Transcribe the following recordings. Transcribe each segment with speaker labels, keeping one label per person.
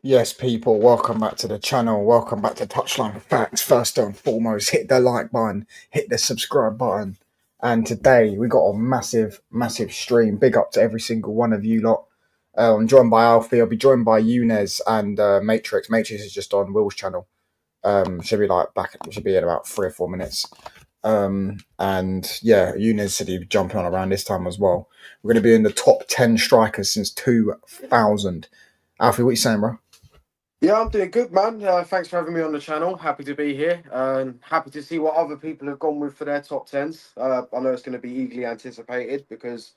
Speaker 1: Yes, people, welcome back to the channel. Welcome back to Touchline Facts. First and foremost, hit the like button, hit the subscribe button. And today we got a massive, massive stream. Big up to every single one of you lot. I'm joined by Alfie. I'll be joined by Younes and Matrix. Matrix is just on Will's channel. Should be like back. Should be in about 3 or 4 minutes. And yeah, Younes said he'd be jumping on around this time as well. We're going to be in the top 10 strikers since 2000. Alfie, what you saying, bro?
Speaker 2: Yeah, I'm doing good, man. Thanks for having me on the channel. Happy to be here. Happy to see what other people have gone with for their top tens. I know it's going to be eagerly anticipated because,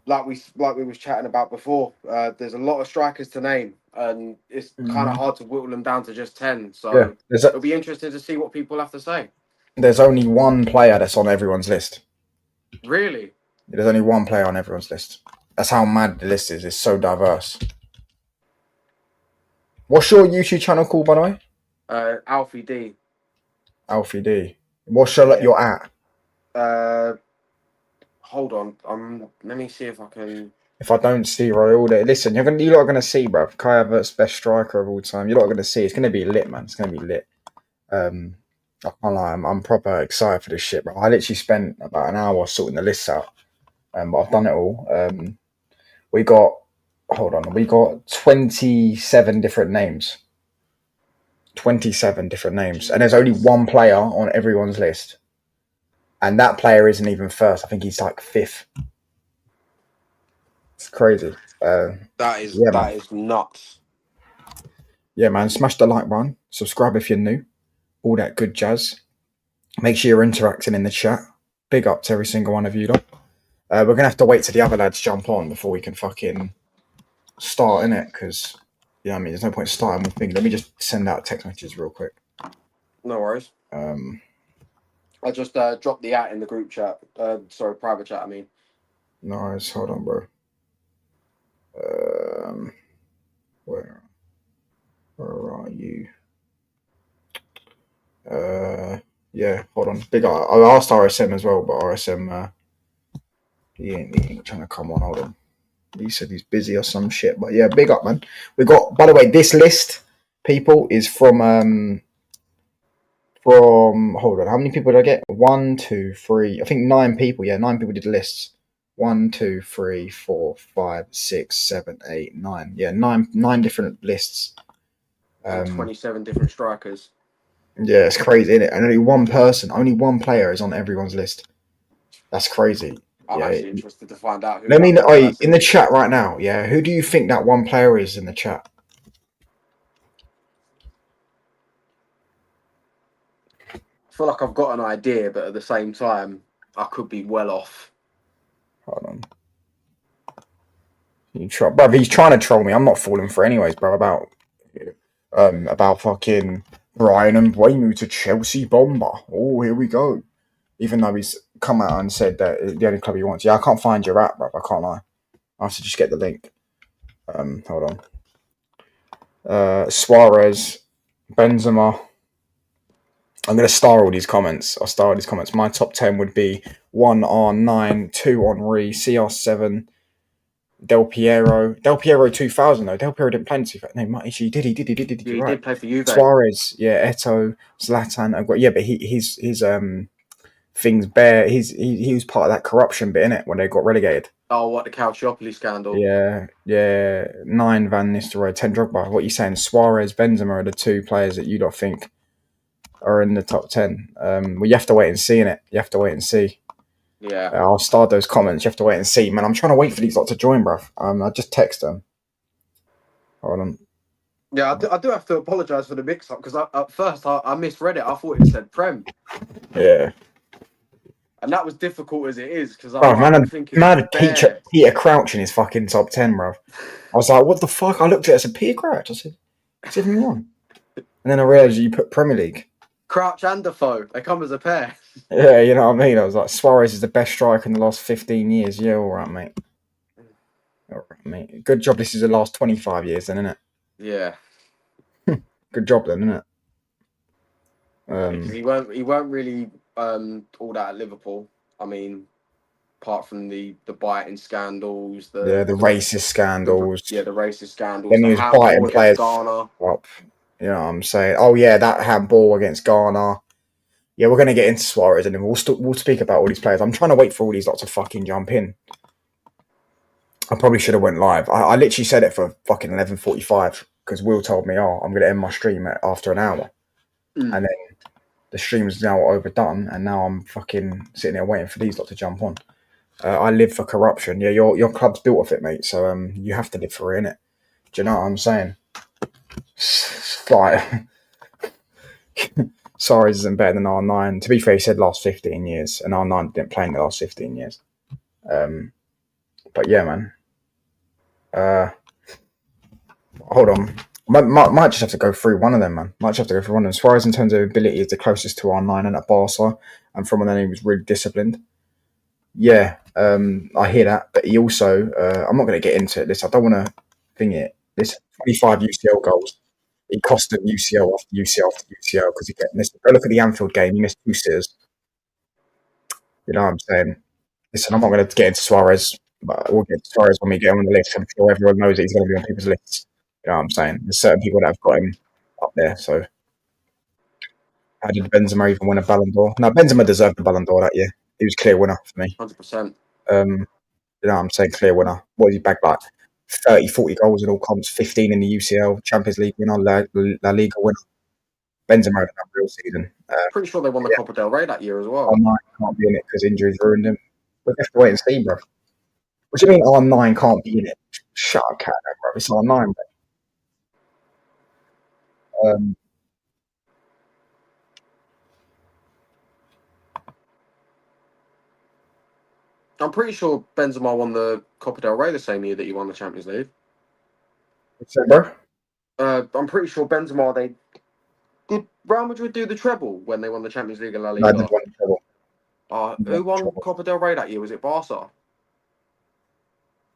Speaker 2: like we was chatting about before, there's a lot of strikers to name, and it's kind of hard to whittle them down to just 10.
Speaker 1: Yeah,
Speaker 2: So it'll be interesting to see what people have to say.
Speaker 1: there's only one player that's on everyone's list.
Speaker 2: Really?
Speaker 1: There's only one player on everyone's list. That's how mad the list is. It's so diverse. What's your YouTube channel called, by the way?
Speaker 2: Alfie D.
Speaker 1: Alfie D. What's your at?
Speaker 2: Hold on. Let me see if I can.
Speaker 1: If I don't see Royal there, listen, you lot are gonna see, bro. Kai Havertz, best striker of all time. You lot are gonna see. It's gonna be lit, man. It's gonna be lit. I can't lie. I'm proper excited for this shit, bro. I literally spent about an hour sorting the lists out, but I've done it all. We got 27 different names. 27 different names. And there's only one player on everyone's list. And that player isn't even first. I think he's like fifth. It's crazy.
Speaker 2: That is nuts.
Speaker 1: Yeah, man. Smash the like button. Subscribe if you're new. All that good jazz. Make sure you're interacting in the chat. Big up to every single one of you, though. We're going to have to wait till the other lads jump on before we can fucking start, innit? Because, you know what I mean? There's no point starting with things. Let me just send out text messages real quick.
Speaker 2: No worries. I just dropped the at in the group chat. Private chat, I mean.
Speaker 1: Nice. Hold on, bro. Where are you? Yeah, hold on. Big up. I asked RSM as well, but RSM, he ain't trying to come on. Hold on. He said he's busy or some shit. But yeah, big up, man. We got, by the way, this list, people, is from hold on, how many people did I get? 1, 2, 3, I think 9 people. Yeah, 9 people did the lists. 1, 2, 3, 4, 5, 6, 7, 8, 9. Yeah, nine different lists.
Speaker 2: 27 different strikers.
Speaker 1: Yeah, it's crazy, isn't it? And only one player is on everyone's list. That's crazy.
Speaker 2: I'm actually interested to find out who.
Speaker 1: Let me know in the chat right now. Yeah, who do you think that one player is in the chat?
Speaker 2: I feel like I've got an idea, but at the same time, I could be well off.
Speaker 1: Hold on. Bruv, he's trying to troll me. I'm not falling for it anyways, bro. About fucking Brian and Mbeumo to Chelsea bomber. Oh, here we go. Even though he's come out and said that the only club he wants. Yeah, I can't find your app, bro. I can't lie. I have to just get the link. Hold on. Suarez, Benzema. I'm going to star all these comments. I'll star all these comments. My top 10 would be 1 R9, 2 Henri, CR7, Del Piero 2000 though. Del Piero didn't play in 2000. No, actually, he did. He
Speaker 2: did play for Juve.
Speaker 1: Suarez, yeah, Eto'o, Zlatan. Yeah, but his things bare. He was part of that corruption bit, innit, when they got relegated.
Speaker 2: Oh, what, the Calciopoli scandal?
Speaker 1: Yeah. 9 Van Nistelrooy, 10 Drogba. What are you saying? Suarez, Benzema are the 2 players that you don't think are in the top 10. Well, you have to wait and see, innit? You have to wait and see.
Speaker 2: Yeah.
Speaker 1: I'll start those comments. You have to wait and see. Man, I'm trying to wait for these lot to join, bruv. I just text them. Hold on.
Speaker 2: Yeah, I do have to apologise for the mix-up, because at first I misread it. I thought it said Prem.
Speaker 1: Yeah.
Speaker 2: And that was difficult as it is, because I'm thinking...
Speaker 1: Peter Crouch in his fucking top 10, bruv. I was like, what the fuck? I looked at it, I said, Peter Crouch? I said, it's even wrong. And then I realised you put Premier League.
Speaker 2: Crouch and Defoe, they come as a pair.
Speaker 1: Yeah, you know what I mean? I was like, Suarez is the best striker in the last 15 years. Yeah, all right, mate. All right, mate. Good job this is the last 25 years then, isn't it?
Speaker 2: Yeah.
Speaker 1: Good job then, isn't it?
Speaker 2: Because he weren't really all that at Liverpool. I mean, apart from the biting scandals,
Speaker 1: Yeah, the racist scandals.
Speaker 2: the racist scandals,
Speaker 1: Then
Speaker 2: the
Speaker 1: he was biting
Speaker 2: handball against
Speaker 1: players
Speaker 2: Ghana.
Speaker 1: up. You know what I'm saying? Oh yeah, that handball against Ghana. Yeah, we're gonna get into Suarez and then we'll speak about all these players. I'm trying to wait for all these lots to fucking jump in. I probably should have went live. I literally said it for fucking 11:45 because Will told me, "Oh, I'm gonna end my stream after an hour," and then the stream's now overdone, and now I'm fucking sitting there waiting for these lot to jump on. I live for corruption. Yeah, your club's built off it, mate. So you have to live for it, innit? Do you know what I'm saying? It's like Suarez isn't better than R9. To be fair, he said last 15 years, and R9 didn't play in the last 15 years. But yeah, man. Hold on. Might just have to go through one of them, man. Might just have to go through one of them. Suarez, in terms of ability, is the closest to R9 and at Barca, and from then he was really disciplined. Yeah, I hear that, but he also, I'm not going to get into this. I don't want to thing it. This 25 UCL goals. He cost him UCL after UCL after UCL because he kept missing. Go look at the Anfield game. He missed 2 sitters. You know what I'm saying? Listen, I'm not going to get into Suarez, but we'll get to Suarez when we get him on the list. I'm sure everyone knows that he's going to be on people's lists. You know what I'm saying? There's certain people that have got him up there. So, how did Benzema even win a Ballon d'Or? No, Benzema deserved the Ballon d'Or that year. He was clear winner for me.
Speaker 2: 100%.
Speaker 1: You know what I'm saying? Clear winner. What did he bag like? 30, 40 goals in all comps, 15 in the UCL, Champions League winner, La Liga winner. Benzema had a real season.
Speaker 2: Pretty sure they won the Copa del Rey that year as well.
Speaker 1: R9 can't be in it because injuries ruined him. We'll have to wait and see, bro. What do you mean R9 can't be in it? Shut up, cat, bro. It's R9, bro.
Speaker 2: I'm pretty sure Benzema won the Copa del Rey the same year that he won the Champions League.
Speaker 1: What's that, bro?
Speaker 2: I'm pretty sure Benzema, did Real Madrid do the treble when they won the Champions League and La
Speaker 1: No, I
Speaker 2: Liga?
Speaker 1: did won the treble.
Speaker 2: Who won Copa del Rey that year? Was it Barca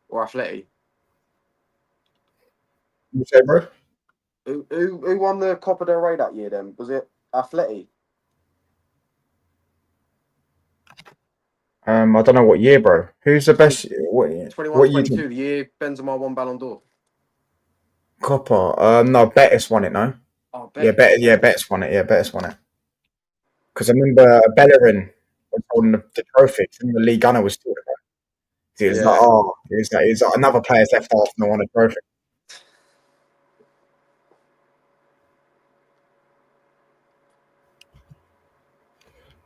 Speaker 2: or Atleti?
Speaker 1: You say, bro?
Speaker 2: Who won the Copa del Rey that year then? Was it Atleti?
Speaker 1: I don't know what year, bro. Who's the best? What year?
Speaker 2: 21-22, the year Benzema won Ballon d'Or.
Speaker 1: Copper. No, Betis won it, no?
Speaker 2: Oh, Betis.
Speaker 1: Betis won it. Yeah, Betis won it. Because I remember Bellerin was holding the trophy, and the league gunner was still there. He was like, another player's left off and won a trophy.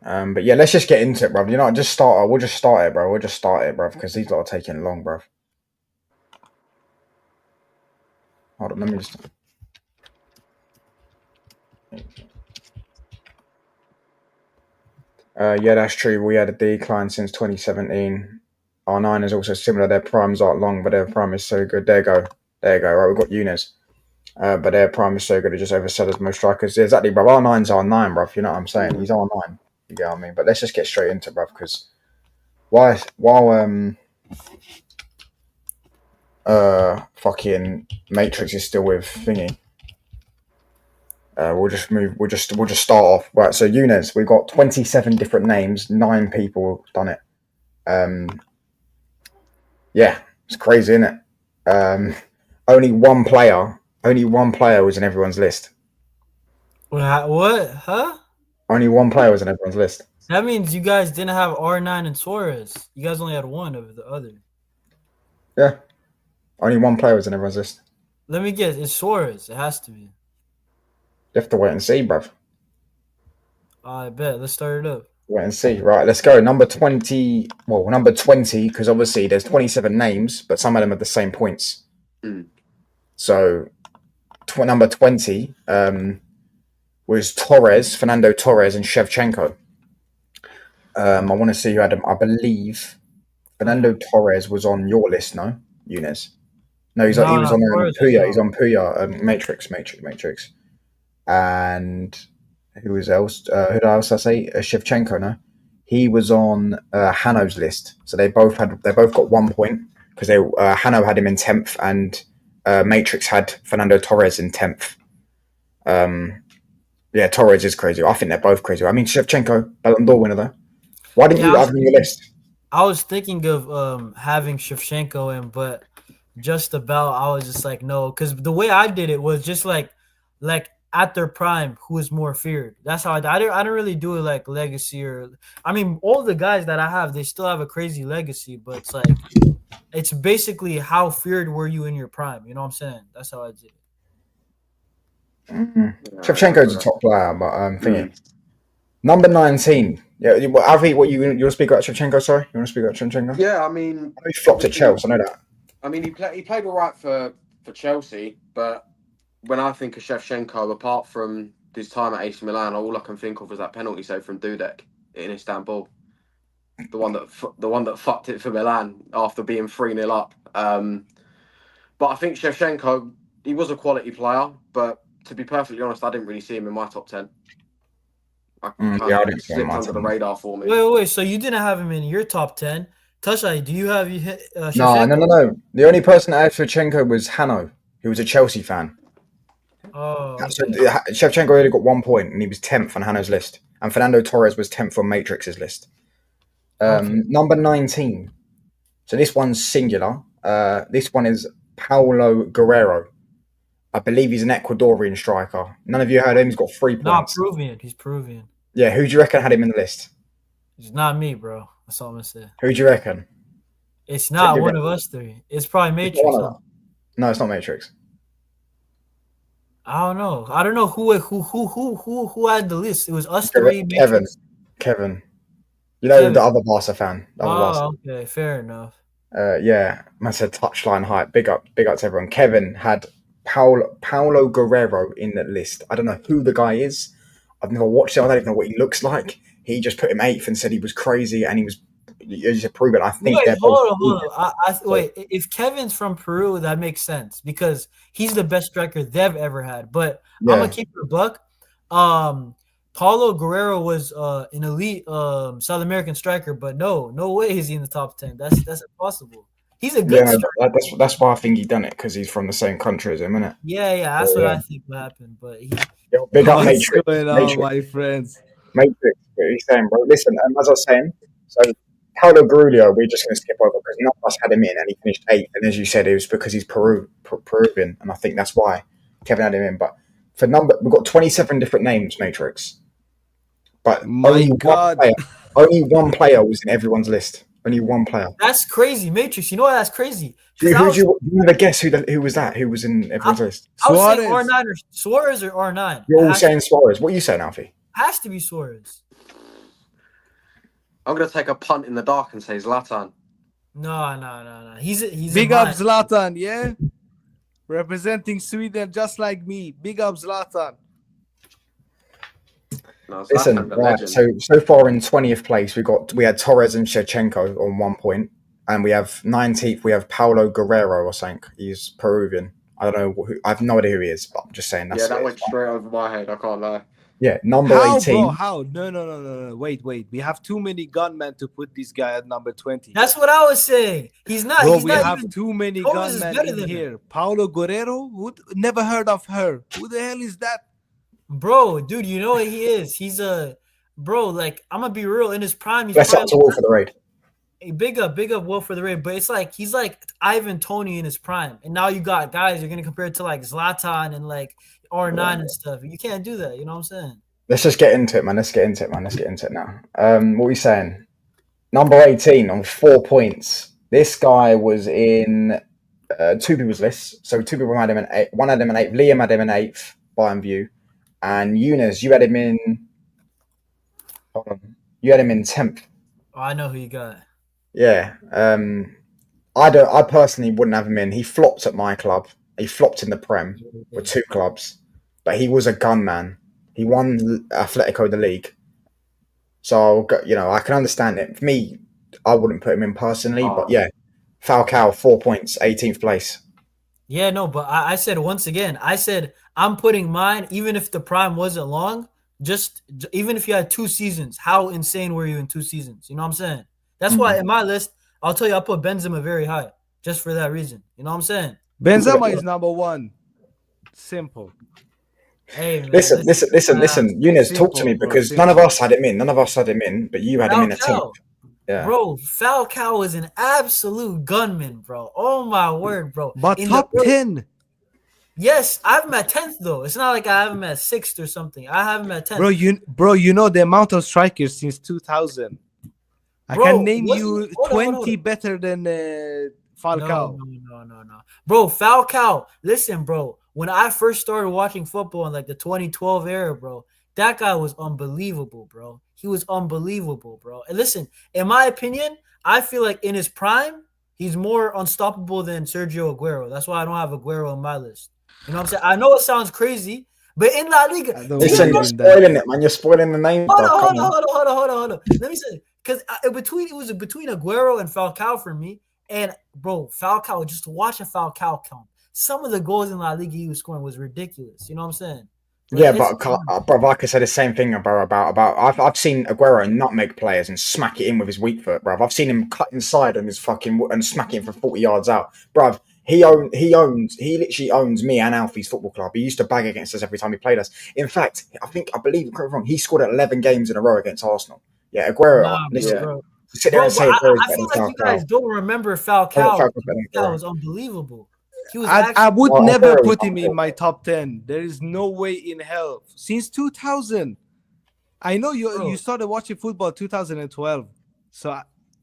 Speaker 1: But yeah, let's just get into it, bro. You know, we'll just start it, bro. Because these lot are taking long, bro. Hold on, let me just. Yeah, that's true. We had a decline since 2017. R9 is also similar. Their primes aren't long, but their prime is so good. There you go. Right, we've got Younes. But their prime is so good, it just overshadows most strikers. Yeah, exactly, bro. R9's R9, bro. You know what I'm saying? He's R9. You get what I mean? But let's just get straight into it, bro, because while fucking Matrix is still with thingy. We'll just start off. Right, so Younes, we've got 27 different names, 9 people done it. Yeah, it's crazy, isn't it? Only one player was in everyone's list.
Speaker 3: What? Huh?
Speaker 1: Only one player was in everyone's list.
Speaker 3: That means you guys didn't have R9 and Suarez. You guys only had one of the other.
Speaker 1: Yeah. Only one player was in everyone's list.
Speaker 3: Let me guess. It's Suarez. It has to be.
Speaker 1: You have to wait and see, bruv.
Speaker 3: I bet. Let's start it up.
Speaker 1: Wait and see. Right, let's go. Number 20. Well, number 20, because obviously there's 27 names, but some of them have the same points. So, number 20 was Fernando Torres, and Shevchenko. I want to see who had him. I believe Fernando Torres was on your list, no? Younes. No, he was on Puya. He's on Puya. Matrix. And who else? Who else did I say? Shevchenko, no? He was on Hano's list. So they both got 1 point because Hano had him in 10th and Matrix had Fernando Torres in 10th. Yeah, Torres is crazy. I think they're both crazy. I mean, Shevchenko, Ballon d'Or winner though. Why didn't you have him on your list?
Speaker 3: I was thinking of having Shevchenko in, but just about I was just like no, because the way I did it was just like at their prime, who is more feared. That's how I don't really do it like legacy or I mean all the guys that I have, they still have a crazy legacy, but it's basically how feared were you in your prime. You know what I'm saying? That's how I did it.
Speaker 1: Shevchenko's a top player, but thingy.
Speaker 2: Mm.
Speaker 1: Number 19. Yeah, Alfie, what you want to speak about Shevchenko? Sorry, you want to speak about Shevchenko?
Speaker 2: Yeah, I mean,
Speaker 1: He flopped at Chelsea. I know that.
Speaker 2: I mean, he played all right for Chelsea, but when I think of Shevchenko, apart from his time at AC Milan, all I can think of is that penalty save from Dudek in Istanbul, the one that fucked it for Milan after being 3-0 up. But I think Shevchenko, he was a quality player, but to be perfectly honest, I didn't really see him in my top 10. I kind
Speaker 1: Yeah, I
Speaker 2: of
Speaker 1: didn't see him in
Speaker 2: slipped
Speaker 1: my
Speaker 2: under the
Speaker 1: 10.
Speaker 2: radar for me.
Speaker 3: Wait. So you didn't have him in your top 10? Touchline, do you have
Speaker 1: No.
Speaker 3: Shevchenko?
Speaker 1: The only person that had Shevchenko was Hanno, who was a Chelsea fan.
Speaker 3: Oh,
Speaker 1: So
Speaker 3: okay.
Speaker 1: Shevchenko only got 1 point, and he was 10th on Hanno's list. And Fernando Torres was 10th on Matrix's list.
Speaker 3: Okay.
Speaker 1: Number 19. So this one's singular. This one is Paulo Guerrero. I believe he's an Ecuadorian striker. None of you heard him. He's got 3
Speaker 3: Not
Speaker 1: points.
Speaker 3: Peruvian. He's Peruvian.
Speaker 1: Yeah, who do you reckon had him in the list?
Speaker 3: It's not me, bro. That's all I'm gonna say.
Speaker 1: Who do you reckon?
Speaker 3: It's not
Speaker 1: Take
Speaker 3: one
Speaker 1: your
Speaker 3: of us three. It's probably
Speaker 1: It's not
Speaker 3: Matrix.
Speaker 1: one of
Speaker 3: Huh?
Speaker 1: them. No, it's not Matrix.
Speaker 3: I don't know. I don't know who had the list. It was us three, Matrix,
Speaker 1: Kevin. You know
Speaker 3: Kevin.
Speaker 1: the other Barca fan. The other Barca.
Speaker 3: Oh, okay, fair enough.
Speaker 1: Yeah, man said touchline hype. Big up to everyone. Kevin had Paulo Guerrero in the list. I don't know who the guy is. I've never watched him. I don't even know what he looks like. He just put him 8th and said he was crazy, and he was. You just prove it. I think
Speaker 3: Wait,
Speaker 1: they're both.
Speaker 3: hold on. Wait, if Kevin's from Peru, that makes sense because he's the best striker they've ever had. But I'm
Speaker 1: Yeah,
Speaker 3: gonna keep it a buck. Paulo Guerrero was an elite South American striker, but no way is he in the top 10. That's impossible. He's a good
Speaker 1: yeah.
Speaker 3: striker.
Speaker 1: That's why I think he done it because he's from the same country as him, innit?
Speaker 3: Yeah, that's what I think will happen. But
Speaker 1: Yo, big up
Speaker 4: What's
Speaker 1: Matrix.
Speaker 4: going on, my friends?
Speaker 1: Matrix. What are you saying, bro? Listen, as I was saying, so Paulo Grulio, we're just going to skip over because none of us had him in, and he finished 8th. And as you said, it was because he's Peruvian, and I think that's why Kevin had him in. But we've got 27 different names, Matrix, but
Speaker 4: My God.
Speaker 1: only one player was in everyone's list. Only one player.
Speaker 3: that's crazy, Matrix. You know why that's crazy?
Speaker 1: Who
Speaker 3: Because
Speaker 1: you never guess who was that? Who was in everyone's list?
Speaker 3: I was saying
Speaker 4: Suarez.
Speaker 3: R9 or Suarez or R9.
Speaker 1: You're all
Speaker 3: It
Speaker 1: saying Suarez. What are you saying, Alfie?
Speaker 3: has to be Suarez.
Speaker 2: I'm going to take a punt in the dark and say Zlatan.
Speaker 3: No. He's
Speaker 4: Big
Speaker 3: in
Speaker 4: up
Speaker 3: mine.
Speaker 4: Zlatan, yeah? Representing Sweden just like me. Big up Zlatan.
Speaker 2: No, Zlatan,
Speaker 1: Listen,
Speaker 2: the
Speaker 1: right.
Speaker 2: legend.
Speaker 1: So far in 20th place, we had Torres and Shevchenko on 1 point, and we have 19th. We have Paulo Guerrero or something. He's Peruvian. I don't know. I have no idea who he is, but I'm just saying that's
Speaker 2: Yeah, that
Speaker 1: it.
Speaker 2: went straight over my head. I can't lie.
Speaker 1: Yeah, number
Speaker 4: How,
Speaker 1: 18.
Speaker 4: bro? How? No. Wait. We have too many gunmen to put this guy at number 20.
Speaker 3: That's what I was saying. He's not.
Speaker 4: Bro,
Speaker 3: he's
Speaker 4: we
Speaker 3: not
Speaker 4: have
Speaker 3: even.
Speaker 4: too many
Speaker 3: Torres is
Speaker 4: gunmen
Speaker 3: better
Speaker 4: in
Speaker 3: than him.
Speaker 4: here. Paulo Guerrero? Never heard of her. Who the hell is that?
Speaker 3: Bro, dude, you know what he is? He's a bro. Like I'm gonna be real. In his prime, he's
Speaker 1: Let's up
Speaker 3: probably
Speaker 1: to all for the raid.
Speaker 3: a big up Will for the raid. But it's like he's like Ivan Toney in his prime, and now you got guys you're gonna compare it to like Zlatan and like R9 and stuff. You can't do that. You know what I'm saying?
Speaker 1: Let's just get into it, man. Let's get into it now. What are we saying? Number 18 on 4 points. This guy was in 2 people's lists. So 2 people had him in 8. One had him in 8. Liam had him in 8th, Bayern View. And Eunice, you had him in. Hold on. You had him in 10th.
Speaker 3: Oh, I know who you got.
Speaker 1: Yeah. I personally wouldn't have him in. He flopped at my club. He flopped in the Prem with 2 clubs. But he was a gunman. He won Atletico the league. So, I can understand it. For me, I wouldn't put him in personally. But yeah, Falcao, 4 points, 18th place.
Speaker 3: Yeah, no, but I said once again, I'm putting mine, even if the prime wasn't long, even if you had 2 seasons, how insane were you in 2 seasons? You know what I'm saying? That's why in my list, I'll tell you, I put Benzema very high, just for that reason. You know what I'm saying?
Speaker 4: Benzema is number 1. Simple.
Speaker 3: Hey, man,
Speaker 1: Listen, Eunice, talk to me
Speaker 4: Simple, bro,
Speaker 1: because
Speaker 4: simple.
Speaker 1: none of us had him in. But you had him in a 10th. Yeah.
Speaker 3: Bro, Falcao is an absolute gunman, bro. Oh my word, bro.
Speaker 4: But
Speaker 3: In
Speaker 4: top
Speaker 3: the
Speaker 4: 10.
Speaker 3: yes, I have him at 10th though. It's not like I have him at 6th or something. I have him at 10th.
Speaker 4: You know the amount of strikers since 2000. I can
Speaker 3: Bro,
Speaker 4: name
Speaker 3: wasn't
Speaker 4: you
Speaker 3: hold on, hold on,
Speaker 4: 20 better than
Speaker 3: No,
Speaker 4: Falcao.
Speaker 3: no. Bro, Falcao, listen, bro. When I first started watching football in like the 2012 era, bro, that guy was unbelievable, bro. He was unbelievable, bro. And listen, in my opinion, I feel like in his prime, he's more unstoppable than Sergio Aguero. That's why I don't have Aguero on my list. You know what I'm saying? I know it sounds crazy, but in La Liga,
Speaker 4: I don't
Speaker 3: do you
Speaker 1: Listen,
Speaker 4: believe
Speaker 1: you're
Speaker 3: remember?
Speaker 4: in that.
Speaker 1: spoiling it, man. You're spoiling the name,
Speaker 3: Hold
Speaker 1: dog.
Speaker 3: on,
Speaker 1: Come
Speaker 3: hold on,
Speaker 1: on.
Speaker 3: hold on. Let me say, because it was between Aguero and Falcao for me. And bro, Falcao, just to watch a Falcao count, some of the goals in La Liga he was scoring was ridiculous. You know what I'm saying? Like
Speaker 1: Yeah,
Speaker 3: it's
Speaker 1: but bro, like I said the same thing, bro. About I've seen Aguero nutmeg players and smack it in with his weak foot, bro. I've seen him cut inside and his fucking and smack it in for 40 yards out, bro. He literally owns me and Alfie's football club. He used to bag against us every time he played us. In fact, I believe, correct me if I'm wrong, he scored at 11 games in a row against Arsenal. Yeah, Aguero.
Speaker 3: nah,
Speaker 1: Listen,
Speaker 2: Yeah.
Speaker 3: bro.
Speaker 1: to sit there
Speaker 3: Bro,
Speaker 1: and
Speaker 3: but
Speaker 1: say Aguero is
Speaker 3: I
Speaker 1: better
Speaker 3: feel
Speaker 1: than
Speaker 3: like you guys
Speaker 1: Falcao.
Speaker 3: don't remember
Speaker 1: I think
Speaker 3: Falcao.
Speaker 1: Falcao's better than
Speaker 3: Falcao
Speaker 1: Aguero.
Speaker 3: was unbelievable. He was
Speaker 4: I
Speaker 3: actually
Speaker 4: would
Speaker 1: Well,
Speaker 4: never
Speaker 1: Aguero was
Speaker 4: put him in
Speaker 1: unreal.
Speaker 4: my top 10. There is no way in hell. Since 2000. I know you
Speaker 3: bro.
Speaker 4: started watching football 2012. So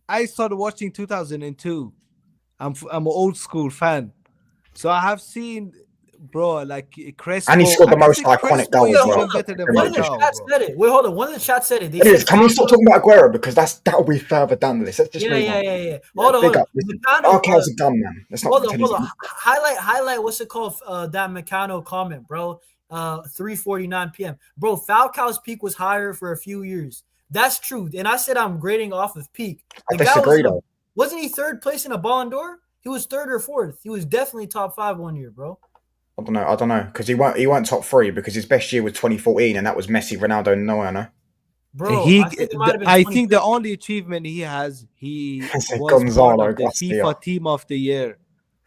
Speaker 4: I started watching 2002. I'm an old school fan. So I have seen, bro, like
Speaker 1: And he
Speaker 4: Crespo.
Speaker 1: scored
Speaker 4: I
Speaker 1: the
Speaker 4: can
Speaker 1: most
Speaker 4: say
Speaker 1: iconic
Speaker 4: Crespo
Speaker 1: goal
Speaker 3: Wait,
Speaker 1: as
Speaker 4: is
Speaker 3: hold
Speaker 1: well.
Speaker 4: even
Speaker 3: up.
Speaker 4: better than
Speaker 3: One of the
Speaker 1: Premiership.
Speaker 4: Falcao,
Speaker 3: chat
Speaker 4: bro.
Speaker 3: said it. Wait, hold on. One of the chat said it. They
Speaker 1: Anyways,
Speaker 3: said
Speaker 1: can we stop talking about Aguero because that'll be further down the list. Let's just
Speaker 3: yeah,
Speaker 1: move on.
Speaker 3: yeah.
Speaker 1: Yeah,
Speaker 3: Hold
Speaker 1: big
Speaker 3: on.
Speaker 1: up. Listen,
Speaker 3: Meccano,
Speaker 1: Falcao's a gun, man. Let's not pretend
Speaker 3: hold
Speaker 1: he's.
Speaker 3: on. Highlight. What's it called? That Meccano comment, bro. 3:49 p.m. Bro, Falcao's peak was higher for a few years. That's true. And I said I'm grading off of peak.
Speaker 1: I
Speaker 3: The guy was
Speaker 1: disagree though.
Speaker 3: wasn't he third place in a Ballon d'Or? He was third or fourth. He was definitely top 5 one year, bro.
Speaker 1: I don't know because he weren't top three because his best year was 2014 and that was Messi, Ronaldo, and Neuer. No,
Speaker 3: Bro, I think it might have been
Speaker 4: I think the
Speaker 3: 2015.
Speaker 4: only achievement he
Speaker 1: I said
Speaker 4: was part
Speaker 1: Gonzalo
Speaker 4: of the
Speaker 1: Garcia.
Speaker 4: FIFA Team of the Year.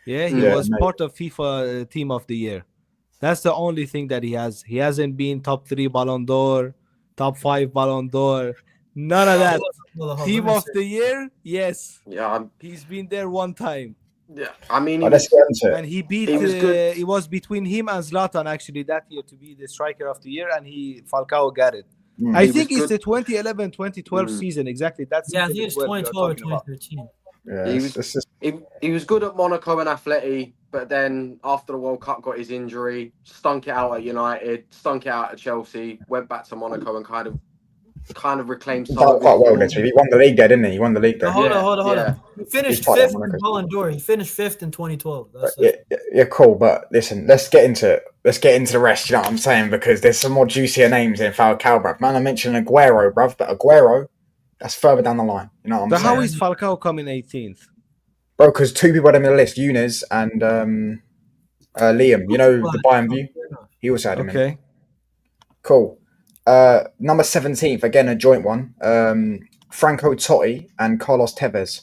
Speaker 4: Yeah, he
Speaker 1: Yeah,
Speaker 4: was
Speaker 1: mate.
Speaker 4: part of FIFA Team of the Year. That's the only thing that he has. He hasn't been top 3 Ballon d'Or, top 5 Ballon d'Or. None of that.
Speaker 3: Hold on, let
Speaker 4: Team
Speaker 3: me
Speaker 4: of
Speaker 3: see.
Speaker 4: the Year, yes.
Speaker 2: Yeah.
Speaker 4: He's been there one time.
Speaker 2: Yeah. I mean,
Speaker 1: But let's get into it.
Speaker 4: And he beat.
Speaker 2: He was good.
Speaker 4: It was between him and Zlatan actually that year to be the striker of the year, and Falcao got it.
Speaker 1: Mm.
Speaker 4: I
Speaker 2: He
Speaker 4: think
Speaker 2: was
Speaker 4: it's
Speaker 2: good.
Speaker 4: the 2011-2012
Speaker 2: Mm.
Speaker 4: season exactly. That
Speaker 3: Yeah, I
Speaker 4: season
Speaker 3: think
Speaker 4: is
Speaker 3: it's
Speaker 4: what we are
Speaker 3: 2012 or
Speaker 4: talking about.
Speaker 3: 2013.
Speaker 1: Yeah,
Speaker 2: He
Speaker 1: it's
Speaker 2: was
Speaker 1: just
Speaker 2: he was good at Monaco and Atleti, but then after the World Cup got his injury, stunk it out at United, stunk it out at Chelsea, went back to Monaco and kind of reclaimed
Speaker 1: he's
Speaker 2: some
Speaker 1: done
Speaker 2: of his
Speaker 1: quite well.
Speaker 2: form.
Speaker 1: Literally, he won the league there, didn't he? He won the league
Speaker 3: No,
Speaker 1: there.
Speaker 3: hold on.
Speaker 2: Yeah.
Speaker 3: He
Speaker 1: He's
Speaker 3: finished
Speaker 1: part of
Speaker 3: 5th in
Speaker 1: Monaco.
Speaker 3: Ballon d'Or. He finished 5th in 2012.
Speaker 1: Yeah, cool. But listen, let's get into it. Let's get into the rest. You know what I'm saying? Because there's some more juicier names in Falcao, bruv. Man, I mentioned Aguero, bruv, but Aguero, that's further down the line. You know what I'm
Speaker 4: So how
Speaker 1: saying,
Speaker 4: is Falcao coming 18th?
Speaker 1: bro? Because two people had him in the list, Younes and Liam. You know the Bayern view. He also had him in.
Speaker 4: Okay.
Speaker 1: Cool. Number 17th, again a joint one. Franco Totti and Carlos Tevez.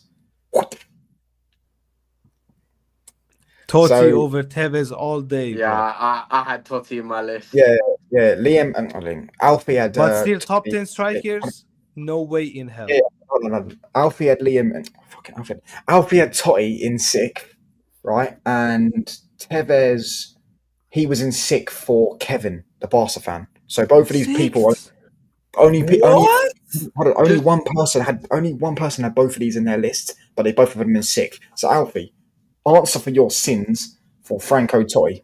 Speaker 4: Totti
Speaker 1: So-
Speaker 4: over Tevez all day,
Speaker 2: Yeah,
Speaker 4: bro.
Speaker 2: I had Totti in my list.
Speaker 1: Yeah, Liam and Alfie had.
Speaker 4: But still, top
Speaker 1: Totti.
Speaker 4: 10 strikers, no way in hell.
Speaker 1: Yeah, hold on. Alfie had Liam and fucking Alfie. Alfie had Totti in sixth, right? And Tevez, he was in sixth for Kevin, the Barca fan. So both of these people,
Speaker 4: Sixth?
Speaker 1: only
Speaker 3: What?
Speaker 1: only one person had both of these in their list, but they both of them in sixth. So Alfie, answer for your sins for Franco Totti.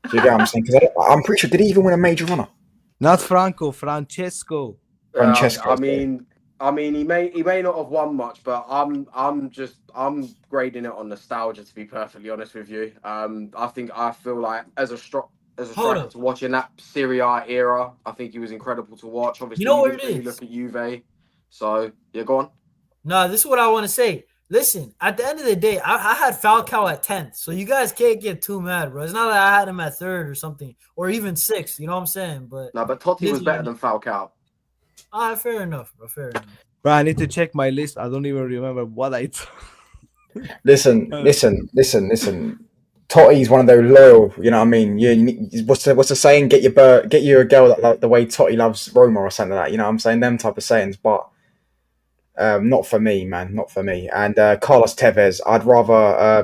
Speaker 1: Do you get what I'm saying? Because I'm pretty sure, did he even win a major honour?
Speaker 4: Not Franco, Francesco.
Speaker 1: Francesco,
Speaker 2: I mean, he may not have won much, but I'm grading it on nostalgia. To be perfectly honest with you, I feel like as a striker
Speaker 3: up.
Speaker 2: to watch in that Serie A era, I think he was incredible to watch. Obviously,
Speaker 3: You know what
Speaker 2: didn't
Speaker 3: it
Speaker 2: really
Speaker 3: is?
Speaker 2: look at Juve. So yeah, go on.
Speaker 3: Nah, this is what I want to say. Listen, at the end of the day, I had Falcao at 10th, so you guys can't get too mad, bro. It's not like I had him at 3rd or something, or even 6th. You know what I'm saying? But
Speaker 2: No, but Totti
Speaker 3: This
Speaker 2: was
Speaker 3: is
Speaker 2: better
Speaker 3: what-
Speaker 2: than Falcao.
Speaker 3: fair enough, bro. Fair enough.
Speaker 4: Bro, I need to check my list. I don't even remember what I
Speaker 1: Listen. Totti's one of those loyal, you know what I mean? What's the saying? Get you a girl that like the way Totti loves Roma or something like that. You know what I'm saying? Them type of sayings. But Not for me, man. Not for me. And Carlos Tevez, I'd rather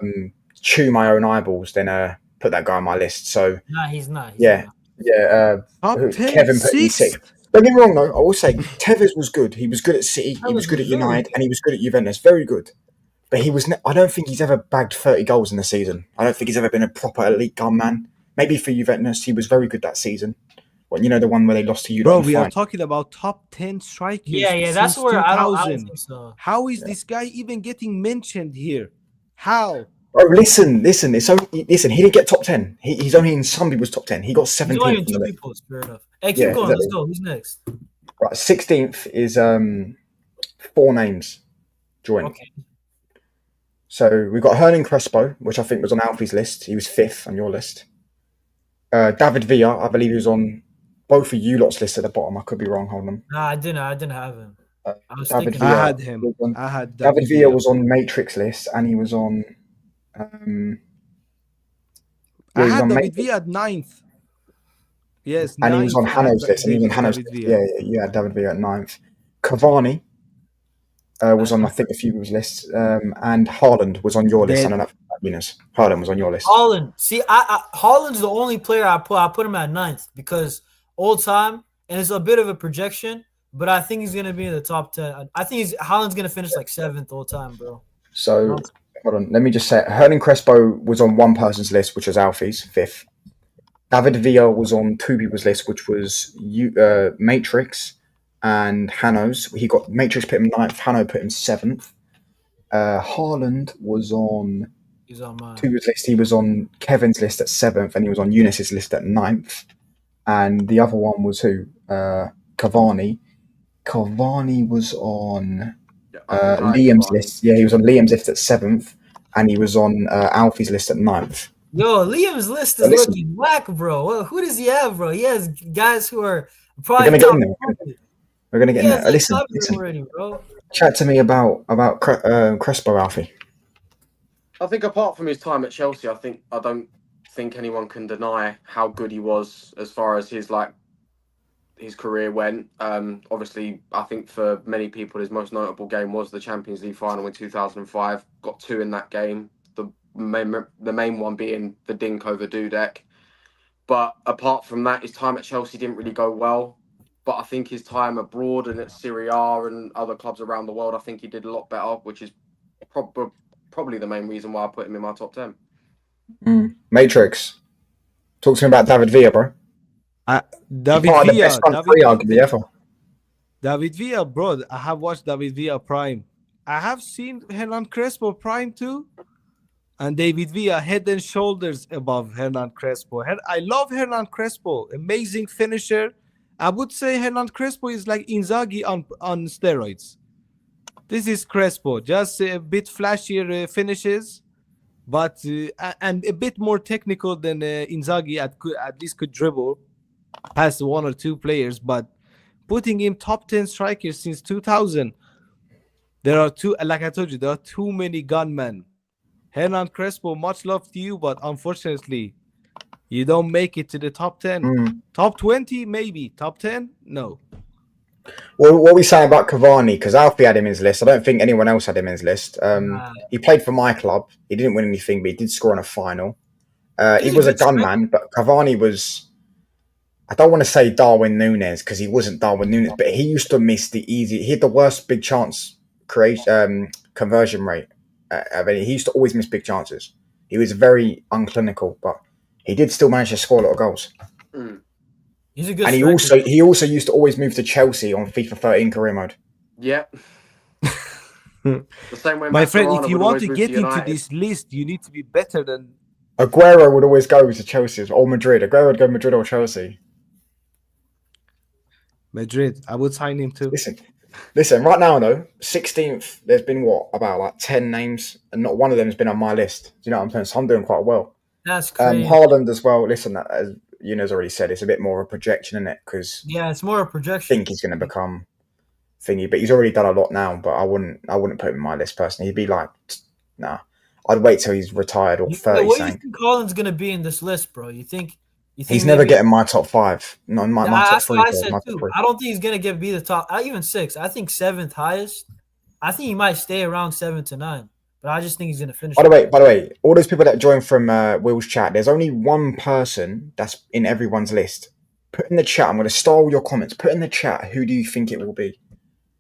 Speaker 1: chew my own eyeballs than put that guy on my list. So
Speaker 3: Nah, he's not. He's
Speaker 1: yeah,
Speaker 3: not.
Speaker 1: yeah.
Speaker 4: Top 10,
Speaker 1: Kevin put him
Speaker 4: sixth.
Speaker 1: sixth. Don't get me wrong, though. I will say Tevez was good. He was good at City. He was
Speaker 3: Tevez
Speaker 1: good
Speaker 3: was
Speaker 1: at
Speaker 3: very
Speaker 1: United,
Speaker 3: good.
Speaker 1: and he was good at Juventus. Very good. But he was. I don't think he's ever bagged 30 goals in a season. I don't think he's ever been a proper elite gunman. Maybe for Juventus, he was very good that season. Well, you know, the one where they lost to you
Speaker 4: Bro,
Speaker 1: in the
Speaker 4: we are
Speaker 1: final.
Speaker 4: talking about top 10 strikers
Speaker 3: Yeah. That's
Speaker 4: since
Speaker 3: where I don't
Speaker 4: 2000.
Speaker 3: think so.
Speaker 4: How is this guy even getting mentioned here? How?
Speaker 1: Oh, listen. It's only, listen. He didn't get top 10. He's only in some people's top 10. He got
Speaker 3: He's only
Speaker 1: 17th
Speaker 3: in
Speaker 1: on the
Speaker 3: two
Speaker 1: list.
Speaker 3: people's. Fair enough. Hey, keep
Speaker 1: Yeah,
Speaker 3: going.
Speaker 1: exactly.
Speaker 3: Let's go. Who's next?
Speaker 1: Right, 16th is 4 names joint.
Speaker 3: Okay.
Speaker 1: So we've got Hernan Crespo, which I think was on Alfie's list. He was 5th on your list. David Villa, I believe he was on both of you lot's list at the bottom. I could be wrong. Hold on.
Speaker 3: Nah, I didn't have him. I was
Speaker 1: David
Speaker 3: thinking.
Speaker 1: Villa
Speaker 4: I had him.
Speaker 1: was on-
Speaker 4: I had
Speaker 1: David Villa
Speaker 4: Villa.
Speaker 1: was on Matrix list, and he was on.
Speaker 4: I
Speaker 1: he was
Speaker 4: had
Speaker 1: on
Speaker 4: David
Speaker 1: Matrix,
Speaker 4: Villa at 9th. Yes,
Speaker 1: and he was on
Speaker 4: 9th. I had
Speaker 1: Hano's list, and he was on Hano's
Speaker 4: David
Speaker 1: list.
Speaker 4: Villa.
Speaker 1: Yeah, you had David Villa at 9th. Cavani was on, I think, a few people's lists, and Haaland was on your list. I
Speaker 4: Then-
Speaker 1: don't know if Venus. Haaland was on your list.
Speaker 3: Haaland. See, Haaland's the only player I put him at 9th because old time, and it's a bit of a projection, but I think he's gonna be in the top 10. I think Haaland's gonna finish like 7th all time, bro.
Speaker 1: So hold on, let me just say it. Hernan Crespo was on one person's list, which was Alfie's 5th. David Villa was on two people's list, which was Matrix and Hano's. He got Matrix put him 9th, Hano put him 7th. Haaland was on
Speaker 3: He's on mine.
Speaker 1: two people's list. He was on Kevin's list at 7th, and he was on Eunice's list at 9th. And the other one was who? Cavani. Cavani was on Liam's list. Yeah, he was on Liam's list at 7th, and he was on Alfie's list at 9th.
Speaker 3: Yo, Liam's list is
Speaker 1: Listen.
Speaker 3: looking whack, bro. Who does he have, bro? He has guys who are
Speaker 1: We're
Speaker 3: probably
Speaker 1: gonna get
Speaker 3: top
Speaker 1: in there.
Speaker 3: 100.
Speaker 1: We're gonna get
Speaker 3: He
Speaker 1: in
Speaker 3: has
Speaker 1: there.
Speaker 3: like
Speaker 1: Listen,
Speaker 3: 500
Speaker 1: listen.
Speaker 3: already, bro.
Speaker 1: Chat to me about Crespo, Alfie.
Speaker 2: I think apart from his time at Chelsea, I don't think anyone can deny how good he was as far as his career went. Obviously, I think for many people, his most notable game was the Champions League final in 2005. Got 2 in that game. The main one being the dink over Dudek. But apart from that, his time at Chelsea didn't really go well. But I think his time abroad and at Serie A and other clubs around the world, I think he did a lot better, which is probably the main reason why I put him in my top 10.
Speaker 1: Matrix. Talk to me about David Villa, bro.
Speaker 4: David
Speaker 1: Part of the
Speaker 4: Villa.
Speaker 1: best front three, arguably, ever.
Speaker 4: David Villa, bro. I have watched David Villa Prime. I have seen Hernan Crespo Prime too. And David Villa head and shoulders above Hernan Crespo. I love Hernan Crespo. Amazing finisher. I would say Hernan Crespo is like Inzaghi on steroids. This is Crespo. Just a bit flashier finishes, but and a bit more technical than Inzaghi. At least could dribble past 1 or 2 players. But putting him top 10 strikers since 2000, there are like I told you, there are too many gunmen. Hernan Crespo, much love to you, but unfortunately, you don't make it to the top 10. Top 20, maybe. Top 10, no.
Speaker 1: Well, what are we saying about Cavani? Because Alfie had him in his list. I don't think anyone else had him in his list. He played for my club. He didn't win anything, but he did score in a final. He was a gunman, but Cavani was... I don't want to say Darwin Núñez, because he wasn't Darwin Núñez, but he used to miss the easy... He had the worst big chance conversion rate. He used to always miss big chances. He was very unclinical, but he did still manage to score a lot of goals.
Speaker 3: He's a good
Speaker 1: And
Speaker 3: striker.
Speaker 1: he also used to always move to Chelsea on FIFA 13 career mode.
Speaker 2: Yeah. The same way.
Speaker 4: My friend, if you want to
Speaker 2: move
Speaker 4: get into
Speaker 2: United.
Speaker 4: this list, you need to be better than...
Speaker 1: Aguero would always go to Chelsea or Madrid. Aguero would go Madrid or Chelsea.
Speaker 4: Madrid. I would sign him too.
Speaker 1: Listen. Right now though, 16th. There's been about like 10 names, and not one of them has been on my list. Do you know what I'm saying? So I'm doing quite well.
Speaker 3: That's crazy.
Speaker 1: Haaland as well. Listen, as Yuna's already said, it's a bit more of a projection, isn't it? Because
Speaker 3: Yeah, it's more a
Speaker 1: I
Speaker 3: projection.
Speaker 1: think he's going to become thingy, but he's already done a lot now. But I wouldn't put him in my list personally. He'd be like, nah. I'd wait till he's retired or 30.
Speaker 3: What do you think Haaland's gonna be in this list, bro? You think
Speaker 1: He's never getting my top 5. No, my top
Speaker 3: That's
Speaker 1: 3.
Speaker 3: what I
Speaker 1: bro,
Speaker 3: said
Speaker 1: my
Speaker 3: too.
Speaker 1: top 3.
Speaker 3: I don't think he's gonna be the top. Even 6. I think 7th highest. I think he might stay around 7 to 9, but I just think he's gonna finish.
Speaker 1: By the way, all those people that joined from Will's chat, there's only one person that's in everyone's list. Put in the chat. I'm going to star all your comments. Put in the chat. Who do you think it will be?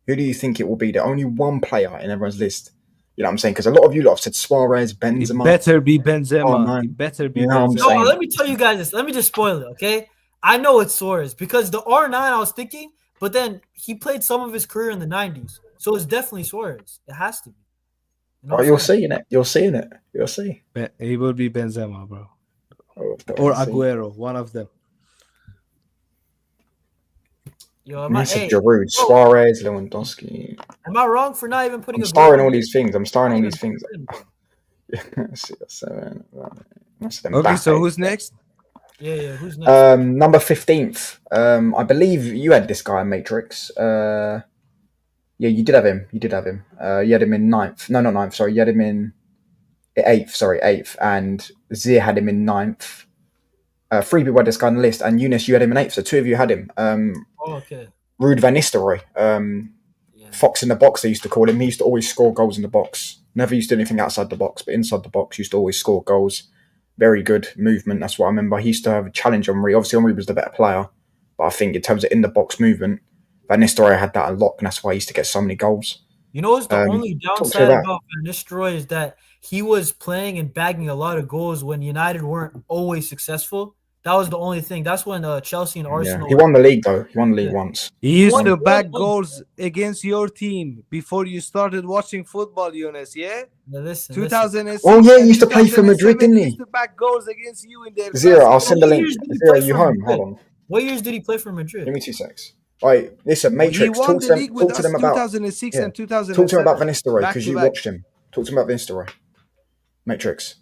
Speaker 1: Who do you think it will be? There's only one player in everyone's list. You know what I'm saying? Because a lot of you lot have said Suarez,
Speaker 4: It
Speaker 1: Benzema.
Speaker 4: better be Benzema.
Speaker 1: R9.
Speaker 4: It better be
Speaker 1: You know what I'm
Speaker 4: Benzema.
Speaker 1: saying?
Speaker 3: No, let me tell you guys this. Let me just spoil it, okay? I know it's Suarez because the R9 I was thinking, but then he played some of his career in the 90s. So it's definitely Suarez. It has to be. You know
Speaker 1: Oh, you're seeing it. You're seeing it. You'll see.
Speaker 4: He will be Benzema, bro.
Speaker 1: Oh,
Speaker 4: Or Aguero, one of them.
Speaker 3: Yo,
Speaker 1: Messi, Giroud, Suarez, Lewandowski.
Speaker 3: Am I wrong for not even putting
Speaker 1: I'm
Speaker 3: a
Speaker 1: starring
Speaker 3: goal?
Speaker 1: all these things. I'm starring all these things.
Speaker 4: Okay, so who's next?
Speaker 3: Yeah. Who's next?
Speaker 1: Number 15th. I believe you had this guy in Matrix. Yeah, you did have him. You had him in 9th. No, not 9th. Sorry, you had him in 8th. Sorry, 8th. And Zia had him in 9th. 3 people had this guy on the list. And Eunice, you had him in 8th. So 2 of you had him.
Speaker 3: Okay.
Speaker 1: Ruud van Nistelrooy. Fox in the box, they used to call him. He used to always score goals in the box. Never used to do anything outside the box, but inside the box, used to always score goals. Very good movement. That's what I remember. He used to have a challenge on Henry. Obviously, Henry was the better player, but I think in terms of in the box movement, Van Nistelrooy had that unlocked, and that's why he used to get so many goals.
Speaker 3: You know what's the only downside
Speaker 1: that.
Speaker 3: about Van Nistelrooy is that he was playing and bagging a lot of goals when United weren't always successful. That was the only thing. That's when Chelsea and Arsenal.
Speaker 1: He won the league though. He won the league once.
Speaker 4: He used to bag goals against your team before you started watching football, Yunus. Yeah.
Speaker 3: Listen.
Speaker 4: 2006.
Speaker 1: Oh yeah, he used to play for Madrid, didn't he?
Speaker 4: He used to bag goals against you in their.
Speaker 1: Zero. I'll send the link.
Speaker 3: Years did he
Speaker 1: Zero,
Speaker 3: play
Speaker 1: you
Speaker 3: for
Speaker 1: home?
Speaker 3: Madrid?
Speaker 1: Hold on.
Speaker 3: What years did he play for Madrid?
Speaker 1: Give me 2 secs. All right, listen, Matrix.
Speaker 4: He won
Speaker 1: Talk
Speaker 4: the
Speaker 1: to
Speaker 4: league
Speaker 1: them.
Speaker 4: with
Speaker 1: Talk to
Speaker 4: us
Speaker 1: them about
Speaker 4: 2006 and 2007.
Speaker 1: Talk to him about Van Nistelrooy
Speaker 4: Back
Speaker 1: because
Speaker 4: to
Speaker 1: you
Speaker 4: back.
Speaker 1: watched him. Talk to him about Van Nistelrooy. Matrix.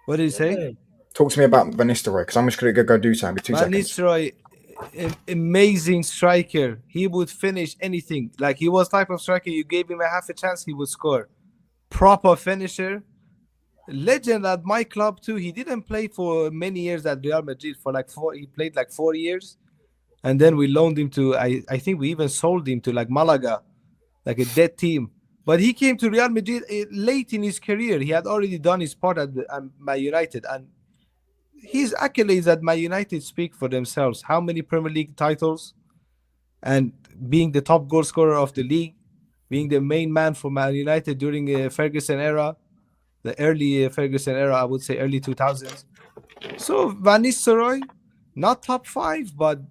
Speaker 4: What did he say?
Speaker 1: Talk to me about Van Nistelrooy because I'm just gonna go do something. 2
Speaker 4: Van
Speaker 1: seconds.
Speaker 4: Nistelrooy, amazing striker. He would finish anything. Like he was type of striker. You gave him a half a chance, he would score. Proper finisher. Legend at my club too. He didn't play for many years at Real Madrid for like 4. He played like 4 years, and then we loaned him to. I think we even sold him to like Malaga, like a dead team. But he came to Real Madrid late in his career. He had already done his part at Man United, and his accolades at Man United speak for themselves. How many Premier League titles, and being the top goal scorer of the league, being the main man for Man United during the Ferguson era, the early Ferguson era, I would say early 2000s. So Van Nistelrooy, not top 5, but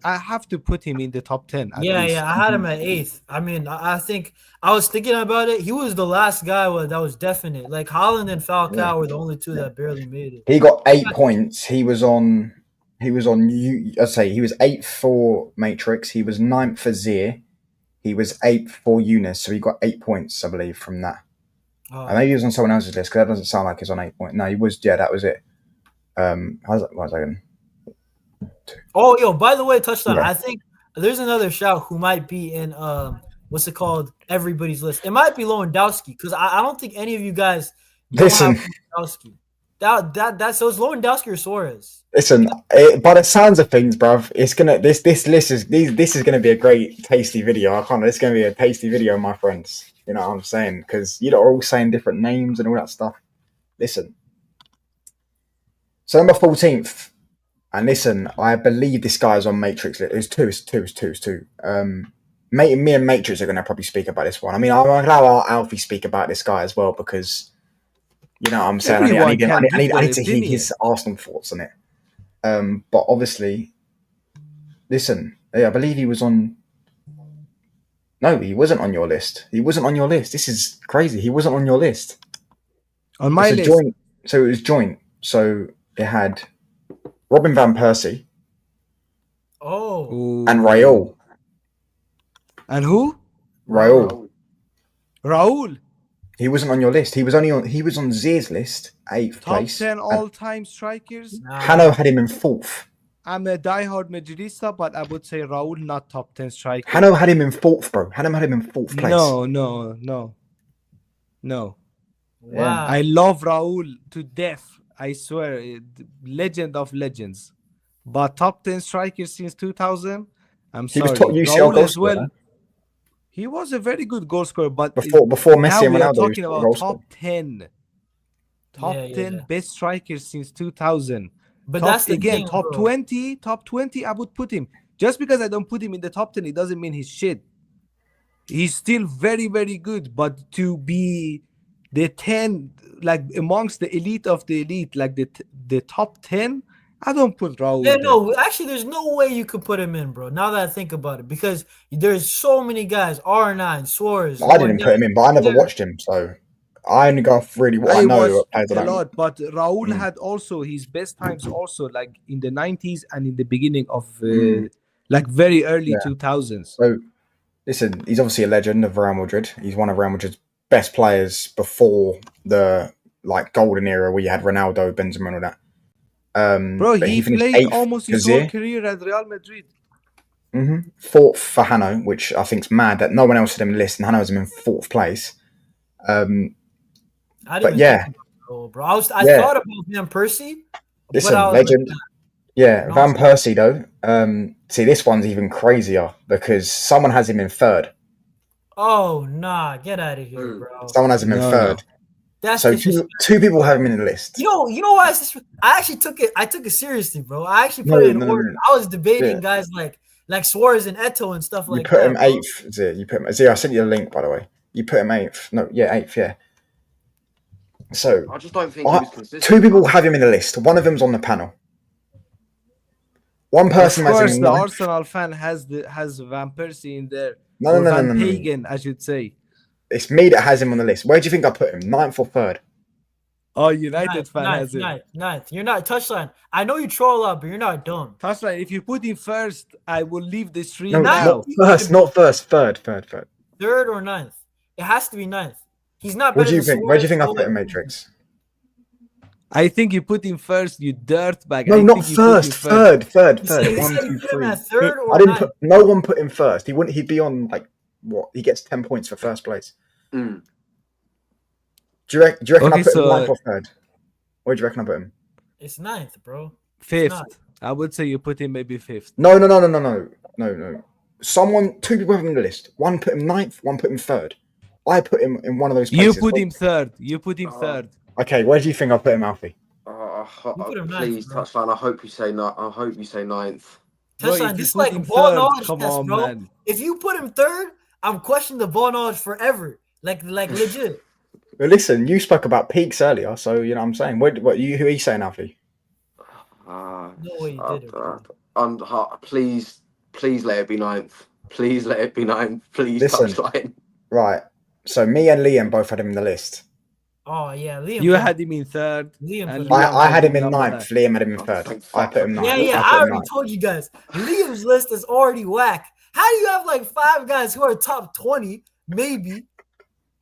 Speaker 4: I have to put him in the top 10. At least.
Speaker 3: I had him at 8th. I mean, I think I was thinking about it. He was the last guy that was definite. Like Haaland and Falcao were the only 2 that barely made it.
Speaker 1: He got 8 points. He was on. I'd say he was 8th for Matrix. He was 9th for Zir. He was 8th for Eunice. So he got 8 points, I believe, from that. And maybe he was on someone else's list because that doesn't sound like he's on 8 points. No, he was. Yeah, that was it. How's that? 1 second.
Speaker 3: Oh, yo! By the way, touchdown. Yeah. I think there's another shout who might be in what's it called? Everybody's list. It might be Lewandowski because I don't think any of you guys
Speaker 1: listen.
Speaker 3: Lewandowski. That so it's Lewandowski or Suarez.
Speaker 1: Listen, by the sounds of things, bruv, it's gonna this list is this is gonna be a great tasty video. It's gonna be a tasty video, my friends. You know what I'm saying? Because you lot are all saying different names and all that stuff. Listen. So number 14th. And listen, I believe this guy is on Matrix. It's two. Me and Matrix are going to probably speak about this one. I mean, I'll allow Alfie speak about this guy as well because, you know what I'm saying? I need to hear his Arsenal thoughts on it. But obviously, listen, I believe he was on... No, he wasn't on your list. This is crazy. He wasn't on your list.
Speaker 4: On my list?
Speaker 1: So it was joint. So it had... Robin van Persie.
Speaker 3: Oh.
Speaker 1: And Raul.
Speaker 4: And who?
Speaker 1: Raul.
Speaker 4: He
Speaker 1: wasn't on your list. He was on Zir's list, 8th place.
Speaker 4: Top 10 all-time strikers.
Speaker 1: Hanno had him in 4th.
Speaker 4: I'm a diehard Madridista, but I would say Raul not top 10 striker.
Speaker 1: Hanno had him in 4th, bro. Hanno had him in 4th place.
Speaker 4: No.
Speaker 3: Wow.
Speaker 4: I love Raul to death. I swear, legend of legends. But top 10 strikers since 2000, I'm sorry.
Speaker 1: He was top UCL goal scorer.
Speaker 4: He was a very good goal scorer, but
Speaker 1: Before
Speaker 4: now
Speaker 1: Messi and
Speaker 4: we are
Speaker 1: Ronaldo, he was
Speaker 4: talking
Speaker 1: a
Speaker 4: about
Speaker 1: goal
Speaker 4: top
Speaker 1: scorer.
Speaker 4: 10. Top
Speaker 3: Yeah,
Speaker 4: 10
Speaker 3: yeah.
Speaker 4: best strikers since 2000.
Speaker 3: But that's the thing,
Speaker 4: top
Speaker 3: bro.
Speaker 4: 20, top 20, I would put him. Just because I don't put him in the top 10, it doesn't mean he's shit. He's still very, very good, but to be the 10, like amongst the elite of the elite, like the top 10, I don't put Raul
Speaker 3: Yeah,
Speaker 4: there.
Speaker 3: no, actually, there's no way you could put him in, bro. Now that I think about it, because there's so many guys, R9, Suarez.
Speaker 1: I didn't put him in, but I never watched him, so I only go off really what I know.
Speaker 4: watched
Speaker 1: Players I
Speaker 4: a
Speaker 1: don't.
Speaker 4: lot, but Raul had also his best times also like in the 90s and in the beginning of like very early 2000s.
Speaker 1: So listen, he's obviously a legend of Real Madrid. He's one of Real Madrid's best players before the like golden era where you had Ronaldo, Benzema, and all that.
Speaker 4: Bro,
Speaker 1: but
Speaker 4: he
Speaker 1: finished
Speaker 4: played
Speaker 1: eighth
Speaker 4: almost his
Speaker 1: this
Speaker 4: whole
Speaker 1: year.
Speaker 4: career at Real Madrid.
Speaker 1: Fourth for Hano, which I think's mad that no one else had him in the list, and Hano has him in fourth place.
Speaker 3: I didn't
Speaker 1: but
Speaker 3: even
Speaker 1: yeah.
Speaker 3: think about it, bro. I thought about Van Persie,
Speaker 1: Listen,
Speaker 3: but I was
Speaker 1: legend.
Speaker 3: like,
Speaker 1: Yeah,
Speaker 3: No,
Speaker 1: Van Persie though. See, this one's even crazier because someone has him in third.
Speaker 3: oh nah, get out of here, bro.
Speaker 1: Someone has him in
Speaker 4: No,
Speaker 1: third.
Speaker 3: That's
Speaker 1: So
Speaker 3: disrespectful.
Speaker 1: two people have him in the list.
Speaker 3: You know why? I actually took it seriously, bro. I actually put it in order. I was debating guys like Suarez and Eto and stuff
Speaker 1: You
Speaker 3: like
Speaker 1: put
Speaker 3: that.
Speaker 1: him eighth. Zia. You put him. Zia, I sent you a link, by the way. You put him eighth. No, yeah, eighth. Yeah. So
Speaker 2: I just don't think he was consistent.
Speaker 1: two people have him in the list. One of them's on the panel. One person
Speaker 4: Of
Speaker 1: has
Speaker 4: course,
Speaker 1: him in
Speaker 4: the
Speaker 1: ninth.
Speaker 4: Arsenal fan has Van Persie in there.
Speaker 1: No,
Speaker 4: or
Speaker 1: no, no,
Speaker 4: Van
Speaker 1: no, no, no.
Speaker 4: Pagan, I should say.
Speaker 1: It's me that has him on the list. Where do you think I put him? Ninth or third?
Speaker 4: Oh, United fan has him.
Speaker 3: Ninth. You're not touchline. I know you troll a lot, but you're not dumb.
Speaker 4: Touchline, if you put him first, I will leave the stream
Speaker 1: No,
Speaker 4: now.
Speaker 1: not first. Not first. Third.
Speaker 3: Third or ninth? It has to be ninth. He's not.
Speaker 1: What do
Speaker 3: better
Speaker 1: you
Speaker 3: than
Speaker 1: think? Where do you think I
Speaker 3: Suarez,
Speaker 1: put him, Matrix?
Speaker 4: I think you put him first, you dirtbag.
Speaker 1: No,
Speaker 4: I
Speaker 1: not
Speaker 4: think you put him
Speaker 1: first. Third.
Speaker 3: He said he
Speaker 1: 1,
Speaker 3: put
Speaker 1: 2,
Speaker 3: him
Speaker 1: 3.
Speaker 3: at third or
Speaker 1: I didn't
Speaker 3: ninth.
Speaker 1: put. No one put him first. He wouldn't. He'd be on like what? He gets 10 points for first place.
Speaker 2: Mm.
Speaker 1: Do you reckon
Speaker 4: Okay,
Speaker 1: I put
Speaker 4: so,
Speaker 1: him ninth or third? Where do you reckon I put him?
Speaker 3: It's ninth, bro.
Speaker 4: Fifth. I would say you put him maybe fifth.
Speaker 1: No. Two people have him on the list. One put him ninth. One put him third. I put him in one of those places.
Speaker 4: You put him third. You put him third.
Speaker 1: Okay, where do you think I put him, Alfie?
Speaker 3: put him
Speaker 2: Please,
Speaker 3: ninth, bro.
Speaker 2: touchline. I hope you say no. I hope you say ninth.
Speaker 4: Bro,
Speaker 3: Touchline,
Speaker 4: if you
Speaker 3: just
Speaker 4: put
Speaker 3: like
Speaker 4: him
Speaker 3: ball
Speaker 4: third,
Speaker 3: knowledge
Speaker 4: come
Speaker 3: test,
Speaker 4: on,
Speaker 3: bro.
Speaker 4: man.
Speaker 3: If you put him third, I'm questioning the ball knowledge forever. Like legit.
Speaker 1: Well, listen, you spoke about peaks earlier, so you know what I'm saying. Who are you saying, Alfie?
Speaker 3: No way you did it, bro.
Speaker 2: Please let it be ninth. Please let it be ninth. Please,
Speaker 1: Listen.
Speaker 2: touchline.
Speaker 1: Right. So me and Liam both had him in the list.
Speaker 3: Oh yeah, Liam.
Speaker 4: You
Speaker 3: put
Speaker 4: had him in third.
Speaker 3: Liam
Speaker 4: and
Speaker 3: put him
Speaker 4: Liam
Speaker 1: I had him in
Speaker 4: number
Speaker 1: ninth. Liam had him in third.
Speaker 2: thank
Speaker 1: I put him
Speaker 2: fuck.
Speaker 1: ninth.
Speaker 3: Yeah,
Speaker 1: I
Speaker 3: I
Speaker 1: put him
Speaker 3: already
Speaker 1: ninth.
Speaker 3: told you guys. Liam's list is already whack. How do you have like 5 guys who are top 20, maybe,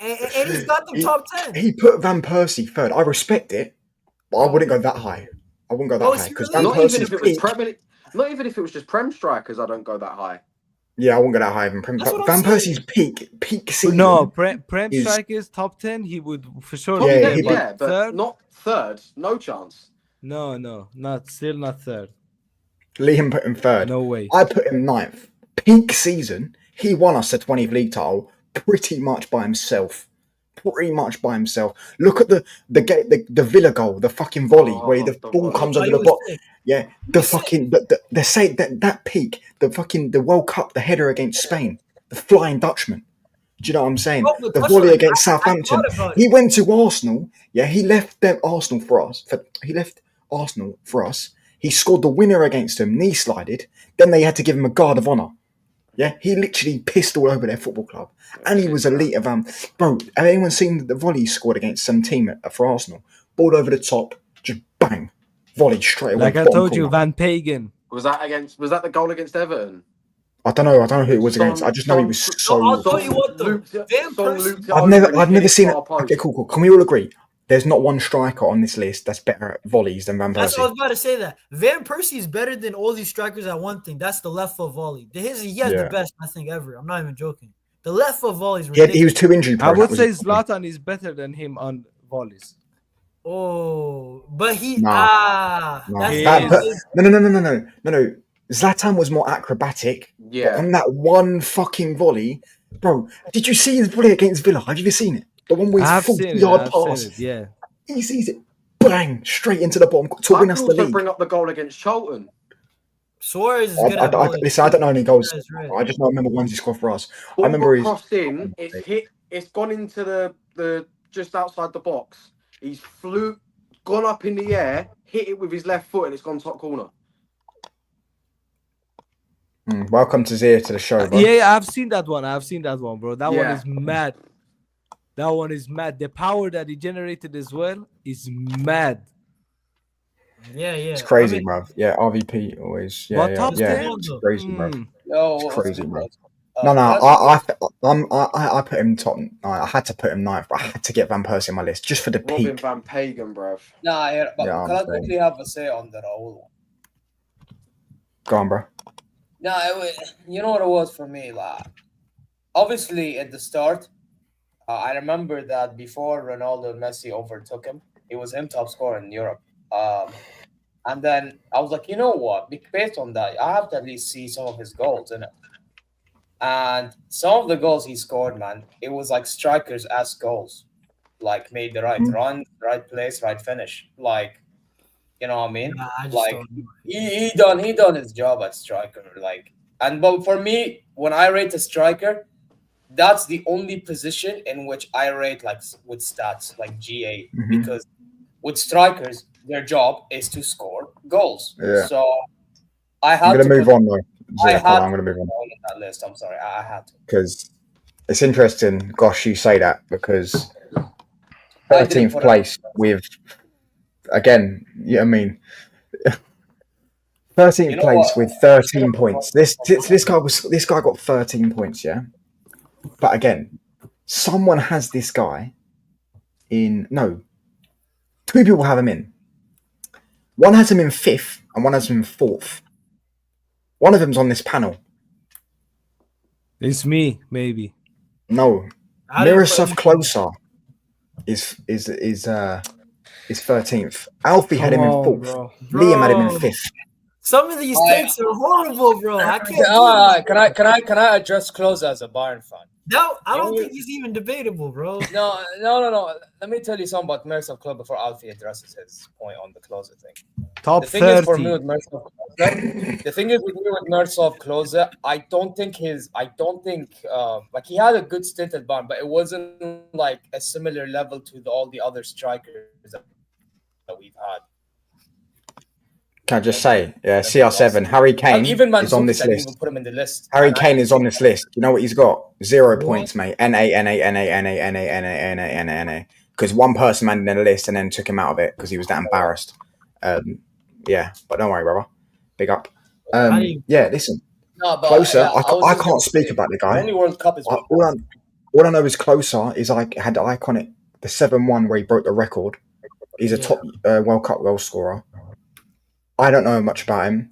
Speaker 3: and he's got them top 10?
Speaker 1: He put Van Persie third. I respect it, but I wouldn't go that high. I wouldn't go that
Speaker 3: Oh,
Speaker 1: high because
Speaker 3: really?
Speaker 1: Van
Speaker 2: Not even
Speaker 1: Persie's
Speaker 2: if it was
Speaker 1: peak.
Speaker 2: Premier. Not even if it was just Prem strikers. I don't go that high.
Speaker 1: Yeah, I wouldn't go that high even.
Speaker 3: That's what
Speaker 1: Van
Speaker 3: I'm saying.
Speaker 1: Persie's peak season.
Speaker 4: No, Prem
Speaker 1: is-
Speaker 4: strikers top 10. He would for sure.
Speaker 1: Yeah,
Speaker 4: be there,
Speaker 1: he-
Speaker 4: but
Speaker 2: but
Speaker 4: third.
Speaker 2: not third. No chance.
Speaker 4: No, not third.
Speaker 1: Liam put him third.
Speaker 4: No way.
Speaker 1: I put him ninth. Peak season, he won us the 20th league title pretty much by himself. Look at the Villa goal, the fucking volley where the
Speaker 2: the
Speaker 1: ball
Speaker 2: volley.
Speaker 1: comes
Speaker 3: Oh,
Speaker 1: over
Speaker 3: he
Speaker 1: the
Speaker 3: was
Speaker 1: box.
Speaker 3: sick.
Speaker 1: Yeah, the say that peak, the World Cup, the header against Spain, the Flying Dutchman. Do you know what I'm saying?
Speaker 3: Bro, but
Speaker 1: The
Speaker 3: touchline,
Speaker 1: volley against
Speaker 3: I
Speaker 1: Southampton.
Speaker 3: thought about it.
Speaker 1: He went to Arsenal. Yeah, he left them Arsenal for us. He left Arsenal for us. He scored the winner against them, knee slided. Then they had to give him a guard of honour. Yeah, he literally pissed all over their football club. And he was elite of bro, have anyone seen the volley he scored against some team for Arsenal? Ball over the top, just bang. Volley straight away.
Speaker 4: Like I
Speaker 1: bottom
Speaker 4: told you,
Speaker 1: corner.
Speaker 4: Van Pagan.
Speaker 2: Was that the goal against Everton?
Speaker 1: I don't know who it was against. I just know he was so.
Speaker 3: I'll tell you what though. Van Persie.
Speaker 1: I've never seen it. Okay, cool. Can we all agree? There's not one striker on this list that's better at volleys than Van
Speaker 3: That's what I
Speaker 1: Persie.
Speaker 3: was about to say. That Van Persie is better than all these strikers at one thing. That's the left foot volley. He has the best, I think, ever. I'm not even joking. The left foot volley is ridiculous.
Speaker 1: He was too injury prone.
Speaker 4: I would
Speaker 1: that was
Speaker 4: say
Speaker 1: his problem.
Speaker 4: Zlatan is better than him on volleys.
Speaker 3: Oh, but he
Speaker 1: No.
Speaker 3: that's
Speaker 4: He
Speaker 1: No. Zlatan was more acrobatic.
Speaker 2: Yeah.
Speaker 1: But on that one fucking volley, Bro, did you see his volley against Villa? Have you seen it? The one where
Speaker 4: I've
Speaker 1: he's
Speaker 4: seen
Speaker 1: 40-yard
Speaker 4: it.
Speaker 1: pass.
Speaker 4: Yeah.
Speaker 1: He sees it, bang, straight into the bottom to
Speaker 2: I
Speaker 1: win
Speaker 2: can
Speaker 1: us the
Speaker 2: also
Speaker 1: league.
Speaker 2: bring up the goal against Charlton.
Speaker 3: Suarez is good at volleys.
Speaker 1: Listen, I don't know any goals.
Speaker 3: Suarez, right.
Speaker 1: I just know I remember ones he scored for us. I
Speaker 2: Ball
Speaker 1: remember
Speaker 2: got
Speaker 1: his.
Speaker 2: crossed in. It's gone into the just outside the box. He's gone up in the air, hit it with his left foot, and it's gone top corner.
Speaker 1: Welcome to Zia to the show, bro.
Speaker 4: Yeah, I've seen that one. Bro. That one
Speaker 2: Yeah.
Speaker 4: is mad. That one is mad. The power that he generated as well is mad.
Speaker 3: Yeah.
Speaker 1: It's crazy,
Speaker 3: I mean,
Speaker 1: bro. Yeah, RVP always.
Speaker 4: But
Speaker 1: Yeah,
Speaker 4: top
Speaker 1: yeah.
Speaker 4: 10?
Speaker 1: It's crazy, bro.
Speaker 5: Yo,
Speaker 1: It's
Speaker 5: what's
Speaker 1: crazy,
Speaker 5: good,
Speaker 1: bro.
Speaker 5: boys?
Speaker 1: No,
Speaker 5: That's-
Speaker 1: I put him top. I had to put him ninth, but I had to get Van Persie on my list just for the
Speaker 2: Robin
Speaker 1: peak.
Speaker 2: van Pagan, bruv.
Speaker 5: Nah, yeah, but
Speaker 1: Yeah,
Speaker 5: can I
Speaker 1: I'm saying.
Speaker 5: quickly have a say on the Raul one?
Speaker 1: Go on, bro.
Speaker 5: Nah, you know what it was for me? Like, obviously, at the start, I remember that before Ronaldo and Messi overtook him, it was him top scorer in Europe. And then I was like, you know what? Based on that, I have to at least see some of his goals in it. And some of the goals he scored, man, it was like strikers as goals. Like made the right run, right place, right finish. Like, you know what I mean?
Speaker 3: I just
Speaker 5: Like
Speaker 3: don't know.
Speaker 5: he done his job at striker. Like, but for me, when I rate a striker, that's the only position in which I rate like with stats like GA because with strikers, their job is to score goals.
Speaker 1: Yeah.
Speaker 5: So I
Speaker 1: I'm
Speaker 5: had
Speaker 1: gonna
Speaker 5: to
Speaker 1: move
Speaker 5: put
Speaker 1: on though.
Speaker 5: I
Speaker 1: Zia,
Speaker 5: had
Speaker 1: I'm gonna move on
Speaker 5: on that list. I'm sorry, I had to.
Speaker 1: because it's interesting. Gosh, you say that because
Speaker 5: I didn't
Speaker 1: 13th
Speaker 5: put
Speaker 1: place with again. Yeah, I mean. 13th
Speaker 5: You know
Speaker 1: place
Speaker 5: what?
Speaker 1: with 13 points. This guy got 13 points, yeah. But again, someone has this guy in two people have him in. One has him in 5th and one has him in 4th. One of them's on this panel.
Speaker 4: It's me, maybe.
Speaker 1: No,
Speaker 3: I didn't put
Speaker 1: Miroslav
Speaker 3: him-
Speaker 1: Klose is 13th. Alfie had him in 4th.
Speaker 4: Bro.
Speaker 1: Liam had him in
Speaker 3: Bro.
Speaker 1: 5th.
Speaker 3: Some of these takes are horrible, bro. I can't.
Speaker 5: Can I address Klose as a Bayern fan?
Speaker 3: No, I don't think he's even debatable, bro.
Speaker 5: No. Let me tell you something about Miroslav Klose before Alfie addresses his point on the Klose thing.
Speaker 4: Top
Speaker 5: The thing is for me
Speaker 4: 30.
Speaker 5: with Miroslav Klose, the thing is with me with Miroslav Klose, I don't think like he had a good stint at Bayern, but it wasn't like a similar level to all the other strikers that we've had.
Speaker 1: Can I just say, CR7, Harry Kane
Speaker 5: Even
Speaker 1: is on this
Speaker 5: Mandzukic, I didn't
Speaker 1: list.
Speaker 5: even put him in the list.
Speaker 1: Harry Kane is on this list. You know what he's got? 0
Speaker 3: What?
Speaker 1: points, mate. NA. Because one person made him in the list and then took him out of it because he was that embarrassed. Yeah, but don't worry, brother. Big up. Yeah, listen.
Speaker 5: No, but
Speaker 1: Closer.
Speaker 5: yeah,
Speaker 1: I can't speak about the guy.
Speaker 5: Only World Cup is
Speaker 1: All I know is Closer is like had the iconic the 7-1 where he broke the record. He's a top World Cup goal scorer. I don't know much about him.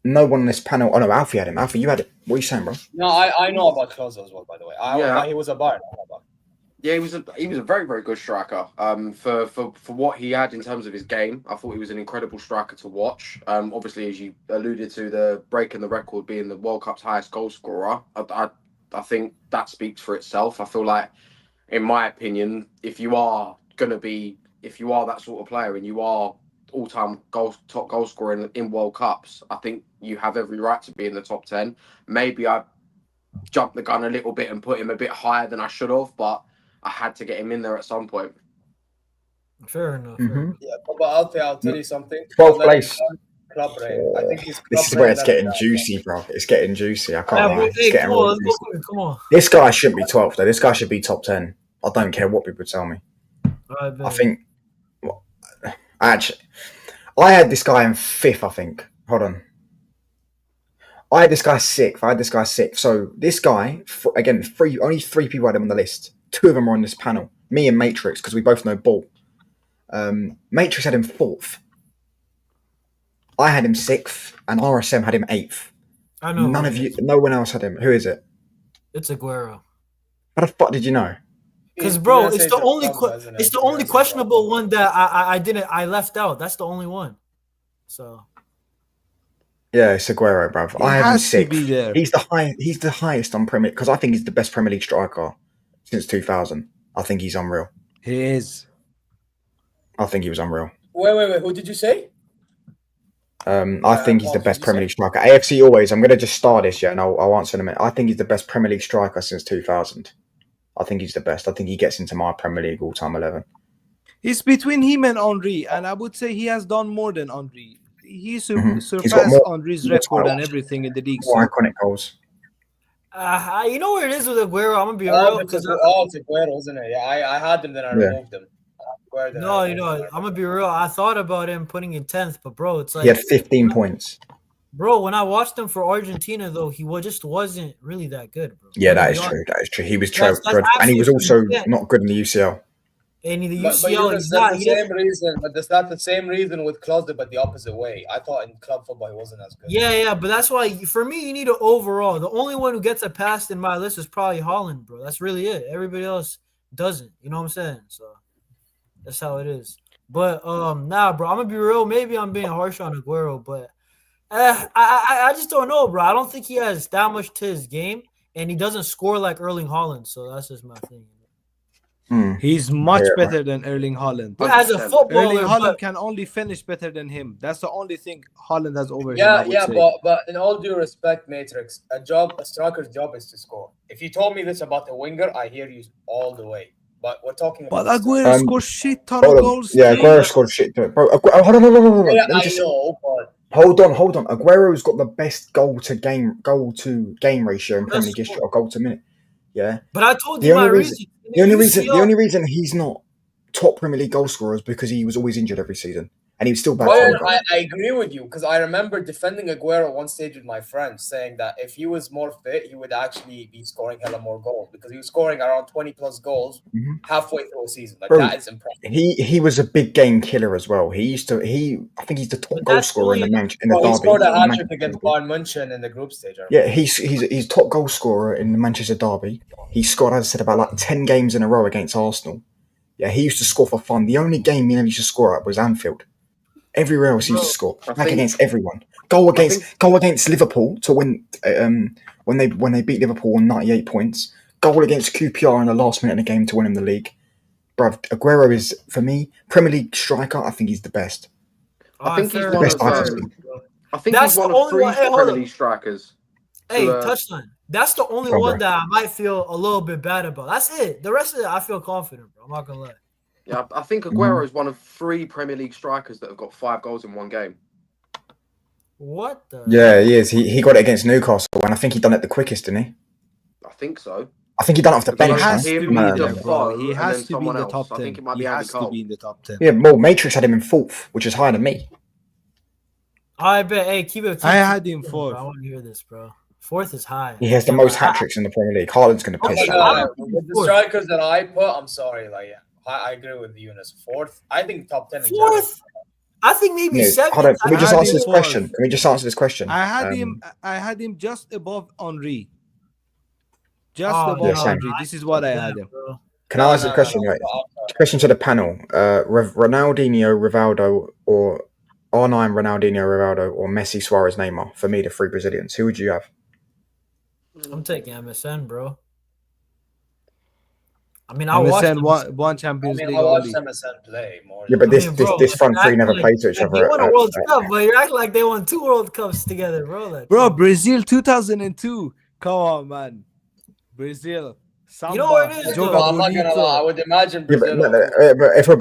Speaker 1: No one on this panel. Oh no, Alfie had him. Alfie, you had it. What are you saying, bro?
Speaker 5: No, I know about Klose as well, by the way. He was a Bayern.
Speaker 2: Yeah, he was a very, very good striker. For what he had in terms of his game, I thought he was an incredible striker to watch. Obviously, as you alluded to, the breaking the record being the World Cup's highest goal scorer, I think that speaks for itself. I feel like, in my opinion, if you are that sort of player and you are all-time top goal scorer in World Cups, I think you have every right to be in the top 10. Maybe I jumped the gun a little bit and put him a bit higher than I should have, but I had to get him in there at some point.
Speaker 3: Fair enough.
Speaker 5: Yeah, but I'll tell you something.
Speaker 1: 12th place.
Speaker 5: Club reign. I think he's
Speaker 1: This is where it's getting juicy, bro. It's getting juicy. I can't lie. It's
Speaker 3: Hey,
Speaker 1: getting
Speaker 3: come on,
Speaker 1: real
Speaker 3: let's
Speaker 1: juicy.
Speaker 3: go for it. Come on.
Speaker 1: This guy shouldn't be 12th, though. This guy should be top 10. I don't care what people tell me. I think... Actually, I had this guy in 5th, I think. Hold on. I had this guy 6th. So this guy, again, only 3 people had him on the list. 2 of them are on this panel. Me and Matrix, because we both know ball. Matrix had him 4th. I had him 6th, and RSM had him 8th.
Speaker 3: I know.
Speaker 1: No one else had him. Who is it?
Speaker 3: It's Aguero.
Speaker 1: How the fuck did you know?
Speaker 3: Because, bro, it's the only questionable one that I left out. That's the only one. So
Speaker 1: Yeah, it's Aguero, bruv.
Speaker 4: He
Speaker 1: I have him
Speaker 4: has to
Speaker 1: sixth.
Speaker 4: be there.
Speaker 1: He's the high. He's the highest on Premier because I think he's the best Premier League striker since 2000. I think he's unreal.
Speaker 4: He is.
Speaker 1: I think he was unreal.
Speaker 5: Wait. Who did you say?
Speaker 1: I think he's the
Speaker 5: Paul,
Speaker 1: best
Speaker 5: did you
Speaker 1: Premier
Speaker 5: say?
Speaker 1: League striker. AFC always. I'm going to just start this, and I'll answer in a minute. I think he's the best Premier League striker since 2000. I think he's the best. I think he gets into my Premier League all-time 11.
Speaker 4: It's between him and Henry, and I would say he has done more than Henry. He
Speaker 1: Mhm. He's got
Speaker 4: surpassed
Speaker 1: more-
Speaker 4: Henry's
Speaker 1: he's got
Speaker 4: record and
Speaker 1: titles.
Speaker 4: everything in the league.
Speaker 1: More
Speaker 4: So.
Speaker 1: iconic goals.
Speaker 3: You know what it is with Aguero? I'm gonna be
Speaker 5: Oh,
Speaker 3: real
Speaker 5: because
Speaker 3: because
Speaker 5: it's Aguero, isn't it? Yeah, I had them, then I
Speaker 1: Yeah.
Speaker 5: removed them. Aguero, then I
Speaker 3: no,
Speaker 5: removed them.
Speaker 3: I'm gonna be real. I thought about him putting in 10th, but bro, it's
Speaker 1: He
Speaker 3: like,
Speaker 1: had 15 points.
Speaker 3: bro, when I watched him for Argentina, though, he just wasn't really that good, bro.
Speaker 1: Yeah,
Speaker 3: I'm gonna
Speaker 1: that
Speaker 3: be
Speaker 1: is
Speaker 3: honest.
Speaker 1: true. That is true. He was
Speaker 3: That's
Speaker 1: dreadful, and he was also
Speaker 3: absolutely- yeah.
Speaker 1: not good in the UCL.
Speaker 3: And the
Speaker 5: But
Speaker 3: UCL,
Speaker 5: Yunus,
Speaker 3: he's
Speaker 5: that's
Speaker 3: not.
Speaker 5: the
Speaker 3: He doesn't.
Speaker 5: same reason. But that's not the same reason with Klose, but the opposite way. I thought in club football he wasn't as good.
Speaker 3: Yeah, but that's why for me, you need an overall. The only one who gets a pass in my list is probably Holland, bro. That's really it. Everybody else doesn't. You know what I'm saying? So that's how it is. But nah, bro, I'm gonna be real. Maybe I'm being harsh on Aguero, but I just don't know, bro. I don't think he has that much to his game, and he doesn't score like Erling Haaland. So that's just my thing.
Speaker 4: He's much
Speaker 1: Yeah,
Speaker 4: better than Erling Haaland.
Speaker 3: But as a
Speaker 2: 100%.
Speaker 3: footballer,
Speaker 4: Erling Haaland
Speaker 3: but,
Speaker 4: can only finish better than him. That's the only thing Haaland has over him.
Speaker 5: Yeah,
Speaker 4: I would
Speaker 5: yeah,
Speaker 4: say.
Speaker 5: but in all due respect, Matrix, a striker's job is to score. If you told me this about a winger, I hear you all the way. But we're talking
Speaker 4: But
Speaker 5: about
Speaker 4: Aguero scores shit ton of
Speaker 1: Hold on.
Speaker 4: goals.
Speaker 1: Yeah,
Speaker 4: too.
Speaker 1: Aguero scored shit. Bro, hold on. Hold on.
Speaker 5: Yeah,
Speaker 1: Let me
Speaker 5: I
Speaker 1: just
Speaker 5: know, but
Speaker 1: hold on. Aguero's got the best goal to game ratio in Premier League history, or goal to minute. Yeah.
Speaker 3: but I told
Speaker 1: The
Speaker 3: you my
Speaker 1: only
Speaker 3: reason.
Speaker 1: reason, the only reason he's not top Premier League goal scorer is because he was always injured every season, and he was still back.
Speaker 5: I agree with you because I remember defending Aguero at one stage with my friends, saying that if he was more fit, he would actually be scoring hella more goals because he was scoring around 20 plus goals halfway through a season. Like
Speaker 1: Bro,
Speaker 5: that is impressive.
Speaker 1: He was a big game killer as well. I think he's the top
Speaker 3: But
Speaker 1: goal
Speaker 3: that's
Speaker 1: scorer in the
Speaker 3: only-
Speaker 1: match in the
Speaker 5: Well, he
Speaker 1: derby.
Speaker 5: scored a
Speaker 1: in the
Speaker 5: hat trick
Speaker 1: Manchester
Speaker 5: against
Speaker 1: derby.
Speaker 5: Bayern München in the group stage.
Speaker 1: Yeah, he's top goal scorer in the Manchester derby. He scored, as I said, about like 10 games in a row against Arsenal. Yeah, he used to score for fun. The only game he used to score at was Anfield. Everywhere else he used to score. Against everyone. Goal against Liverpool to win when they beat Liverpool on 98 points. Goal against QPR in the last minute of the game to win him the league. Bruv, Aguero is, for me, Premier League striker. I think he's the best.
Speaker 2: I think he's
Speaker 3: fair
Speaker 2: one
Speaker 3: enough.
Speaker 1: Best I've
Speaker 2: of
Speaker 1: seen.
Speaker 2: I think
Speaker 3: That's
Speaker 2: he's one
Speaker 3: the
Speaker 2: of
Speaker 3: only
Speaker 2: 3
Speaker 3: one- hey, hold
Speaker 2: Premier
Speaker 3: on.
Speaker 2: League strikers.
Speaker 3: Hey,
Speaker 2: to,
Speaker 3: touchline. That's the only
Speaker 1: Go on,
Speaker 3: one
Speaker 1: bro.
Speaker 3: that I might feel a little bit bad about. That's it. The rest of it, I feel confident, bro. I'm not gonna lie.
Speaker 2: Yeah, I think Aguero is one of 3 Premier League strikers that have got 5 goals in one game.
Speaker 3: What the?
Speaker 1: Yeah, he is. He got it against Newcastle, and I think he done it the quickest, didn't he?
Speaker 2: I think so.
Speaker 1: I think he done it off the
Speaker 2: Because
Speaker 1: bench.
Speaker 2: I
Speaker 4: has
Speaker 1: no?
Speaker 2: him,
Speaker 4: to be
Speaker 1: No,
Speaker 4: there,
Speaker 1: no.
Speaker 4: bro.
Speaker 2: Defoe,
Speaker 4: He
Speaker 2: and
Speaker 4: has
Speaker 2: then
Speaker 4: to be in
Speaker 2: someone
Speaker 4: the
Speaker 2: else.
Speaker 4: top
Speaker 2: I
Speaker 4: 10.
Speaker 2: think it might
Speaker 4: He
Speaker 2: be Andy
Speaker 4: has to
Speaker 2: Cole.
Speaker 4: be in the top 10.
Speaker 1: Yeah, well, Matrix had him in 4th, which is higher than me.
Speaker 3: I bet. Hey, keep it.
Speaker 4: I had him
Speaker 3: bro.
Speaker 4: fourth.
Speaker 3: I want to hear this, bro. 4th is high.
Speaker 1: He has the
Speaker 3: Yeah,
Speaker 1: most
Speaker 3: but
Speaker 1: hat tricks in the Premier League. Haaland's going to
Speaker 3: Okay,
Speaker 1: piss
Speaker 5: But,
Speaker 1: that
Speaker 3: I
Speaker 1: one.
Speaker 3: don't think
Speaker 5: with
Speaker 3: he's
Speaker 5: the
Speaker 3: fourth.
Speaker 5: strikers that I put, I'm sorry, like I agree with Eunice. 4th, I think top 10 in general.
Speaker 3: 4th. I think maybe
Speaker 1: No,
Speaker 3: 7th.
Speaker 1: hold on. Can we
Speaker 4: I
Speaker 1: just
Speaker 4: had
Speaker 1: answer
Speaker 4: him
Speaker 1: this
Speaker 4: fourth.
Speaker 1: question? Can we just answer this question?
Speaker 4: I had him just above Henry. Just
Speaker 3: Oh,
Speaker 4: above
Speaker 1: Yeah, same.
Speaker 4: Henry. This is what I had him.
Speaker 3: Bro.
Speaker 1: Can I ask the question? Right. Question to the panel: Ronaldinho, Rivaldo, or R9 Ronaldinho, Rivaldo, or Messi, Suarez, Neymar? For me, the 3 Brazilians. Who would you have?
Speaker 3: I'm taking MSN, bro. I mean, I watched
Speaker 4: MSN
Speaker 3: them.
Speaker 4: one
Speaker 5: I
Speaker 4: Champions
Speaker 5: mean,
Speaker 4: League
Speaker 5: I watched
Speaker 4: only.
Speaker 5: MSN play more.
Speaker 1: Yeah, but
Speaker 3: I mean, bro,
Speaker 1: this front
Speaker 3: you're
Speaker 1: 3
Speaker 3: acting
Speaker 1: never
Speaker 3: like-
Speaker 1: played to each
Speaker 3: like
Speaker 1: other.
Speaker 3: They won a World Cup, but you're acting like they won 2 World Cups together, bro. Like,
Speaker 4: Bro,
Speaker 3: come on.
Speaker 4: Brazil 2002. Come on, man. Brazil. Samba,
Speaker 3: You know what it is,
Speaker 4: Joga
Speaker 3: though?
Speaker 5: I'm not gonna
Speaker 4: bonito.
Speaker 5: lie. I would imagine
Speaker 1: Yeah, but,
Speaker 5: Brazil.
Speaker 1: but if we're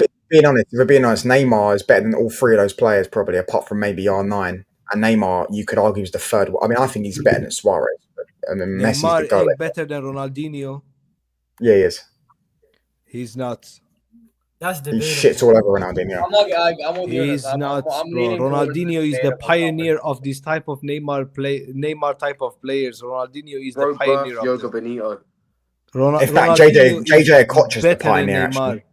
Speaker 1: being honest, Neymar is better than all 3 of those players, probably, apart from maybe R9. And Neymar, you could argue, is the 3rd. I mean, I think he's better than Suarez. And then Messi's the
Speaker 4: Neymar
Speaker 1: goal.
Speaker 4: ain't better than Ronaldinho.
Speaker 1: Yeah, he is.
Speaker 4: He's not.
Speaker 3: That's
Speaker 1: He
Speaker 3: debatable.
Speaker 1: shits all over Ronaldinho.
Speaker 5: I'm with Eunice.
Speaker 4: He's not, bro.
Speaker 5: leaning towards
Speaker 4: Ronaldinho is the
Speaker 5: debatable
Speaker 4: pioneer
Speaker 5: topic.
Speaker 4: of this type of Neymar type of players. Ronaldinho is
Speaker 2: Bro,
Speaker 4: the pioneer
Speaker 2: birth, Yoga
Speaker 4: of them.
Speaker 2: Benito.
Speaker 1: In fact,
Speaker 4: Ronaldinho is
Speaker 1: JJ Koch is the
Speaker 4: better than
Speaker 1: pioneer,
Speaker 4: Neymar.
Speaker 1: actually.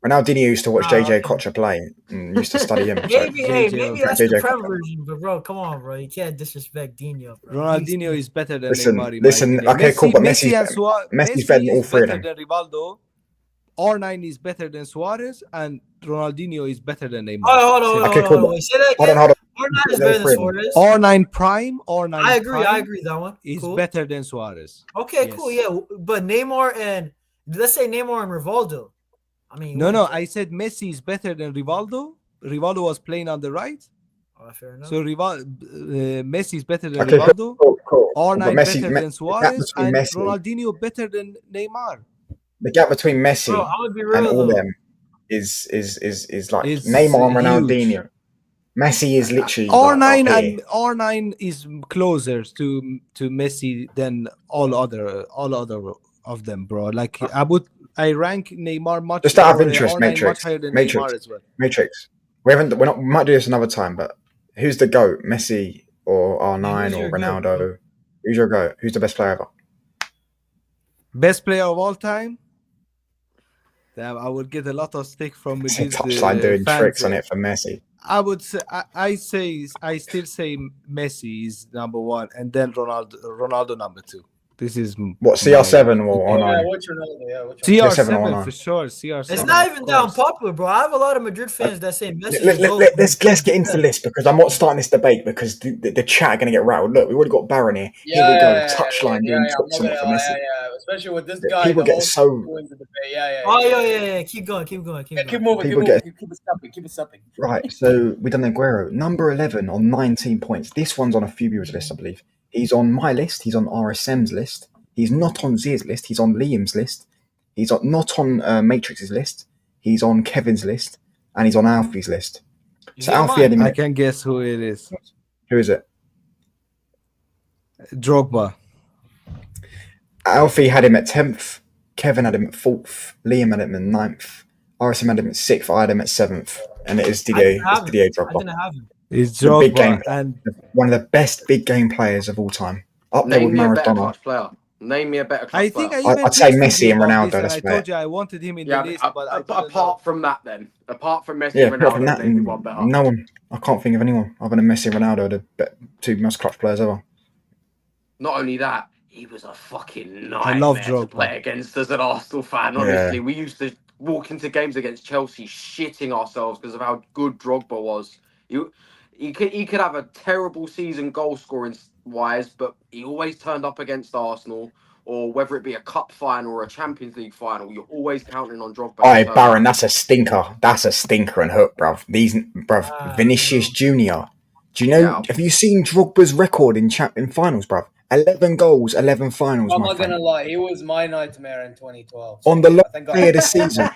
Speaker 1: Ronaldinho used to watch
Speaker 3: Nah,
Speaker 1: JJ
Speaker 3: okay.
Speaker 1: Koch play and used to study him. So.
Speaker 3: Maybe, hey,
Speaker 4: JJ
Speaker 3: maybe
Speaker 1: Koch.
Speaker 3: that's the
Speaker 1: JJ
Speaker 3: Prem
Speaker 1: Koch.
Speaker 3: version, but bro, come on, bro. You can't disrespect Dino, bro.
Speaker 4: Ronaldinho is better than
Speaker 1: Listen,
Speaker 4: Neymar. In
Speaker 1: listen,
Speaker 4: my opinion.
Speaker 1: okay, cool, but
Speaker 4: Messi and
Speaker 1: Messi's better than all
Speaker 4: is
Speaker 1: 3 of
Speaker 4: better
Speaker 1: them.
Speaker 4: than Rivaldo. R9 is better than Suarez, and Ronaldinho is better than Neymar.
Speaker 3: Hold on.
Speaker 1: Okay, cool, but
Speaker 3: Wait, say that
Speaker 1: Hold
Speaker 3: again.
Speaker 1: on.
Speaker 3: is better than Suarez.
Speaker 4: R9 Prime, R9
Speaker 3: I agree.
Speaker 4: Prime
Speaker 3: I agree that one.
Speaker 4: is
Speaker 3: Cool.
Speaker 4: better than Suarez.
Speaker 3: Okay,
Speaker 4: Yes.
Speaker 3: cool. Yeah, but Neymar and let's say Neymar and Rivaldo. I mean,
Speaker 4: No, I said Messi is better than Rivaldo. Rivaldo was playing on the right.
Speaker 3: Oh, fair enough.
Speaker 4: So Messi is better than
Speaker 1: Okay,
Speaker 4: Rivaldo.
Speaker 1: cool.
Speaker 4: R9
Speaker 1: But Messi,
Speaker 4: better than
Speaker 1: the gap
Speaker 4: Suarez,
Speaker 1: between
Speaker 4: and
Speaker 1: Messi,
Speaker 4: Ronaldinho better than Neymar.
Speaker 1: the gap between Messi
Speaker 3: Bro, I would be
Speaker 1: and
Speaker 3: real
Speaker 1: all
Speaker 3: though.
Speaker 1: them is like
Speaker 4: It's
Speaker 1: Neymar and
Speaker 4: huge.
Speaker 1: Ronaldinho. Messi is literally
Speaker 4: R9
Speaker 1: like up
Speaker 4: and
Speaker 1: here.
Speaker 4: R9 is closer to Messi than all other of them, bro. Like I rank Neymar much.
Speaker 1: Just out of
Speaker 4: or,
Speaker 1: interest,
Speaker 4: R9
Speaker 1: Matrix.
Speaker 4: much higher than
Speaker 1: Matrix.
Speaker 4: Neymar as well.
Speaker 1: Matrix. We might do this another time, but who's the GOAT? Messi or R9
Speaker 3: who's
Speaker 1: or
Speaker 3: your GOAT,
Speaker 1: Ronaldo?
Speaker 3: bro?
Speaker 1: Who's your GOAT? Who's the best player ever?
Speaker 4: Best player of all time. Damn, I would get a lot of stick from these
Speaker 1: Touchline doing
Speaker 4: fans.
Speaker 1: tricks on it for Messi.
Speaker 4: I would say I still say Messi is number one, and then Ronaldo number two. This is
Speaker 1: What, CR7 or
Speaker 5: Yeah,
Speaker 1: R9?
Speaker 5: which Ronaldo? Yeah, which Ronaldo?
Speaker 1: CR7 or
Speaker 4: CR7
Speaker 1: R9?
Speaker 4: for sure. CR7.
Speaker 3: It's not even that
Speaker 4: course.
Speaker 3: unpopular, bro. I have a lot of Madrid fans that say Messi is GOAT.
Speaker 1: Let's get into the list because I'm not starting this debate because the chat are going to get rattled. Look, we've already got Baron here. Here we go. Touchline doing tricks on it for Messi.
Speaker 5: Especially with this
Speaker 1: Yeah,
Speaker 5: guy.
Speaker 1: people
Speaker 5: the
Speaker 1: get
Speaker 5: whole
Speaker 1: so-
Speaker 5: thing going to debate.
Speaker 3: Oh yeah. Keep going.
Speaker 5: Keep moving.
Speaker 1: People
Speaker 5: Keep it stepping.
Speaker 1: Right, so we done Aguero, number 11 on 19 points. This one's on a few viewers' list, I believe. He's on my list. He's on RSM's list. He's not on Z's list. He's on Liam's list. He's not on Matrix's list. He's on Kevin's list, and he's on Alfie's list.
Speaker 3: Is
Speaker 1: So
Speaker 3: he on
Speaker 1: Alfie had
Speaker 3: mine?
Speaker 1: him.
Speaker 4: I can guess who it is.
Speaker 1: Who is it?
Speaker 4: Drogba.
Speaker 1: Alfie had him at 10th. Kevin had him at 4th. Liam had him at 9th. RSM had him at 6th. I had him at 7th. And it is
Speaker 3: I
Speaker 1: Didier.
Speaker 3: didn't have
Speaker 1: It's Didier
Speaker 3: him. I
Speaker 1: Drogba.
Speaker 3: didn't have him.
Speaker 4: It's
Speaker 1: The big game
Speaker 4: Drogba, and
Speaker 1: One of the best big game players of all time. Up there
Speaker 2: Name
Speaker 1: with
Speaker 2: me a better
Speaker 1: Maradona.
Speaker 2: clutch player. Name me a better clutch
Speaker 4: I think
Speaker 2: player.
Speaker 4: I even
Speaker 1: I'd say
Speaker 4: texted
Speaker 1: Messi
Speaker 4: you
Speaker 1: and
Speaker 4: about
Speaker 1: Ronaldo,
Speaker 4: this, and
Speaker 1: that's
Speaker 4: I
Speaker 1: fair.
Speaker 4: told you I wanted him in
Speaker 2: Yeah,
Speaker 4: the list, but I didn't
Speaker 2: apart
Speaker 4: know.
Speaker 2: from that, then apart from Messi
Speaker 1: Yeah,
Speaker 2: and
Speaker 1: apart from
Speaker 2: Ronaldo,
Speaker 1: that,
Speaker 2: name me one better.
Speaker 1: no one. I can't think of anyone other than Messi and Ronaldo, the two most clutch players ever.
Speaker 2: Not only that, he was a fucking
Speaker 4: I love
Speaker 2: nightmare to
Speaker 4: Drogba.
Speaker 2: play against as an Arsenal fan. Honestly, we used to walk into games against Chelsea shitting ourselves because of how good Drogba was. He could have a terrible season goal scoring wise, but he always turned up against Arsenal, or whether it be a cup final or a Champions League final, you're always counting on Drogba. to
Speaker 1: Aye,
Speaker 2: turn
Speaker 1: Baron,
Speaker 2: up.
Speaker 1: that's a stinker. That's a stinker and hook, bruv. Vinicius Junior. Do you know?
Speaker 2: Yeah.
Speaker 1: Have you seen Drogba's record in finals, bruv? 11 goals, 11 finals.
Speaker 5: I'm
Speaker 1: my
Speaker 5: not
Speaker 1: friend.
Speaker 5: gonna lie, he was my nightmare in 2012.
Speaker 1: On the last
Speaker 5: Thank
Speaker 1: day of the season,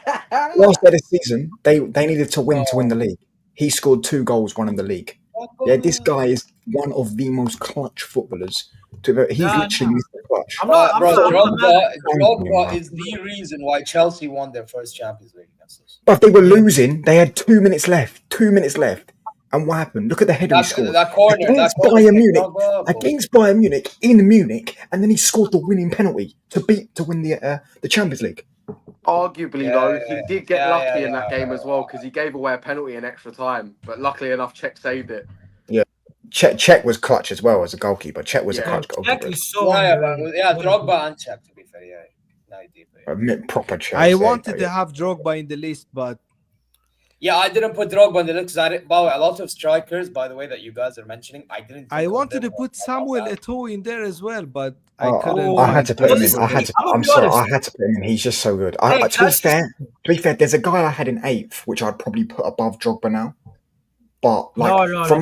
Speaker 1: last day of the season, they needed to win the league. He scored 2 goals, one in the league. Yeah, this guy is one of the most clutch footballers. He's literally Mr. Clutch.
Speaker 3: I'm not
Speaker 5: Drogba is the reason why Chelsea won their first Champions League against us.
Speaker 1: But they were losing. They had 2 minutes left. 2 minutes left. And what happened? Look at the header he scored.
Speaker 5: That corner
Speaker 1: against Bayern Munich in Munich, and then he scored the winning penalty to win the Champions League.
Speaker 2: Arguably, though, he did get lucky in that game as well because he gave away a penalty in extra time. But luckily enough, Czech saved it.
Speaker 1: Yeah, Czech was clutch as well as a goalkeeper. Czech was a clutch goalkeeper.
Speaker 5: Drogba and Czech, to be fair.
Speaker 1: Proper Czech.
Speaker 4: I wanted to have Drogba in the list, but
Speaker 5: yeah, I didn't put Drogba in the list because a lot of strikers, by the way, that you guys are mentioning, I didn't.
Speaker 4: I wanted to put Samuel Eto'o in there as well, but I couldn't.
Speaker 1: I had to put him in. I'm sorry,
Speaker 3: honest.
Speaker 1: I had to put him in. He's just so good. To be fair, there's a guy I had in 8th, which I'd probably put above Drogba now. But for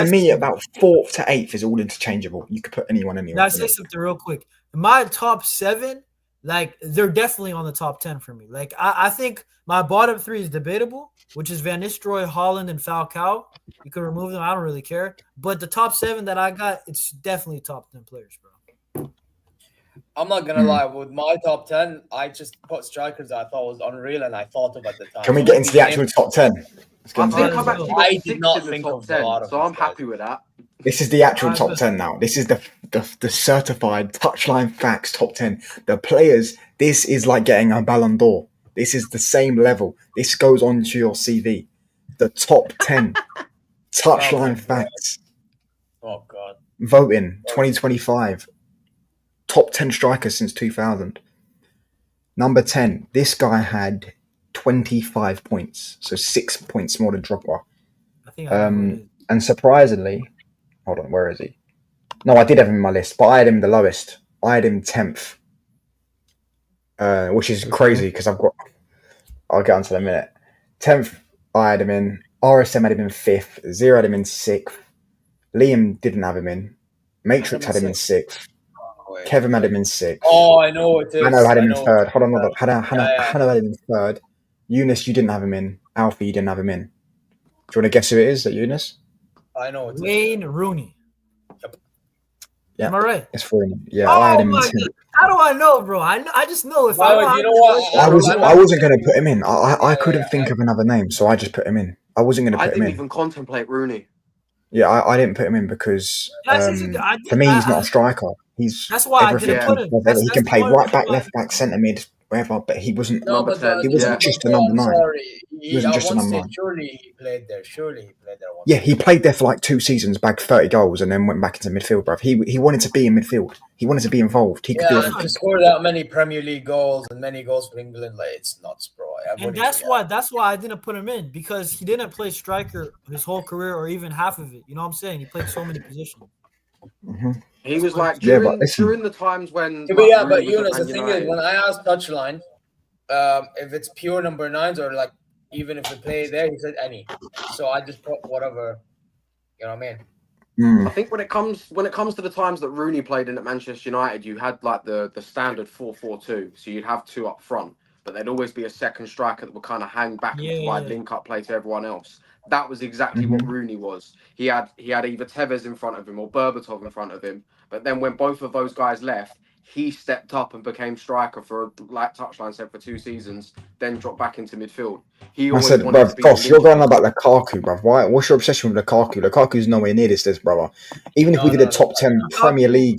Speaker 1: me, about 4th to 8th is all interchangeable. You could put anyone anywhere.
Speaker 3: Now, I say something real quick. My top 7, like they're definitely on the top 10 for me. Like I think my bottom 3 is debatable, which is Van Nistelrooy, Haaland, and Falcao. You could remove them. I don't really care. But the top 7 that I got, it's definitely top 10 players, bro.
Speaker 5: I'm not gonna lie. With my top 10, I just put strikers that I thought was unreal, and I thought of at the time.
Speaker 1: Can we get into the actual top 10?
Speaker 2: I
Speaker 5: did not think of
Speaker 2: top 10,
Speaker 5: a lot of
Speaker 2: so I'm happy with that.
Speaker 1: This is the actual top 10 now. This is the certified touchline facts top 10. The players, this is like getting a Ballon d'Or. This is the same level. This goes onto your CV. The top 10 touchline facts.
Speaker 5: Oh, God.
Speaker 1: Voting 2025. Top 10 strikers since 2000. Number 10. This guy had 25 points. So 6 points more than Drogba.
Speaker 3: I think I know who it is.
Speaker 1: And surprisingly, hold on, where is he? No, I did have him in my list, but I had him the lowest. I had him 10th, which is crazy because I'll get onto that in a minute. 10th, I had him in. RSM had him in 5th. Zero had him in 6th. Liam didn't have him in. Matrix had him in 6th.
Speaker 5: Wait,
Speaker 1: Kevin had him in 6th.
Speaker 5: Oh, I know it is.
Speaker 1: Hannah had
Speaker 5: I
Speaker 1: him in
Speaker 5: know.
Speaker 1: 3rd. Hold on. Hannah
Speaker 5: yeah.
Speaker 1: had him in 3rd. Eunice, you didn't have him in. Alfie, you didn't have him in. Do you want to guess who it is at Eunice?
Speaker 5: I know it is.
Speaker 3: Wayne Rooney.
Speaker 1: Yeah.
Speaker 3: Am I right?
Speaker 1: It's for him. Yeah,
Speaker 3: Oh
Speaker 1: I had him in
Speaker 3: my
Speaker 1: 10th.
Speaker 3: God. How do I know, bro? I just know if
Speaker 5: By the
Speaker 3: I
Speaker 5: way, you know what?
Speaker 1: I wasn't going to put him in. I
Speaker 5: Yeah,
Speaker 1: couldn't
Speaker 5: yeah,
Speaker 1: think of another name, so I just put him in. I wasn't going to
Speaker 2: I
Speaker 1: put him
Speaker 2: didn't
Speaker 1: in.
Speaker 2: even contemplate Rooney.
Speaker 1: Yeah, I didn't put him in because for me he's not a striker. He's
Speaker 3: That's why I
Speaker 1: everything.
Speaker 3: didn't put him.
Speaker 1: He can
Speaker 3: That's
Speaker 1: play
Speaker 3: one
Speaker 1: right
Speaker 3: reason
Speaker 1: back,
Speaker 3: why-
Speaker 1: left back, centre mid, wherever. But he wasn't.
Speaker 5: No,
Speaker 2: Number
Speaker 5: but
Speaker 2: 10.
Speaker 1: He wasn't just a number 9.
Speaker 5: Sorry,
Speaker 1: wasn't
Speaker 5: I
Speaker 1: just a
Speaker 5: won't
Speaker 1: number
Speaker 5: say
Speaker 1: 9.
Speaker 5: surely he played there. Surely he played there once.
Speaker 1: Yeah, he played there for like 2 seasons, bagged 30 goals, and then went back into midfield, bruv. He wanted to be in midfield. He wanted to be involved. He could do
Speaker 5: Yeah,
Speaker 1: everything.
Speaker 5: to score that many Premier League goals and many goals for England, like it's nuts, bro.
Speaker 3: And that's why I didn't put him in, because he didn't play striker his whole career or even half of it. You know what I'm saying? He played so many positions.
Speaker 1: Mm-hmm.
Speaker 2: He was like
Speaker 1: Yeah,
Speaker 2: during,
Speaker 1: but listen.
Speaker 2: during the times when.
Speaker 5: Yeah,
Speaker 2: like,
Speaker 5: but
Speaker 2: Rooney was
Speaker 5: Eunice,
Speaker 2: at
Speaker 5: the
Speaker 2: Man
Speaker 5: thing is,
Speaker 2: United,
Speaker 5: when I asked touchline, if it's pure number 9s or like even if they play there, he said any. So I just put whatever. You know what I mean?
Speaker 2: I think when it comes to the times that Rooney played in at Manchester United, you had like the standard 4-4-2, so you'd have 2 up front, but there'd always be a second striker that would kind of hang back and provide link up play to everyone else. That was exactly what Rooney was. He had either Tevez in front of him or Berbatov in front of him, but then when both of those guys left, he stepped up and became striker for, like Touchline said, for 2 seasons, then dropped back into midfield. He
Speaker 1: I
Speaker 2: always
Speaker 1: said,
Speaker 2: wanted to
Speaker 1: bruv,
Speaker 2: be
Speaker 1: Goss,
Speaker 2: the
Speaker 1: you're going
Speaker 2: linchpin.
Speaker 1: on about Lukaku, bruv. Why? What's your obsession with Lukaku? Lukaku's nowhere near this list, brother. Even if we did a top 10 Premier League,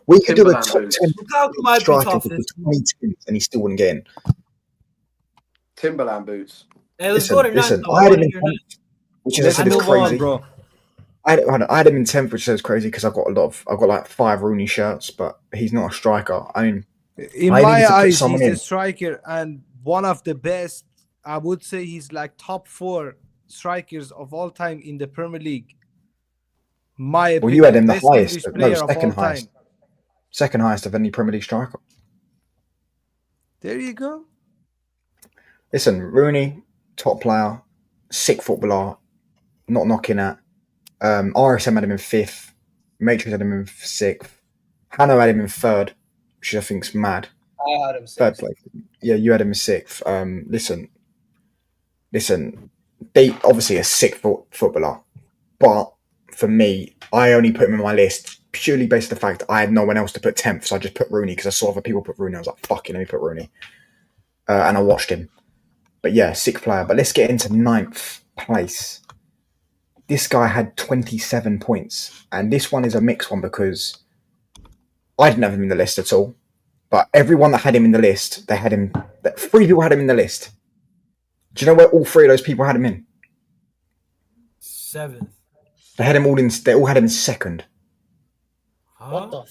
Speaker 1: we could do a
Speaker 2: Timberland
Speaker 1: top
Speaker 2: boots.
Speaker 1: 10
Speaker 3: Lukaku might be
Speaker 1: striker
Speaker 3: top
Speaker 1: for
Speaker 3: 15.
Speaker 1: 20 teams and he still wouldn't get in.
Speaker 2: Timberland boots.
Speaker 3: Hey, let's go to
Speaker 1: Listen,
Speaker 3: ninth.
Speaker 1: I had him in 10th, which
Speaker 4: Let's
Speaker 1: I said is
Speaker 4: move on,
Speaker 1: crazy.
Speaker 4: bro.
Speaker 1: I had him in 10th, which is crazy because I've got like 5 Rooney shirts, but he's not a striker. I mean,
Speaker 4: In
Speaker 1: I
Speaker 4: my
Speaker 1: needed to put
Speaker 4: eyes,
Speaker 1: someone
Speaker 4: he's
Speaker 1: in.
Speaker 4: a striker and one of the best. I would say he's like top 4 strikers of all time in the Premier League. My opinion,
Speaker 1: Well, you had him the
Speaker 4: best
Speaker 1: highest,
Speaker 4: English
Speaker 1: no,
Speaker 4: player of all
Speaker 1: second
Speaker 4: time.
Speaker 1: highest. Second highest of any Premier League striker.
Speaker 4: There you go.
Speaker 1: Listen, Rooney, top player, sick footballer, not knocking at. RSM had him in 5th. Matrix had him in 6th. Hannah had him in 3rd, which I think's mad.
Speaker 5: I had him
Speaker 1: 3rd
Speaker 5: 6th.
Speaker 1: place. Yeah, you had him in 6th. Listen. They obviously a sick footballer, but for me, I only put him in my list purely based on the fact I had no one else to put 10th, so I just put Rooney because I saw other people put Rooney. I was like, fuck it, let me put Rooney. And I watched him. But yeah, sick player. But let's get into 9th place. This guy had 27 points. And this one is a mixed one because I didn't have him in the list at all. But everyone that had him in the list, 3 people had him in the list. Do you know where all 3 of those people had him in?
Speaker 3: 7th.
Speaker 1: They all had him in 2nd.
Speaker 5: What the?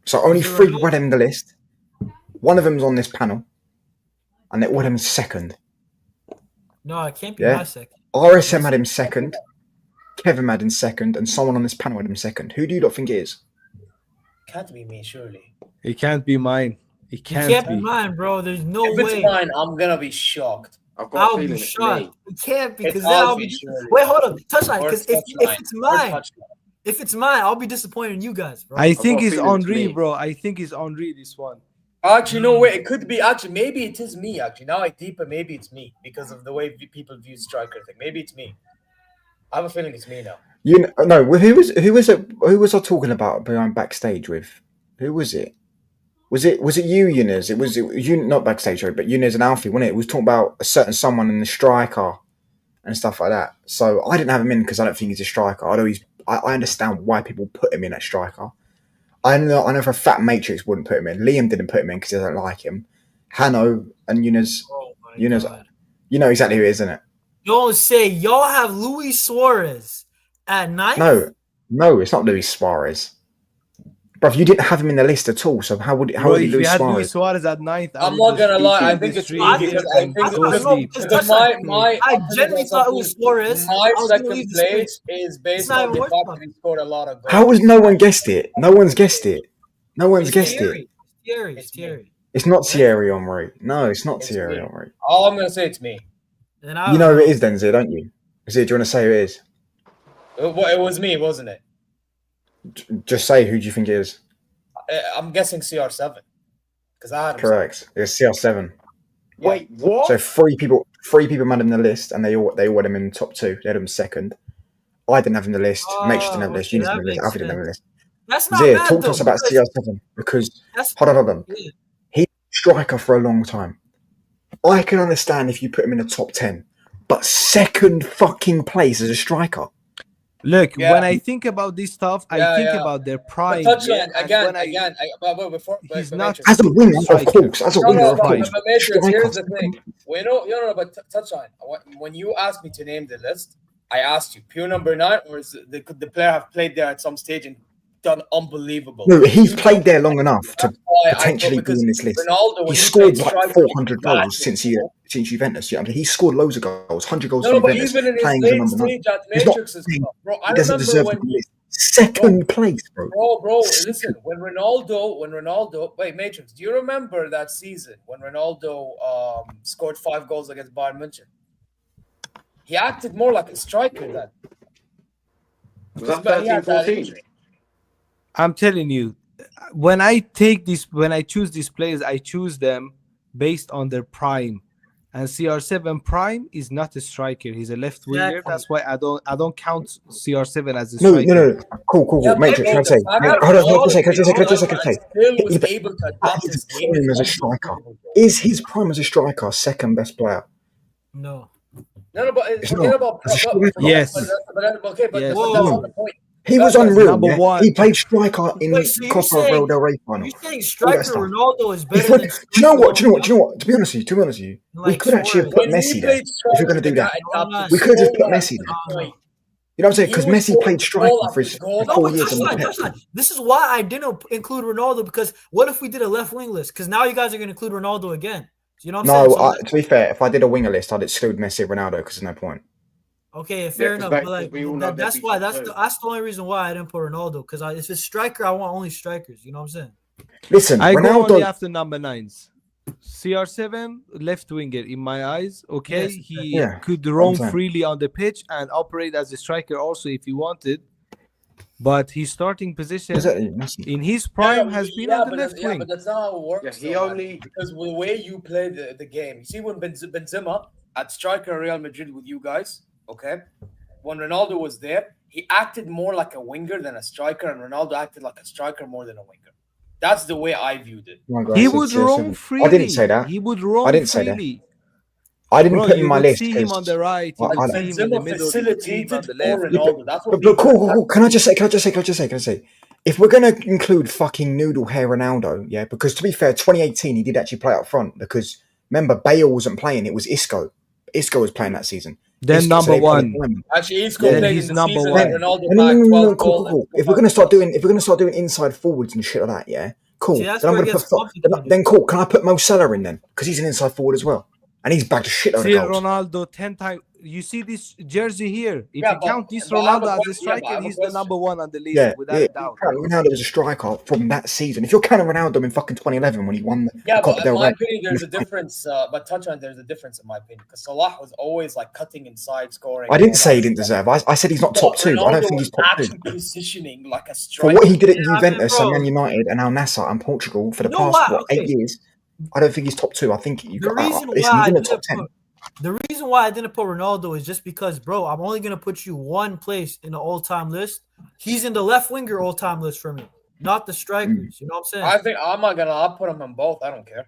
Speaker 1: So only 3 people had him in the list. One of them's on this panel. And they all had him in 2nd.
Speaker 3: No, it can't be my second.
Speaker 1: RSM had him 2nd. Kevin had him 2nd. And someone on this panel had him 2nd. Who do you not think it is?
Speaker 5: Can't be me, surely.
Speaker 4: It can't be mine. It
Speaker 3: It
Speaker 4: can't,
Speaker 3: be mine, bro. There's no
Speaker 5: If
Speaker 3: way.
Speaker 5: it's mine, I'm gonna be shocked.
Speaker 2: I've got a
Speaker 3: I'll
Speaker 2: feeling
Speaker 3: be
Speaker 2: it's
Speaker 3: shocked.
Speaker 2: me.
Speaker 3: It can't be,
Speaker 5: It's
Speaker 3: because then I'll
Speaker 5: Alfie,
Speaker 3: be.
Speaker 5: surely.
Speaker 3: Wait, hold on, touchline.
Speaker 5: Or
Speaker 3: Because
Speaker 5: Touchline.
Speaker 3: if it's
Speaker 5: Or
Speaker 3: mine,
Speaker 5: Touchline.
Speaker 3: if it's mine, I'll be disappointed in you guys, bro.
Speaker 4: I think
Speaker 2: got a
Speaker 4: it's
Speaker 2: feeling it's
Speaker 4: Henri,
Speaker 2: me.
Speaker 4: bro. I think it's Henri, this one.
Speaker 5: Actually, no way. It could be. Actually, maybe it is me. Actually, now I deeper. Maybe it's me because of the way people view striker thing. Maybe it's me. I have a feeling it's me now.
Speaker 1: Who was I talking about behind backstage with? Who was it? Was it you, Yunus? It was you, not backstage, sorry, but Yunus and Alfie, wasn't it? It was talking about a certain someone in the striker and stuff like that. So I didn't have him in because I don't think he's a striker. I understand why people put him in at striker. I know for a fact Matrix wouldn't put him in. Liam didn't put him in because he doesn't like him. Hanno and Yunus,
Speaker 3: Oh my
Speaker 1: Yunus,
Speaker 3: God.
Speaker 1: you know exactly who it is, isn't it?
Speaker 3: Don't say y'all have Luis Suarez at 9th.
Speaker 1: No, it's not Luis Suarez. Bruv, you didn't have him in the list at all. So how would
Speaker 4: Bro,
Speaker 1: he
Speaker 4: if you
Speaker 1: lose
Speaker 4: had Luis
Speaker 1: Suarez?
Speaker 4: Suarez at 9th,
Speaker 5: I'm not gonna lie. I think it's me because I think because my
Speaker 3: I
Speaker 5: I'm gonna
Speaker 3: genuinely
Speaker 5: say
Speaker 3: thought it was
Speaker 5: something.
Speaker 3: Suarez.
Speaker 5: My
Speaker 3: I was gonna
Speaker 5: second
Speaker 3: leave the
Speaker 5: place
Speaker 3: space.
Speaker 5: is based
Speaker 3: not
Speaker 5: on
Speaker 3: even
Speaker 5: the
Speaker 3: worth
Speaker 5: fact
Speaker 3: talking.
Speaker 5: that he scored a lot of goals.
Speaker 1: How has no one guessed it? No one's guessed it. No one's
Speaker 3: It's
Speaker 1: guessed it.
Speaker 3: Thierry. It's
Speaker 5: It's me.
Speaker 3: Thierry.
Speaker 1: It's not Thierry Henry. No, it's not
Speaker 5: It's
Speaker 1: Thierry
Speaker 5: me.
Speaker 1: Henry.
Speaker 5: All I'm gonna say, it's me.
Speaker 3: And I
Speaker 1: You
Speaker 3: don't
Speaker 1: know who it is, Denzel, don't you? Is it? Do you want to say who it is?
Speaker 5: It was me, wasn't it?
Speaker 1: Just say who do you think it is?
Speaker 5: I'm guessing CR7 because I had him.
Speaker 1: Correct. It's CR7.
Speaker 2: Wait, what?
Speaker 1: So three people had him in the list, and they all had him in the top 2. They had him second. I didn't have him in the list. Mitch didn't have the list. You didn't have the list. Alfie didn't have the list.
Speaker 3: That's not
Speaker 1: Zia,
Speaker 3: bad,
Speaker 1: talk to
Speaker 3: though,
Speaker 1: us about
Speaker 3: because
Speaker 1: CR7 because
Speaker 3: that's
Speaker 1: hold on.
Speaker 3: yeah.
Speaker 1: He's a striker for a long time. I can understand if you put him in the top 10, but second fucking place as a striker.
Speaker 4: Look,
Speaker 5: Yeah.
Speaker 4: when I think about this stuff, I think about their prime.
Speaker 5: But touchline,
Speaker 4: yeah, and
Speaker 5: again.
Speaker 4: when
Speaker 5: He's
Speaker 4: not
Speaker 5: Matrix.
Speaker 1: As a winger, of
Speaker 4: Striker.
Speaker 1: course. As a winger, of course.
Speaker 5: But Matrix, here's the
Speaker 1: Striker.
Speaker 5: thing. We know, but touchline. When you asked me to name the list, I asked you pure number 9, or is the player have played there at some stage and done unbelievable?
Speaker 1: No, he's played there long enough to
Speaker 5: why I
Speaker 1: potentially
Speaker 5: thought-
Speaker 1: be in this list.
Speaker 5: Ronaldo, when
Speaker 1: He
Speaker 5: he
Speaker 1: scored
Speaker 5: played
Speaker 1: like
Speaker 5: striker,
Speaker 1: 400
Speaker 5: he was
Speaker 1: goals since Juventus. Yeah, I mean, he scored loads of goals, 100 goals
Speaker 5: No,
Speaker 1: for
Speaker 5: but
Speaker 1: Juventus.
Speaker 5: even in his
Speaker 1: playing for
Speaker 5: late
Speaker 1: number 9.
Speaker 5: stage at
Speaker 1: He's not
Speaker 5: Matrix's
Speaker 1: playing.
Speaker 5: club, bro. I
Speaker 1: He doesn't
Speaker 5: remember
Speaker 1: deserve
Speaker 5: when
Speaker 1: to be list. Second place, bro.
Speaker 5: Bro, listen. When Ronaldo, wait, Matrix, do you remember that season when Ronaldo scored 5 goals against Bayern München? He acted more like a striker then.
Speaker 2: Was that
Speaker 5: But he had
Speaker 2: 13,
Speaker 5: that
Speaker 2: 14?
Speaker 5: injury.
Speaker 4: I'm telling you, when I choose these players, I choose them based on their prime. And CR7 prime is not a striker; he's a left winger.
Speaker 3: Exactly.
Speaker 4: That's why I don't count CR7 as a striker.
Speaker 1: No. Cool.
Speaker 5: Yeah,
Speaker 1: Matrix,
Speaker 5: bro,
Speaker 1: can I say?
Speaker 5: the fact that
Speaker 1: Hold on,
Speaker 5: Ronaldo
Speaker 1: can I just say?
Speaker 5: still was
Speaker 1: Yeah, but
Speaker 5: able to
Speaker 1: At
Speaker 5: adapt
Speaker 1: his
Speaker 5: his game
Speaker 1: prime
Speaker 5: is
Speaker 1: as a striker,
Speaker 5: unbelievable, bro.
Speaker 1: is his prime as a striker second best player?
Speaker 3: No.
Speaker 5: No, but
Speaker 1: It's
Speaker 5: forget
Speaker 1: not.
Speaker 5: about
Speaker 1: It's a striker.
Speaker 4: Yes.
Speaker 5: but
Speaker 4: Yes.
Speaker 5: that's not the point.
Speaker 1: He was
Speaker 5: That's
Speaker 1: unreal.
Speaker 4: number
Speaker 1: Yeah?
Speaker 4: one.
Speaker 1: He played striker in
Speaker 3: Wait, so you're
Speaker 1: Copa
Speaker 3: saying
Speaker 1: del Rey final.
Speaker 3: you're saying
Speaker 1: All that
Speaker 3: striker
Speaker 1: stuff.
Speaker 3: Ronaldo is
Speaker 1: If
Speaker 3: better
Speaker 1: we-
Speaker 3: than
Speaker 1: do you know what?
Speaker 3: striker
Speaker 1: To be honest with you, we
Speaker 3: Like
Speaker 1: could actually have
Speaker 3: Suarez.
Speaker 1: put
Speaker 5: When he
Speaker 1: Messi there.
Speaker 5: played
Speaker 1: If we're going to do that,
Speaker 3: Ronaldo.
Speaker 1: we could have just put Messi
Speaker 5: at
Speaker 1: there.
Speaker 5: the point.
Speaker 1: You know what I'm saying?
Speaker 5: He
Speaker 1: Because
Speaker 5: was
Speaker 1: Messi
Speaker 5: scoring
Speaker 1: played striker
Speaker 5: goal
Speaker 1: for
Speaker 5: after goal.
Speaker 3: No,
Speaker 1: 4
Speaker 3: but
Speaker 1: years.
Speaker 3: touchline. This is why I didn't include Ronaldo, because what if we did a left wing list? Because now you guys are going to include Ronaldo again. You know what I'm saying? So
Speaker 1: to be fair, if I did a winger list, I'd exclude Messi and Ronaldo because there's no point.
Speaker 3: okay, fair
Speaker 2: 'cause
Speaker 3: enough.
Speaker 2: that-
Speaker 3: But like
Speaker 2: we all know
Speaker 3: that's
Speaker 2: they'd be
Speaker 3: why
Speaker 2: top two.
Speaker 3: that's the only reason why I didn't put Ronaldo, because if it's striker, I want only strikers. You know what I'm saying?
Speaker 1: Listen,
Speaker 4: I go only
Speaker 1: Ronaldo.
Speaker 4: after number 9s. CR7 left winger in my eyes. Okay,
Speaker 3: Yes,
Speaker 4: he could
Speaker 1: I'm
Speaker 4: roam
Speaker 1: saying.
Speaker 4: freely on the pitch and operate as a striker also if he wanted. But his starting position
Speaker 1: Exactly, Messi.
Speaker 4: in his prime has been on the left wing.
Speaker 5: but that's not how it works.
Speaker 2: Yeah, he
Speaker 5: though, man.
Speaker 2: only-
Speaker 5: because the way you play the game. You see, when Benzema at striker Real Madrid with you guys, okay, when Ronaldo was there, he acted more like a winger than a striker, and Ronaldo acted like a striker more than a winger. That's the way I viewed it.
Speaker 1: Oh my God,
Speaker 4: He
Speaker 1: I said
Speaker 4: would
Speaker 1: CR7.
Speaker 4: roam freely.
Speaker 1: I didn't say that.
Speaker 4: He would roam
Speaker 1: I didn't say that.
Speaker 4: freely.
Speaker 1: I didn't
Speaker 4: Bro,
Speaker 1: put him in
Speaker 4: you
Speaker 1: my
Speaker 4: would
Speaker 1: list
Speaker 4: see him on
Speaker 1: because
Speaker 4: the right. You
Speaker 1: I-
Speaker 4: would
Speaker 1: I-
Speaker 4: see him in the
Speaker 5: Benzema
Speaker 4: middle. You would see him
Speaker 5: facilitated
Speaker 4: on the
Speaker 5: for
Speaker 4: left.
Speaker 5: Ronaldo. That's what.
Speaker 1: But cool. Can I just say? If we're gonna include fucking noodle hair Ronaldo, yeah, because to be fair, 2018 he did actually play up front because remember Bale wasn't playing; it was Isco. Isco was playing that season.
Speaker 4: Then
Speaker 1: Isco, so
Speaker 4: number
Speaker 1: they played
Speaker 4: one.
Speaker 1: him.
Speaker 5: Actually, Isco
Speaker 4: Then
Speaker 5: played
Speaker 4: he's
Speaker 5: in the
Speaker 4: number
Speaker 5: season
Speaker 4: one.
Speaker 5: that Ronaldo
Speaker 1: No,
Speaker 5: bagged 12
Speaker 1: cool.
Speaker 5: goals.
Speaker 1: If we're gonna start doing inside forwards and shit like that, yeah, cool.
Speaker 3: See, that's
Speaker 1: Then I'm
Speaker 3: where it
Speaker 1: gonna
Speaker 3: gets
Speaker 1: put
Speaker 3: complicated.
Speaker 1: then cool. Can I put Mo Salah in then? Because he's an inside forward as well, and he's bagged a shitload
Speaker 4: See
Speaker 1: of goals.
Speaker 4: Ronaldo 10 times. You see this jersey here. If
Speaker 5: Yeah,
Speaker 4: you count this
Speaker 5: but I have a
Speaker 4: Ronaldo as a
Speaker 5: question-
Speaker 4: striker,
Speaker 5: I have a
Speaker 4: he's the
Speaker 5: question.
Speaker 4: number one on the list
Speaker 1: Yeah,
Speaker 4: without
Speaker 1: yeah.
Speaker 4: a doubt.
Speaker 1: Ronaldo was a striker from that season. If you're counting Ronaldo in fucking 2011 when he won the
Speaker 5: Yeah,
Speaker 1: Copa
Speaker 5: but
Speaker 1: del
Speaker 5: in my
Speaker 1: Rey,
Speaker 5: opinion, there's a difference. But there's a difference in my opinion because Salah was always like cutting inside, scoring.
Speaker 1: I didn't say he didn't deserve. I said he's not top two. I don't
Speaker 5: Ronaldo
Speaker 1: think he's
Speaker 5: was
Speaker 1: top two.
Speaker 5: actually positioning like a
Speaker 1: For
Speaker 5: striker.
Speaker 1: what he did at
Speaker 3: Yeah, I mean,
Speaker 1: Juventus and
Speaker 3: bro.
Speaker 1: Man United and Al Nassr and Portugal for the
Speaker 3: You know
Speaker 1: past
Speaker 3: what?
Speaker 1: 8
Speaker 3: Okay.
Speaker 1: years, I don't think he's top two. I think you
Speaker 3: The
Speaker 1: got.
Speaker 3: reason
Speaker 1: Listen,
Speaker 3: why
Speaker 1: he's
Speaker 3: I
Speaker 1: in the
Speaker 3: didn't
Speaker 1: top 10.
Speaker 3: put the reason why I didn't put Ronaldo is just because, bro, I'm only gonna put you one place in the all-time list. He's in the left winger all-time list for me, not the strikers. You know what I'm saying?
Speaker 5: I think I'm not gonna. I'll put him in both. I don't care.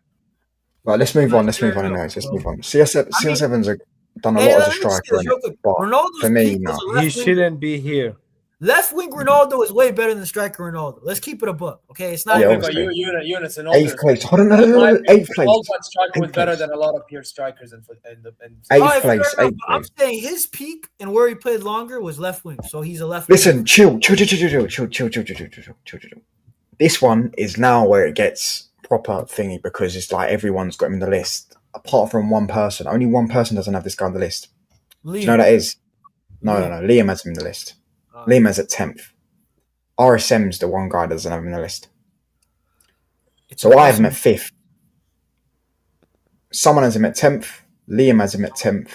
Speaker 1: Right, let's move on.
Speaker 3: Fair enough,
Speaker 1: Anyways. Let's
Speaker 3: bro.
Speaker 1: move on. CR7's done a
Speaker 3: Hey,
Speaker 1: lot as a
Speaker 3: let me say
Speaker 1: striker,
Speaker 3: this real
Speaker 1: innit?
Speaker 3: quick.
Speaker 1: But
Speaker 3: Ronaldo's
Speaker 1: for me,
Speaker 3: peak
Speaker 1: no.
Speaker 3: was a
Speaker 4: He
Speaker 3: left wing.
Speaker 4: shouldn't be here.
Speaker 3: Left wing Ronaldo is way better than striker Ronaldo. Let's keep it a buck, okay? It's not
Speaker 1: Yeah,
Speaker 3: even.
Speaker 5: But
Speaker 1: obviously.
Speaker 5: Eunice and
Speaker 1: Eighth place. Hold on, no. Eighth place.
Speaker 5: All that striker was
Speaker 1: Eighth
Speaker 5: better
Speaker 1: place.
Speaker 5: than a lot of pure strikers in
Speaker 1: Eighth
Speaker 3: All right, fair
Speaker 1: place,
Speaker 3: enough,
Speaker 1: eighth
Speaker 3: but I'm
Speaker 1: place.
Speaker 3: saying his peak and where he played longer was left wing, so he's a left.
Speaker 1: Listen,
Speaker 3: winger.
Speaker 1: chill. This one is now where it gets proper thingy because it's like everyone's got him in the list apart from one person. Only one person doesn't have this guy on the list. Do you know who that is? No. Liam has him in the list. Liam has at 10th. RSM's the one guy that doesn't have him in the list. So I have him at 5th. Someone has him at 10th. Liam has him at 10th.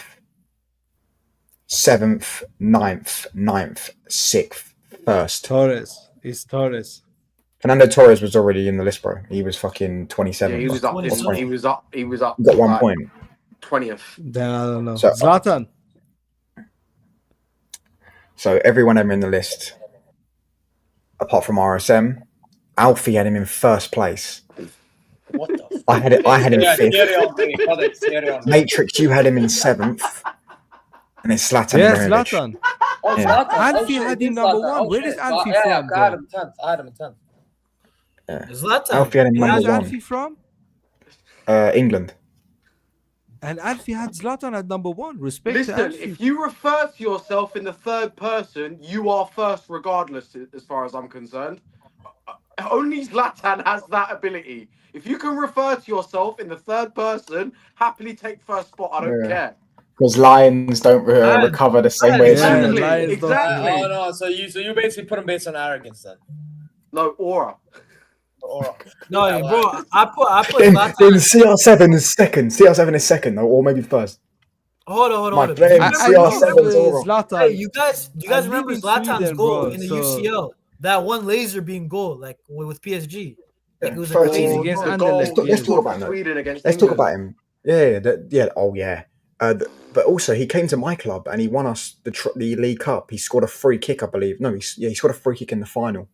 Speaker 1: 7th, 9th, 6th, 1st.
Speaker 4: Torres. It's Torres.
Speaker 1: Fernando Torres was already in the list, bro. He was fucking 27.
Speaker 2: Yeah, he was up. He was up. He
Speaker 1: got 1 point.
Speaker 2: 20th.
Speaker 4: Then I don't know.
Speaker 1: So,
Speaker 4: Zlatan.
Speaker 1: So everyone had him in the list, apart from RSM. Alfie had him in 1st place.
Speaker 5: What the?
Speaker 1: I had him
Speaker 5: 5th.
Speaker 1: Matrix, you had him in 7th. And then Zlatan.
Speaker 4: Yes,
Speaker 1: Ibrahimovic.
Speaker 4: Zlatan.
Speaker 5: Oh,
Speaker 1: Yeah.
Speaker 5: Zlatan.
Speaker 4: Alfie
Speaker 5: shit,
Speaker 4: had
Speaker 5: it
Speaker 4: him
Speaker 5: is
Speaker 4: number
Speaker 5: Zlatan.
Speaker 4: 1. Where
Speaker 5: shit.
Speaker 4: is Alfie
Speaker 5: Yeah,
Speaker 4: from,
Speaker 5: I had
Speaker 4: bro?
Speaker 5: him 10th. I had him 10th.
Speaker 3: Zlatan.
Speaker 1: Alfie had him
Speaker 4: Where's
Speaker 1: number 1.
Speaker 4: Alfie from?
Speaker 1: England.
Speaker 4: And Alfie had Zlatan at number 1. Respect to
Speaker 2: Listen,
Speaker 4: Alfie.
Speaker 2: if you refer to yourself in the third person, you are first regardless, as far as I'm concerned. Only Zlatan has that ability. If you can refer to yourself in the third person, happily take first spot. I don't care.
Speaker 1: Because lions don't recover the same way as
Speaker 2: Exactly.
Speaker 1: humans.
Speaker 4: Lions don't-
Speaker 2: Exactly.
Speaker 5: Oh no, so you basically put him based on arrogance then.
Speaker 2: No, aura.
Speaker 5: Or
Speaker 3: No, bro, I put
Speaker 1: Then
Speaker 3: Zlatan.
Speaker 1: CR7 is second. CR7 is second, or maybe first.
Speaker 3: Hold on.
Speaker 1: My
Speaker 3: Do
Speaker 1: blame,
Speaker 3: you
Speaker 4: I
Speaker 3: remember-
Speaker 1: CR7
Speaker 4: love
Speaker 1: is all
Speaker 4: Zlatan.
Speaker 3: Hey, you guys
Speaker 4: I
Speaker 3: remember
Speaker 4: live in
Speaker 3: Zlatan's
Speaker 4: Sweden,
Speaker 3: goal
Speaker 4: bro,
Speaker 3: in the
Speaker 4: so-
Speaker 3: UCL? That one laser beam goal, like with PSG. Like it was a
Speaker 1: 13.
Speaker 3: crazy
Speaker 4: Against
Speaker 3: goal.
Speaker 4: Anderlecht,
Speaker 1: Let's talk about him.
Speaker 2: Sweden against
Speaker 1: Let's talk
Speaker 2: England.
Speaker 1: about him. Yeah. Oh yeah. But also he came to my club and he won us the League Cup. He scored a free kick, I believe. No, he scored a free kick in the final.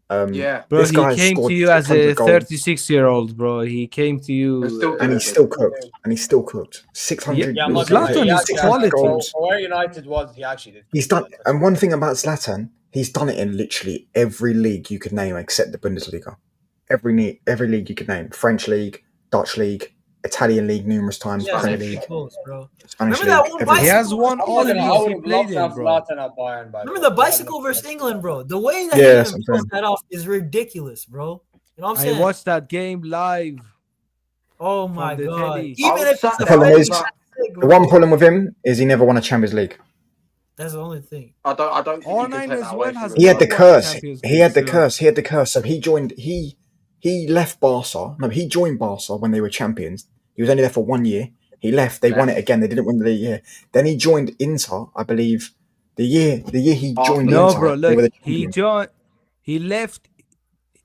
Speaker 2: Yeah.
Speaker 4: Bro,
Speaker 1: This
Speaker 4: he
Speaker 1: guy
Speaker 4: came to
Speaker 1: scored
Speaker 4: you as a
Speaker 1: 600 goals.
Speaker 4: 36-year-old, bro. He came to you.
Speaker 1: And he's still cooked. 600,
Speaker 4: Yeah,
Speaker 5: I'm not
Speaker 4: Zlatan
Speaker 5: gonna-
Speaker 4: is
Speaker 5: he actually-
Speaker 4: quality.
Speaker 1: goals.
Speaker 5: For where United was, he actually did.
Speaker 1: He's done, and one thing about Zlatan, he's done it in literally every league you could name except the Bundesliga. Every league you could name: French league, Dutch league, Italian league numerous times,
Speaker 3: Yeah,
Speaker 1: Premier
Speaker 3: 50
Speaker 1: League,
Speaker 3: goals, bro.
Speaker 1: Spanish
Speaker 3: Remember that
Speaker 1: league.
Speaker 3: one
Speaker 1: everything.
Speaker 4: He has won all the
Speaker 5: I
Speaker 4: leagues he
Speaker 5: would
Speaker 4: played
Speaker 5: love to
Speaker 4: in,
Speaker 5: have
Speaker 4: bro.
Speaker 5: Zlatan at Bayern, by the
Speaker 3: Remember
Speaker 5: way.
Speaker 3: the bicycle versus England, bro? The way that
Speaker 1: Yeah,
Speaker 3: he
Speaker 1: that's
Speaker 3: even
Speaker 1: what I'm
Speaker 3: pulls that off is ridiculous, bro. You know what I'm
Speaker 4: I
Speaker 3: saying?
Speaker 4: watched that game live.
Speaker 3: Oh my
Speaker 4: the
Speaker 3: god!
Speaker 4: telly.
Speaker 3: Even if it's
Speaker 1: The problem is,
Speaker 3: sick,
Speaker 1: the one problem with him is he never won a Champions League.
Speaker 3: that's the only thing.
Speaker 2: I don't think you
Speaker 4: R9
Speaker 2: can take
Speaker 4: as
Speaker 2: that
Speaker 4: well
Speaker 2: away
Speaker 4: has
Speaker 2: from
Speaker 1: He
Speaker 2: him.
Speaker 1: had the
Speaker 4: won
Speaker 1: curse.
Speaker 4: Champions
Speaker 1: He had the
Speaker 4: League,
Speaker 1: curse. He had the curse. So he joined. He left Barca. No, he joined Barca when they were champions. He was only there for 1 year. He left. They won it again. They didn't win the league. Yeah. Then he joined Inter, I believe. The year he joined
Speaker 4: No,
Speaker 1: Inter,
Speaker 4: bro.
Speaker 1: they were
Speaker 4: Look,
Speaker 1: the champions.
Speaker 4: He left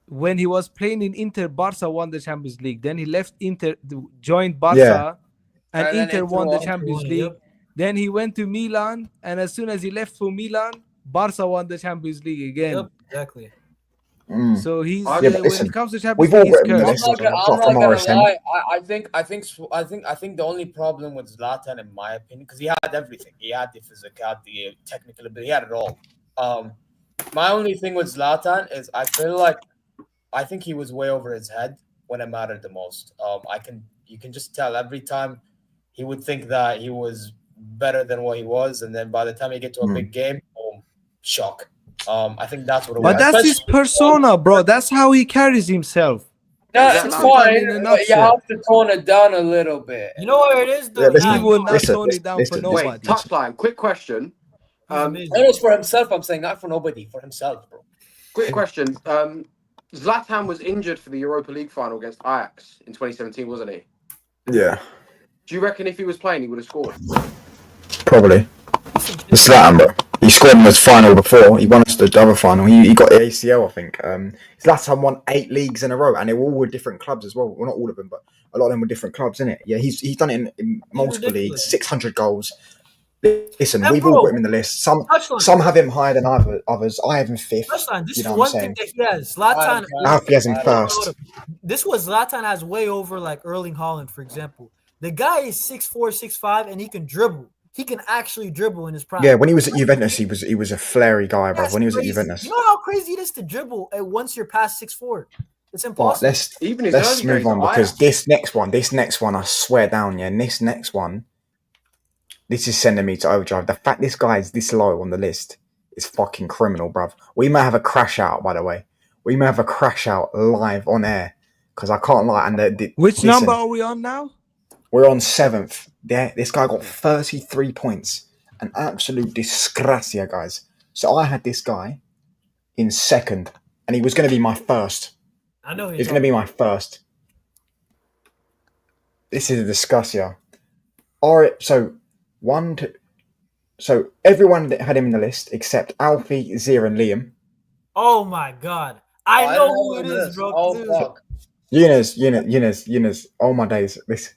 Speaker 4: when he was playing in Inter. Barca won the Champions League. Then he left Inter, joined Barca,
Speaker 1: Yeah.
Speaker 4: and
Speaker 5: And then
Speaker 4: Inter
Speaker 5: Inter
Speaker 4: won the
Speaker 5: won.
Speaker 4: Champions
Speaker 3: Yep.
Speaker 4: League. Then he went to Milan, and as soon as he left for Milan, Barca won the Champions League again.
Speaker 3: Yep, exactly.
Speaker 1: Mm.
Speaker 4: So he's
Speaker 2: Yeah,
Speaker 1: but
Speaker 4: when
Speaker 1: listen,
Speaker 4: it comes to Champions
Speaker 1: we've all
Speaker 4: League, he's
Speaker 1: written the
Speaker 4: cursed.
Speaker 1: list.
Speaker 5: I'm
Speaker 1: apart
Speaker 5: not
Speaker 1: from
Speaker 5: gonna
Speaker 1: RSM.
Speaker 5: lie. I think the only problem with Zlatan, in my opinion, because he had everything. He had the physicality, the technical ability. He had it all. My only thing with Zlatan is I think he was way over his head when it mattered the most. You can just tell every time he would think that he was better than what he was, and then by the time he get to a big game, boom, shock. I think that's what it
Speaker 4: But
Speaker 5: was.
Speaker 4: that's his persona, bro. That's how he carries himself.
Speaker 5: No,
Speaker 2: Zlatan
Speaker 5: it's
Speaker 2: in
Speaker 5: fine,
Speaker 4: a
Speaker 5: but you
Speaker 4: nutshell.
Speaker 5: have to tone it down a little bit.
Speaker 3: You know what it is, though?
Speaker 1: Yeah, listen,
Speaker 4: He
Speaker 3: Nah,
Speaker 4: will not
Speaker 1: listen,
Speaker 4: tone it down for
Speaker 1: listen,
Speaker 4: nobody.
Speaker 2: Wait, touchline. Quick question.
Speaker 3: he's amazing.
Speaker 5: It was for himself, I'm saying, not for nobody, for himself, bro.
Speaker 2: Quick question. Zlatan was injured for the Europa League final against Ajax in 2017, wasn't he?
Speaker 1: Yeah,
Speaker 2: Do you reckon if he was playing, he would have scored?
Speaker 1: probably. It's Zlatan, bro. He scored in his final before. He won us the other final. He got the ACL, I think. Zlatan won 8 leagues in a row, and they were all with different clubs as well. Well, not all of them, but a lot of them were different clubs, innit? Yeah, he's done it in multiple
Speaker 3: ridiculous.
Speaker 1: leagues, 600 goals. Listen,
Speaker 3: And
Speaker 1: we've
Speaker 3: bro,
Speaker 1: all got him in the list.
Speaker 3: Touchline.
Speaker 1: Some have him higher than others. I have him 5th.
Speaker 3: Touchline. This
Speaker 1: You
Speaker 3: is
Speaker 1: know
Speaker 3: one
Speaker 1: what I'm
Speaker 3: thing
Speaker 1: saying?
Speaker 3: that he has. Zlatan.
Speaker 1: Alfie has him
Speaker 5: I-
Speaker 1: first.
Speaker 3: This was Zlatan has way over like Erling Haaland, for example. The guy is 6'4", 6'5", and he can dribble. He can actually dribble in his prime.
Speaker 1: Yeah, when he was at Juventus, he was a flary guy, bro.
Speaker 3: That's
Speaker 1: When he was
Speaker 3: crazy.
Speaker 1: at Juventus.
Speaker 3: You know how crazy it is to dribble once you're past 6'4"? It's
Speaker 1: But
Speaker 3: impossible.
Speaker 2: Even his
Speaker 1: let's
Speaker 2: early
Speaker 1: move
Speaker 2: days
Speaker 1: on
Speaker 2: at
Speaker 1: because
Speaker 2: Ajax.
Speaker 1: this next one, I swear down, yeah, and this next one, this is sending me to overdrive. The fact this guy is this low on the list is fucking criminal, bruv. We may have a crash out, by the way. we may have a crash out live on air because I can't lie. And
Speaker 4: Which
Speaker 1: listen,
Speaker 4: number are we on now?
Speaker 1: we're on 7th. Yeah, this guy got 33 points. An absolute disgracia, guys. So I had this guy in 2nd, and he was going to be my first.
Speaker 3: I know
Speaker 1: He's going to be my first. This is a disgracia. All right, so so everyone that had him in the list except Alfie, Zia, and Liam.
Speaker 3: Oh my god. I know who it is, bro.
Speaker 5: Oh
Speaker 3: Dude.
Speaker 5: fuck.
Speaker 1: Yunus. Oh my days. This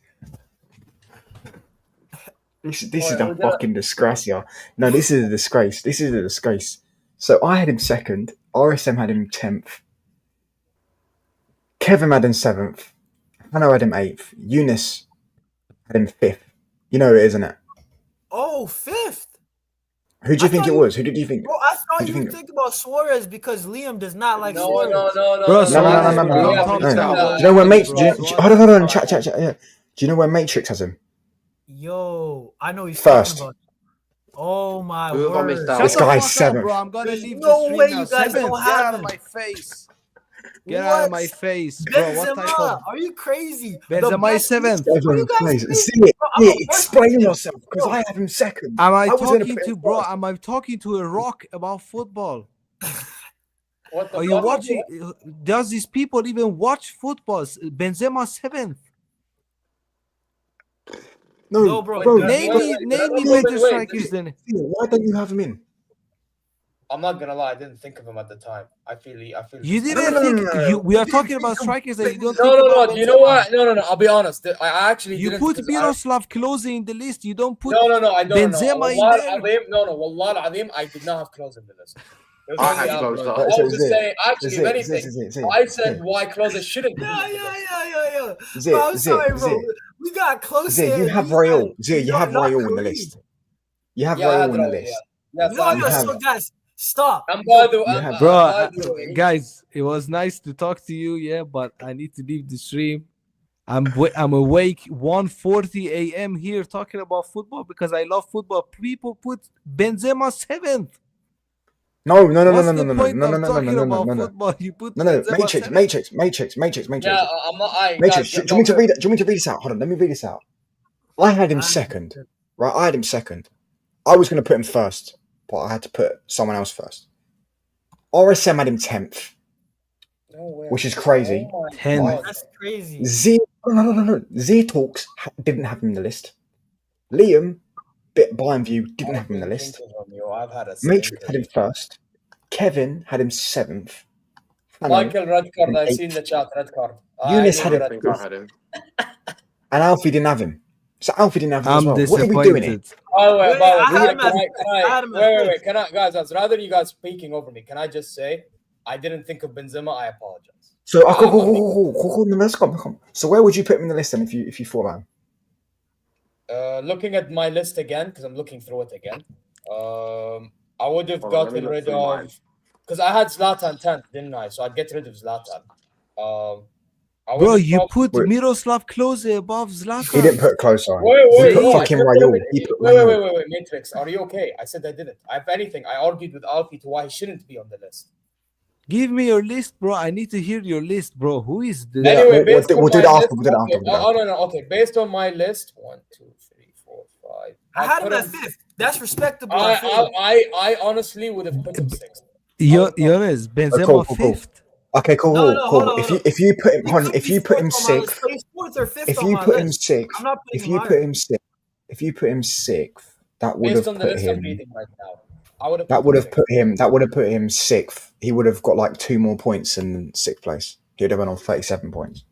Speaker 1: is a
Speaker 5: Wait,
Speaker 1: fucking disgracia. No, this is a disgrace. This is a disgrace. So I had him 2nd. RSM had him 10th. Kevin had him 7th. Hannah had him 8th. Eunice had him 5th. You know it, isn't it?
Speaker 3: Oh, 5th.
Speaker 1: Who do you think it was? Who did you think?
Speaker 3: Bro, I thought
Speaker 1: Who do
Speaker 3: you
Speaker 1: you
Speaker 3: would
Speaker 1: think?
Speaker 3: think about Suarez because Liam does not like
Speaker 5: No,
Speaker 3: Suarez.
Speaker 5: no.
Speaker 4: Bro,
Speaker 1: No. Do you know where Hold on. Chat. Yeah. Do you know where Matrix has him?
Speaker 3: Yo, I know he's
Speaker 1: First.
Speaker 3: talking about. Oh my
Speaker 2: Who have I
Speaker 3: word.
Speaker 2: missed out?
Speaker 4: Shut
Speaker 1: This
Speaker 4: the
Speaker 1: guy's
Speaker 4: fuck up,
Speaker 1: 7th.
Speaker 4: bro. I'm gonna
Speaker 3: There's
Speaker 4: leave
Speaker 3: no
Speaker 4: the stream
Speaker 3: way
Speaker 4: now.
Speaker 3: you guys
Speaker 4: 7th.
Speaker 3: don't
Speaker 4: Get
Speaker 3: have
Speaker 4: out of
Speaker 3: him.
Speaker 4: my face. Get out of my face, bro. What type
Speaker 3: Benzema,
Speaker 4: of
Speaker 3: are you crazy?
Speaker 4: Benzema is 7th?
Speaker 3: Are you guys crazy?
Speaker 1: See
Speaker 3: Bro, I'm
Speaker 1: it.
Speaker 3: a first
Speaker 1: Explain
Speaker 3: team.
Speaker 1: yourself because I have him 2nd.
Speaker 4: Am I
Speaker 1: was gonna
Speaker 4: talking
Speaker 1: put
Speaker 4: to
Speaker 1: him
Speaker 4: bro?
Speaker 1: first.
Speaker 4: Am I talking to a rock about football?
Speaker 5: What the
Speaker 4: Are you
Speaker 5: fuck?
Speaker 4: watching? Does these people even watch football? Benzema 7th.
Speaker 3: No, bro.
Speaker 4: Name me better strikers than.
Speaker 1: Why don't you have him in?
Speaker 5: I'm not gonna lie, I didn't think of him at the time. I feel
Speaker 4: You
Speaker 5: this-
Speaker 4: didn't think we are talking about strikers that you don't think
Speaker 5: No.
Speaker 4: about.
Speaker 5: You know what? No. I'll be honest. I actually
Speaker 4: You
Speaker 5: didn't.
Speaker 4: put
Speaker 5: because
Speaker 4: Miroslav Klose in the list. You don't put
Speaker 5: No. I don't know.
Speaker 4: Benzema in
Speaker 5: Wallah
Speaker 4: there.
Speaker 5: al-Azim, no. Wallah al-Azim, I did not have Klose in the list. It was
Speaker 2: I
Speaker 5: only
Speaker 2: had
Speaker 5: Alfie.
Speaker 2: Klose.
Speaker 5: I was just saying. Actually, if anything, I said
Speaker 1: Zia.
Speaker 5: why Klose shouldn't be.
Speaker 3: Yeah.
Speaker 1: Zia,
Speaker 3: Bro, I'm sorry, bro.
Speaker 1: Zia.
Speaker 3: We got close.
Speaker 1: Zia, you have Raul. Zia, you have Raul in the list. You have
Speaker 5: Yeah, I had
Speaker 1: Raul in the
Speaker 5: Raul,
Speaker 1: list.
Speaker 5: Yeah,
Speaker 3: No,
Speaker 1: You have-
Speaker 3: so guys, stop.
Speaker 5: I'm by the
Speaker 1: You have-
Speaker 4: Bro,
Speaker 5: by the way.
Speaker 4: guys, it was nice to talk to you, yeah, but I need to leave the stream. I'm awake 1:40 a.m. here talking about football because I love football. People put Benzema 7th.
Speaker 1: No.
Speaker 4: What's the point of talking about football? You put
Speaker 1: No.
Speaker 4: Benzema
Speaker 1: Matrix.
Speaker 4: 7th.
Speaker 5: Yeah, I'm not.
Speaker 1: Matrix. Do you want me to read it? Do you want me to read this out? Hold on. Let me read this out. I had him 2nd. Right. I had him 2nd. I was going to put him 1st, but I had to put someone else 1st. RSM had him 10th,
Speaker 5: No way.
Speaker 1: which is crazy.
Speaker 5: Oh my
Speaker 4: 10.
Speaker 5: God.
Speaker 3: That's crazy.
Speaker 1: Z Talks didn't have him in the list. Liam, bit blind view, didn't have him in the list.
Speaker 5: I've had a
Speaker 1: Matrix had him 1st. Kevin had him 7th.
Speaker 5: Michael, red card.
Speaker 1: and
Speaker 5: I
Speaker 1: eighth.
Speaker 5: see in the chat, red card.
Speaker 1: Eunice
Speaker 5: I
Speaker 1: had
Speaker 5: knew
Speaker 1: it.
Speaker 2: I
Speaker 5: red
Speaker 2: think I
Speaker 5: card.
Speaker 2: had him.
Speaker 1: And Alfie didn't have him. So Alfie didn't have him as
Speaker 4: I'm
Speaker 1: well. What are we doing here?
Speaker 4: disappointed.
Speaker 5: Oh wait,
Speaker 3: Wait,
Speaker 5: by the way,
Speaker 3: I had
Speaker 5: can
Speaker 3: him as
Speaker 5: I,
Speaker 3: fifth. I had him as
Speaker 5: wait,
Speaker 3: fifth.
Speaker 5: can I, guys, rather than you guys speaking over me, can I just say I didn't think of Benzema. I apologize.
Speaker 1: So cool. No, let's go. So where would you put him in the list then if you thought about him?
Speaker 5: Looking at my list again because I'm looking through it again. I would have
Speaker 2: Hold on, let me
Speaker 5: gotten
Speaker 2: look
Speaker 5: rid
Speaker 2: through mine.
Speaker 5: of because I had Zlatan 10th, didn't I? So I'd get rid of Zlatan. I
Speaker 4: Bro,
Speaker 5: would
Speaker 4: you
Speaker 5: prob-
Speaker 4: put
Speaker 1: Wait.
Speaker 4: Miroslav Klose above
Speaker 1: He
Speaker 4: Zlatan.
Speaker 1: didn't put close on.
Speaker 5: Wait,
Speaker 1: He
Speaker 5: wait,
Speaker 1: put
Speaker 5: no, I
Speaker 1: fucking
Speaker 5: said
Speaker 1: Raul.
Speaker 5: wait,
Speaker 1: He put
Speaker 5: wait,
Speaker 1: Raul.
Speaker 5: wait, Matrix, are you okay? I said I didn't. If anything, I argued with Alfie to why he shouldn't be on the list.
Speaker 4: Give me your list, bro. I need to hear your list, bro. Who is this?
Speaker 1: Yeah,
Speaker 5: Anyway,
Speaker 1: we'll
Speaker 5: based
Speaker 1: do
Speaker 5: on
Speaker 1: it
Speaker 5: my
Speaker 1: after,
Speaker 5: list,
Speaker 1: we'll do it after,
Speaker 5: okay.
Speaker 1: we'll do it
Speaker 5: No. Okay, based on my list, 1, 2, 3, 4, 5.
Speaker 3: I had him
Speaker 5: put
Speaker 3: at fifth. That's respectable. I feel.
Speaker 5: I honestly would have put him sixth.
Speaker 4: Jonas, Benzema
Speaker 1: cool.
Speaker 4: 5th.
Speaker 1: Okay, cool.
Speaker 3: No, hold on,
Speaker 1: If
Speaker 3: hold
Speaker 1: you put him
Speaker 3: He
Speaker 1: on,
Speaker 3: could
Speaker 1: if
Speaker 3: be
Speaker 1: you put
Speaker 3: fourth
Speaker 1: him
Speaker 3: on my list,
Speaker 1: sixth,
Speaker 3: but he's fourth or fifth
Speaker 1: if
Speaker 3: on
Speaker 1: you
Speaker 3: my
Speaker 1: put him
Speaker 3: list.
Speaker 1: sixth,
Speaker 3: I'm not putting
Speaker 1: if
Speaker 3: him
Speaker 1: you
Speaker 3: higher.
Speaker 1: put him sixth, if you put him sixth, that would have
Speaker 5: Based on the
Speaker 1: put
Speaker 5: list I'm
Speaker 1: him.
Speaker 5: reading right now, I would have.
Speaker 1: That would have put him. That would have put him sixth. He would have got like 2 more points in sixth place. He would have been on 37 points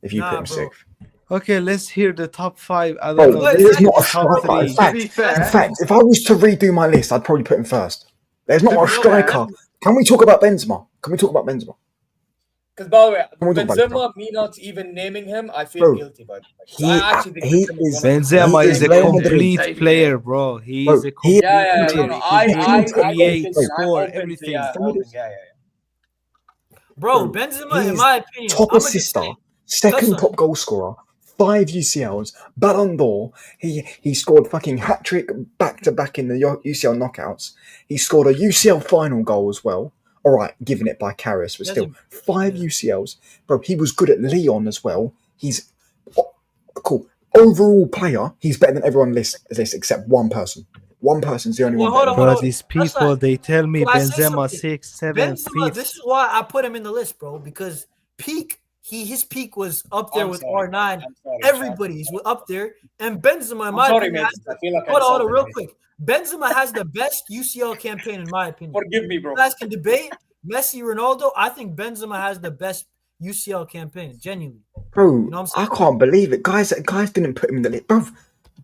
Speaker 1: if you
Speaker 3: Nah,
Speaker 1: put him
Speaker 3: bro.
Speaker 1: sixth.
Speaker 4: Okay, let's hear the top 5. I don't
Speaker 1: Bro,
Speaker 4: know.
Speaker 3: But
Speaker 1: there is
Speaker 3: that's
Speaker 1: not a
Speaker 3: horrible.
Speaker 1: striker. In
Speaker 3: To
Speaker 1: fact,
Speaker 2: be fair-
Speaker 1: in fact, if I was to redo my list, I'd probably put him first. There's not
Speaker 2: To
Speaker 1: a
Speaker 2: be
Speaker 1: striker.
Speaker 2: fair-
Speaker 1: Can we talk about Benzema?
Speaker 5: Because by the way,
Speaker 1: Come on, talk about
Speaker 5: Benzema, me not even naming him, I feel
Speaker 1: Bro,
Speaker 5: guilty about it.
Speaker 1: he-
Speaker 5: I actually think
Speaker 1: he
Speaker 5: Benzema
Speaker 1: is-
Speaker 5: one of the
Speaker 4: Benzema
Speaker 1: He
Speaker 4: is
Speaker 1: is
Speaker 4: a
Speaker 1: Real Madrid.
Speaker 4: complete player, bro. He
Speaker 1: Bro,
Speaker 4: is a
Speaker 1: he-
Speaker 4: complete
Speaker 5: Yeah,
Speaker 4: player.
Speaker 5: no,
Speaker 4: He
Speaker 5: I
Speaker 4: can create,
Speaker 5: opened it,
Speaker 4: score,
Speaker 5: I opened
Speaker 4: everything.
Speaker 5: Yeah, yeah.
Speaker 3: Bro,
Speaker 1: Bro,
Speaker 3: Benzema, in
Speaker 1: he's
Speaker 3: my opinion,
Speaker 1: top
Speaker 3: I'ma just
Speaker 1: assister,
Speaker 3: say,
Speaker 1: second
Speaker 3: Listen.
Speaker 1: top goal scorer, 5 UCLs, Ballon d'Or. He scored fucking hat trick back to back in the UCL knockouts. He scored a UCL final goal as well. all right, giving it by Karius, but still 5 UCLs, bro. He was good at Leon as well. He's cool overall player. He's better than everyone on this except one person. One person's the only one better.
Speaker 4: Bro, these people, they tell me Benzema 6, 7,
Speaker 3: Benzema,
Speaker 4: 5th.
Speaker 3: this is why I put him in the list, bro, because his peak was up there with R9. Everybody's up there, and Benzema, in my opinion, hold on, real quick. Benzema has the best UCL campaign, in my opinion.
Speaker 5: Forgive me, bro.
Speaker 3: You guys can debate Messi, Ronaldo. I think Benzema has the best UCL campaign, genuinely.
Speaker 1: Bro,
Speaker 3: You know what I'm
Speaker 1: I can't believe it. Guys didn't put him in the list. Bro,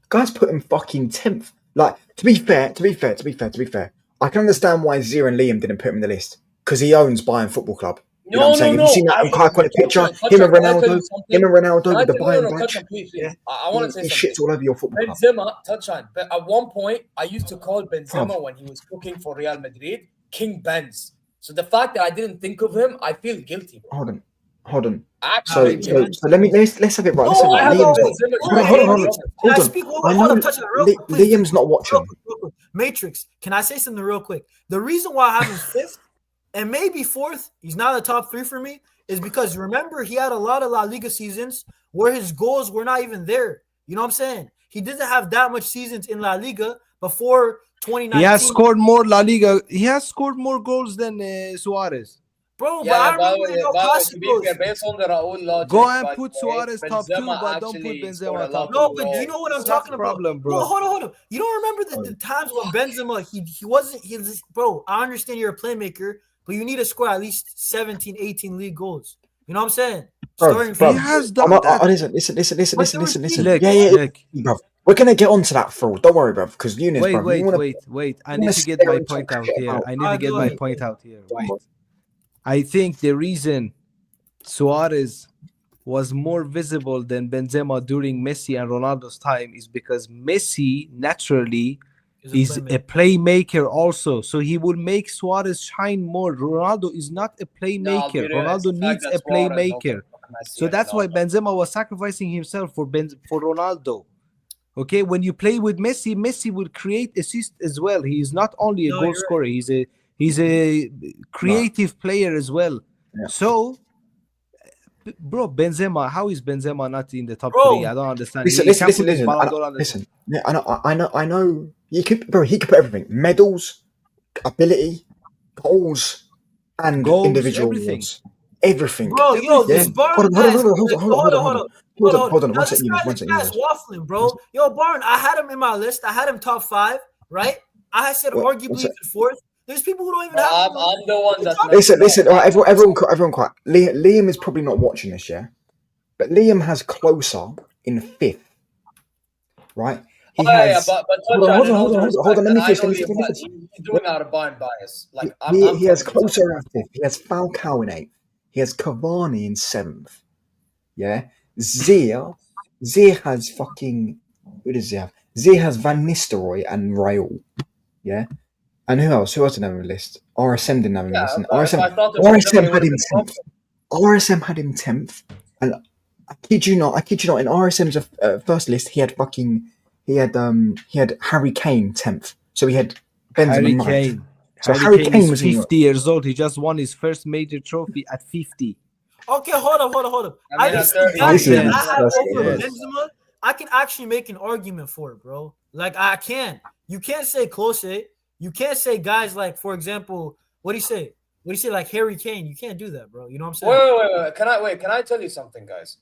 Speaker 1: guys put him fucking 10th. Like, to be fair, I can understand why Zia and Liam didn't put him in the list. Because he owns Bayern Football Club. You know what I'm saying? Have you seen that iconic picture? Him and Ronaldo with the Bayern badge.
Speaker 5: Yeah. I want to say
Speaker 1: he
Speaker 5: something.
Speaker 1: shits all over your football club.
Speaker 5: Benzema, touch on. But at one point, I used to call Benzema when he was cooking for Real Madrid, King Benz. So the fact that I didn't think of him, I feel guilty. Bro.
Speaker 1: Hold on.
Speaker 5: Actually,
Speaker 1: so let's have it right.
Speaker 5: No, I have
Speaker 1: Hold on. Liam's not watching.
Speaker 3: Real quick. Matrix, can I say something real quick? The reason why I have him 5th and maybe 4th, he's not the top 3 for me, is because remember he had a lot of La Liga seasons where his goals were not even there. You know what I'm saying? He didn't have that much seasons in La Liga before 2019.
Speaker 4: He has scored more La Liga. He has scored more goals than Suarez.
Speaker 3: Bro,
Speaker 5: yeah, but to be fair, based on the Raul logic,
Speaker 4: go and put Suarez top 2, but don't put Benzema top 2.
Speaker 3: No, but do you know what I'm talking about?
Speaker 4: Problem, bro.
Speaker 3: No, hold on. You don't remember the times when Benzema, he wasn't, bro, I understand you're a playmaker, but you need to score at least 17, 18 league goals. You know what I'm saying?
Speaker 1: Bro,
Speaker 4: he has done that.
Speaker 1: Listen.
Speaker 4: Look.
Speaker 1: Bro. We're going to get onto that fraud. Don't worry, bro, because Eunice,
Speaker 4: wait. I need to get my point out here. Wait. I think the reason Suarez was more visible than Benzema during Messi and Ronaldo's time is because Messi naturally is a playmaker also. So he will make Suarez shine more. Ronaldo is not a playmaker. Ronaldo needs a playmaker. So that's why Benzema was sacrificing himself for Ronaldo. Okay, when you play with Messi, Messi will create assists as well. He is not only a goal scorer. He's a creative player as well.
Speaker 1: Yeah.
Speaker 4: So, bro, Benzema, how is Benzema not in the top 3? I don't understand.
Speaker 1: Listen. Yeah, I know. He could put everything: medals, ability, goals, and individual awards. Everything.
Speaker 3: Bro, this Barn. Hold on.
Speaker 1: One second.
Speaker 3: This guy's waffling, bro. Yo, Barn, I had him in my list. I had him top 5, right? I said arguably even 4th. There's people who don't even have.
Speaker 5: I'm the one that.
Speaker 1: Listen. All right, everyone, quiet. Liam is probably not watching this, yeah, but Liam has closer in 5th, right?
Speaker 5: Hold on. Let me finish. He's doing out of Bayern bias. Like
Speaker 1: he has closer in 5th. He has Falcao in 8th. He has Cavani in 7th. Yeah, Zia has fucking. Who does Zia have? Zia has Van Nistelrooy and Raul. Yeah. And who else? Who else didn't have a list? RSM didn't have a list. And RSM had him 10th. RSM had him 10th. And I kid you not, in RSM's first list, he had Harry Kane 10th. So he had Benzema 9th. So Harry Kane was
Speaker 4: 50 years old. He just won his first major trophy at 50.
Speaker 3: Okay, hold up. I can actually make an argument for it, bro. Like, I can. You can't say Klose. You can't say guys like, for example, what do you say? Like Harry Kane? You can't do that, bro. You know what I'm saying?
Speaker 5: Wait. Can I tell you something, guys?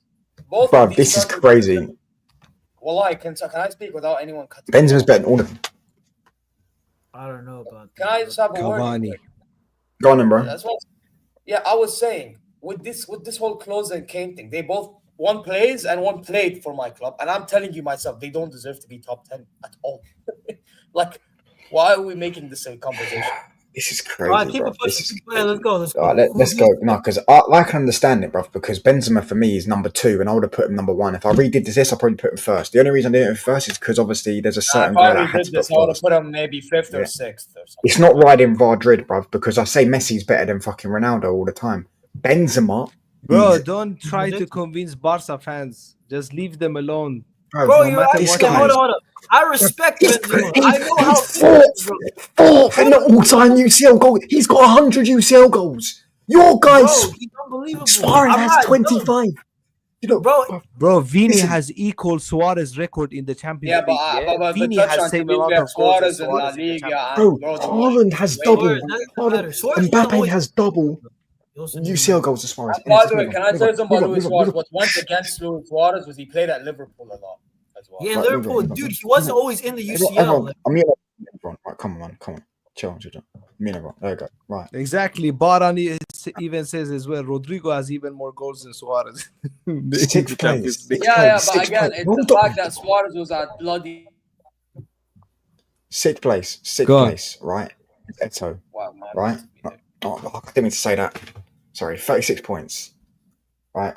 Speaker 1: Bro, this is crazy.
Speaker 5: Well, can I speak without anyone cutting?
Speaker 1: Benzema's better than all of them.
Speaker 3: I don't know about that.
Speaker 5: Can I just have a word?
Speaker 1: Go on then, bro.
Speaker 5: That's what. Yeah, I was saying with this whole Klose and Kane thing, they both one plays and one played for my club, and I'm telling you myself, they don't deserve to be top 10 at all. Like, why are we making this a conversation?
Speaker 1: This is crazy.
Speaker 3: All right, keep it pushing. Let's go.
Speaker 1: All right, let's go. No, because I can understand it, bro. Because Benzema for me is number 2, and I would have put him number 1. If I redid this, I'd probably put him first. The only reason I didn't put him first is because obviously there's a certain guy that I had to put first.
Speaker 5: I would have put him maybe 5th or 6th or something.
Speaker 1: It's not riding Madrid, bro. Because I say Messi's better than fucking Ronaldo all the time. Benzema,
Speaker 4: bro. Don't try to convince Barca fans. Just leave them alone.
Speaker 3: Bro,
Speaker 4: no
Speaker 3: you're
Speaker 4: matter
Speaker 3: right.
Speaker 1: this
Speaker 4: what.
Speaker 1: guy
Speaker 3: Hold
Speaker 1: is-
Speaker 3: on, hold on. I respect Benzema. I know how
Speaker 1: He's
Speaker 3: good he is,
Speaker 1: fourth in the all-time UCL goal. He's got 100 UCL goals. Your
Speaker 3: bro.
Speaker 1: guys,
Speaker 3: He's unbelievable.
Speaker 1: Suarez
Speaker 3: I'm
Speaker 1: has
Speaker 3: not
Speaker 1: 25. You know,
Speaker 3: bro.
Speaker 4: Bro, Vini
Speaker 1: Listen.
Speaker 4: has equal Suarez record in the Champions
Speaker 5: Yeah, but,
Speaker 4: League. Yeah,
Speaker 5: but
Speaker 4: Vini
Speaker 5: touch
Speaker 4: has
Speaker 5: on to
Speaker 4: same
Speaker 5: be
Speaker 4: amount
Speaker 5: fair,
Speaker 4: of goals as
Speaker 5: Suarez in La
Speaker 4: Suarez in the
Speaker 5: Liga
Speaker 4: Champions
Speaker 5: and
Speaker 1: bro,
Speaker 5: Bro,
Speaker 1: Haaland has
Speaker 5: way
Speaker 1: double.
Speaker 3: Suarez doesn't matter. Suarez wasn't
Speaker 1: Mbappe
Speaker 3: always
Speaker 1: has double
Speaker 3: he also never
Speaker 1: UCL
Speaker 3: made-
Speaker 1: goals as Suarez.
Speaker 5: And by
Speaker 1: Let's
Speaker 5: the way,
Speaker 1: move
Speaker 5: can
Speaker 1: on,
Speaker 5: I
Speaker 1: move
Speaker 5: say
Speaker 1: on,
Speaker 5: something about
Speaker 1: move on,
Speaker 5: Luis
Speaker 1: move on,
Speaker 5: Suarez?
Speaker 1: move on.
Speaker 5: What went against Luis Suarez was he played at Liverpool a lot as well.
Speaker 3: Yeah, in
Speaker 1: Right,
Speaker 3: Liverpool,
Speaker 1: move on.
Speaker 3: dude, he wasn't always in the UCL.
Speaker 1: Everyone,
Speaker 3: Like,
Speaker 1: I'm here. Right, come on. Chill. Me and everyone. There you go. Right.
Speaker 4: Exactly. Baran even says as well, Rodrigo has even more goals than Suarez in the
Speaker 1: Sixth place.
Speaker 4: Champions League.
Speaker 5: Yeah, but
Speaker 1: Sixth
Speaker 5: again,
Speaker 1: place.
Speaker 5: it's
Speaker 1: Hold
Speaker 5: the
Speaker 1: on.
Speaker 5: fact that Suarez was at bloody.
Speaker 1: Sixth place.
Speaker 4: Go on.
Speaker 1: Right. Eto.
Speaker 5: Wow, man.
Speaker 1: Right. I didn't mean to say that. Sorry. 36 points. Right.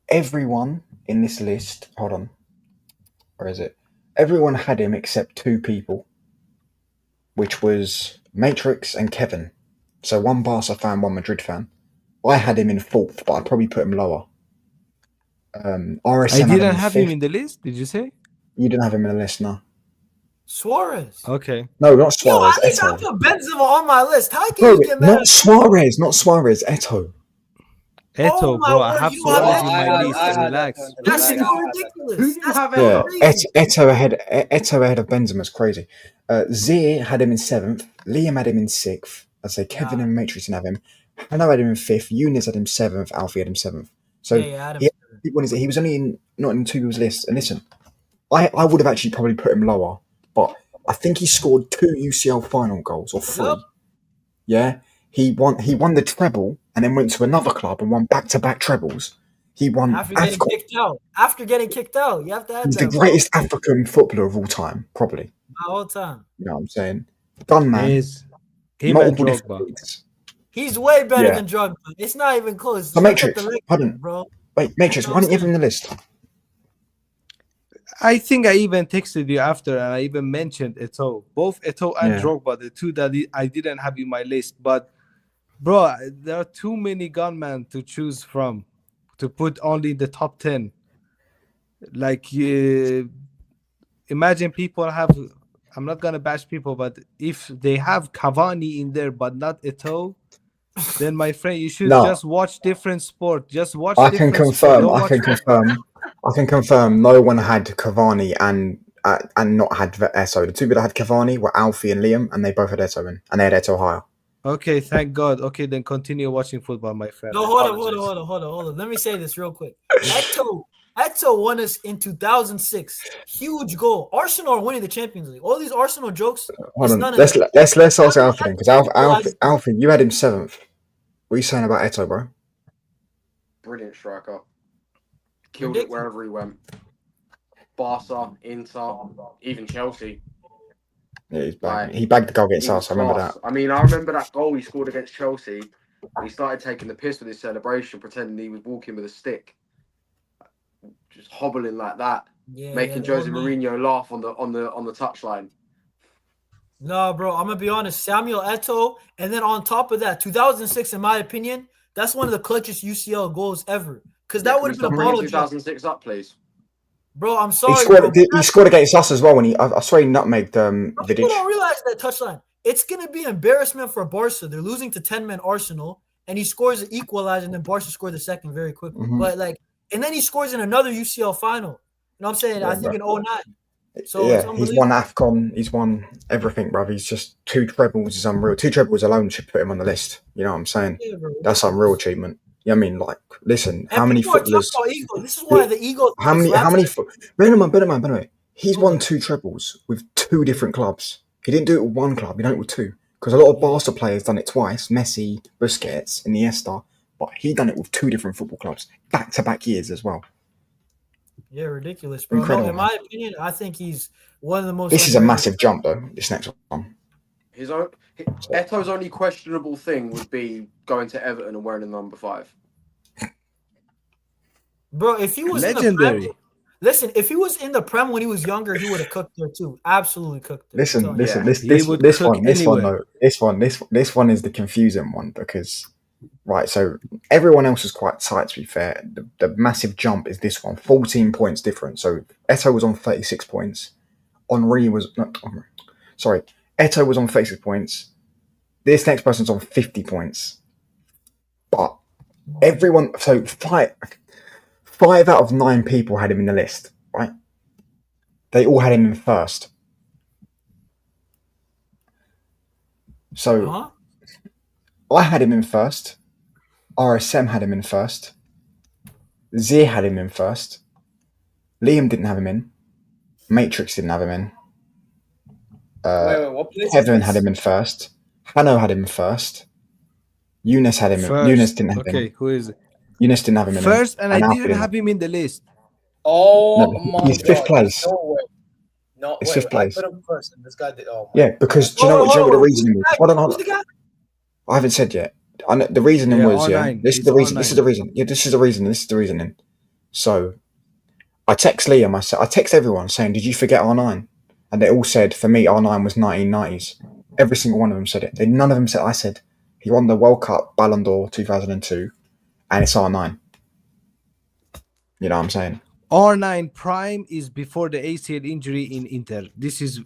Speaker 1: Everyone in this list. Hold on. Where is it? Everyone had him except two people, which was Matrix and Kevin. So one Barca fan, one Madrid fan. I had him in fourth, but I'd probably put him lower. RSM
Speaker 4: I
Speaker 1: had
Speaker 4: didn't
Speaker 1: in
Speaker 4: have
Speaker 1: fifth.
Speaker 4: him in the list. Did you say?
Speaker 1: You didn't have him in the list, no.
Speaker 3: Suarez.
Speaker 4: Okay.
Speaker 1: No, not
Speaker 3: Yo,
Speaker 1: Suarez.
Speaker 3: I need to
Speaker 1: Eto.
Speaker 3: put Benzema on my list. How can
Speaker 1: Bro,
Speaker 3: you get mad
Speaker 1: not
Speaker 3: at
Speaker 1: Suarez. Eto.
Speaker 4: Eto,
Speaker 3: my
Speaker 4: bro, I
Speaker 3: word,
Speaker 4: have
Speaker 3: you don't have
Speaker 4: Suarez
Speaker 3: Eto
Speaker 4: in my
Speaker 3: on your
Speaker 4: list.
Speaker 3: list.
Speaker 4: Relax.
Speaker 3: That's
Speaker 2: Who-
Speaker 3: so
Speaker 2: who
Speaker 3: ridiculous.
Speaker 2: do you
Speaker 3: That's
Speaker 2: have
Speaker 1: Yeah,
Speaker 3: crazy.
Speaker 1: Eto ahead of Benzema is crazy. Zia had him in seventh. Liam had him in sixth. I'd say Kevin
Speaker 3: Yeah.
Speaker 1: and Matrix didn't have him. Hano had him in fifth. Eunice had him seventh. Alfie had him seventh. So
Speaker 3: Yeah, Adam.
Speaker 1: he was only not in two people's lists. And listen, I would have actually probably put him lower, but I think he scored 2 UCL final goals or 3.
Speaker 3: Yup.
Speaker 1: Yeah, he won the treble and then went to another club and won back-to-back trebles. He won
Speaker 3: After getting
Speaker 1: AFCON.
Speaker 3: kicked out. After getting kicked out. You have to add
Speaker 1: He's the
Speaker 3: that, bro.
Speaker 1: greatest African footballer of all time, probably.
Speaker 3: The whole time.
Speaker 1: You know what I'm saying? Gunman,
Speaker 4: Is him and
Speaker 1: multiple different
Speaker 4: Drogba.
Speaker 1: leagues.
Speaker 3: He's way better
Speaker 1: Yeah.
Speaker 3: than Drogba. It's not even close.
Speaker 1: So
Speaker 3: Look at
Speaker 1: Matrix,
Speaker 3: the record,
Speaker 1: pardon.
Speaker 3: bro.
Speaker 1: Wait, Matrix, why didn't you have him in the list?
Speaker 4: I think I even texted you after and I even mentioned Eto'o. Both Eto'o and
Speaker 1: Yeah.
Speaker 4: Drogba, the two that I didn't have in my list. But, bro, there are too many gunmen to choose from to put only in the top 10. Like, imagine people have, I'm not going to bash people, but if they have Cavani in there but not Eto'o, then my friend, you should
Speaker 1: No.
Speaker 4: just watch different sport. Just watch
Speaker 1: I can
Speaker 4: different sport.
Speaker 1: confirm.
Speaker 4: Don't
Speaker 1: I
Speaker 4: watch
Speaker 1: can confirm. I can confirm. No one had Cavani and not had Eto. The two people that had Cavani were Alfie and Liam, and they both had Eto in, and they had Eto higher.
Speaker 4: Okay, thank God. Okay, then continue watching football, my friend.
Speaker 3: No, hold on. Let me say this real quick. Eto won us in 2006. Huge goal. Arsenal are winning the Champions League. All these Arsenal jokes.
Speaker 1: Hold
Speaker 3: it's
Speaker 1: on.
Speaker 3: none of
Speaker 1: Let's
Speaker 3: that.
Speaker 1: ask Alfie then, because Alfie, you had him seventh. What are you saying about Eto, bro?
Speaker 2: Brilliant striker. Killed it wherever he went. Barca, Inter, even Chelsea.
Speaker 1: Yeah, he's
Speaker 2: Right.
Speaker 1: bagged. He bagged the goal against
Speaker 2: He was
Speaker 1: us. I remember
Speaker 2: class.
Speaker 1: that.
Speaker 2: I mean, I remember that goal he scored against Chelsea. He started taking the piss with his celebration, pretending he was walking with a stick, just hobbling like that,
Speaker 3: Yeah,
Speaker 2: making
Speaker 3: the
Speaker 2: Jose
Speaker 3: old man.
Speaker 2: Mourinho laugh on the touchline.
Speaker 3: No, bro, I'm gonna be honest. Samuel Eto'o, and then on top of that, 2006, in my opinion, that's one of the clutchest UCL goals ever. Because that would have been a bottle drop.
Speaker 2: 2006 up, please.
Speaker 3: Bro, I'm
Speaker 1: He
Speaker 3: sorry,
Speaker 1: scored.
Speaker 3: bro.
Speaker 1: He scored against us as well when he. I swear he nutmegged
Speaker 3: People
Speaker 1: Vidic.
Speaker 3: don't realize that touchline. It's gonna be an embarrassment for Barca. They're losing to 10-man Arsenal, and he scores the equalizer, and then Barca scored the second very quickly.
Speaker 1: Mhm.
Speaker 3: But and then he scores in another UCL final. You know what I'm saying?
Speaker 1: Yeah,
Speaker 3: I think
Speaker 1: bro.
Speaker 3: in 09. So
Speaker 1: Yeah,
Speaker 3: it's
Speaker 1: he's won
Speaker 3: unbelievable.
Speaker 1: AFCON. He's won everything, bruv. He's just 2 trebles is unreal. 2 trebles alone should put him on the list. You know what I'm saying?
Speaker 3: Yeah, bro.
Speaker 1: That's unreal achievement. Yeah, I mean, like, listen, how
Speaker 3: And
Speaker 1: many
Speaker 3: people are talking
Speaker 1: footballers?
Speaker 3: about ego. This is why the ego.
Speaker 1: How many? Bear in mind. He's
Speaker 3: Hold
Speaker 1: won
Speaker 3: on.
Speaker 1: 2 trebles with 2 different clubs. He didn't do it with one club. He done it with 2. Because a lot of Barca players done it twice. Messi, Busquets, Iniesta. But he done it with 2 different football clubs, back-to-back years as well.
Speaker 3: Yeah, ridiculous, bro.
Speaker 1: Incredible.
Speaker 3: No, in my opinion, I think he's one of the most.
Speaker 1: This is a
Speaker 3: underrated.
Speaker 1: massive jump, though. This next one.
Speaker 2: Eto's only questionable thing would be going to Everton and wearing the number 5.
Speaker 3: Bro, if he was in the
Speaker 4: Legendary.
Speaker 3: Prem, listen, if he was in the Prem when he was younger, he would have cooked there too. Absolutely cooked there.
Speaker 1: Listen.
Speaker 4: He would cook
Speaker 1: This one
Speaker 4: anywhere.
Speaker 1: though. This one is the confusing one because Right, so everyone else is quite tight, to be fair. The massive jump is this one, 14 points different. So Eto was on 36 points. Henri was not Henri. Sorry, Eto was on 36 points. This next person's on 50 points. But everyone, so five out of 9 people had him in the list, right? They all had him in first. So
Speaker 3: Huh?
Speaker 1: I had him in first. RSM had him in first. Zia had him in first. Liam didn't have him in. Matrix didn't have him in.
Speaker 5: Wait, what place is
Speaker 1: Kevin
Speaker 5: this?
Speaker 1: had him in first. Hanno had him in first. Eunice had him in.
Speaker 4: First.
Speaker 1: Eunice didn't have him
Speaker 4: Okay,
Speaker 1: in.
Speaker 4: who is it?
Speaker 1: Eunice didn't have him in.
Speaker 4: First, and I
Speaker 1: Alfie
Speaker 4: didn't have him in the list.
Speaker 5: Oh
Speaker 1: No,
Speaker 5: my
Speaker 1: he's fifth
Speaker 5: god!
Speaker 1: place.
Speaker 5: No way! No,
Speaker 1: It's
Speaker 5: wait,
Speaker 1: fifth
Speaker 5: I
Speaker 1: place.
Speaker 5: put him first, and this guy did. Oh my
Speaker 1: Yeah, because do you
Speaker 5: God.
Speaker 1: know what the
Speaker 3: Who's
Speaker 1: reasoning
Speaker 3: the
Speaker 1: is?
Speaker 3: guy?
Speaker 1: Hold on.
Speaker 3: Who's the guy?
Speaker 1: I haven't said yet. I know, the reasoning
Speaker 4: Yeah,
Speaker 1: was
Speaker 4: R9.
Speaker 1: This is
Speaker 4: It's
Speaker 1: the reason.
Speaker 4: R9.
Speaker 1: This is the reason. Yeah, this is the reason. This is the reasoning. So I text Liam. I text everyone saying, "Did you forget R9?" And they all said, "For me, R9 was 1990s." Every single one of them said it. None of them said. I said he won the World Cup, Ballon d'Or 2002, and it's R9. You know what I'm saying?
Speaker 4: R9 Prime is before the ACL injury in Inter. This is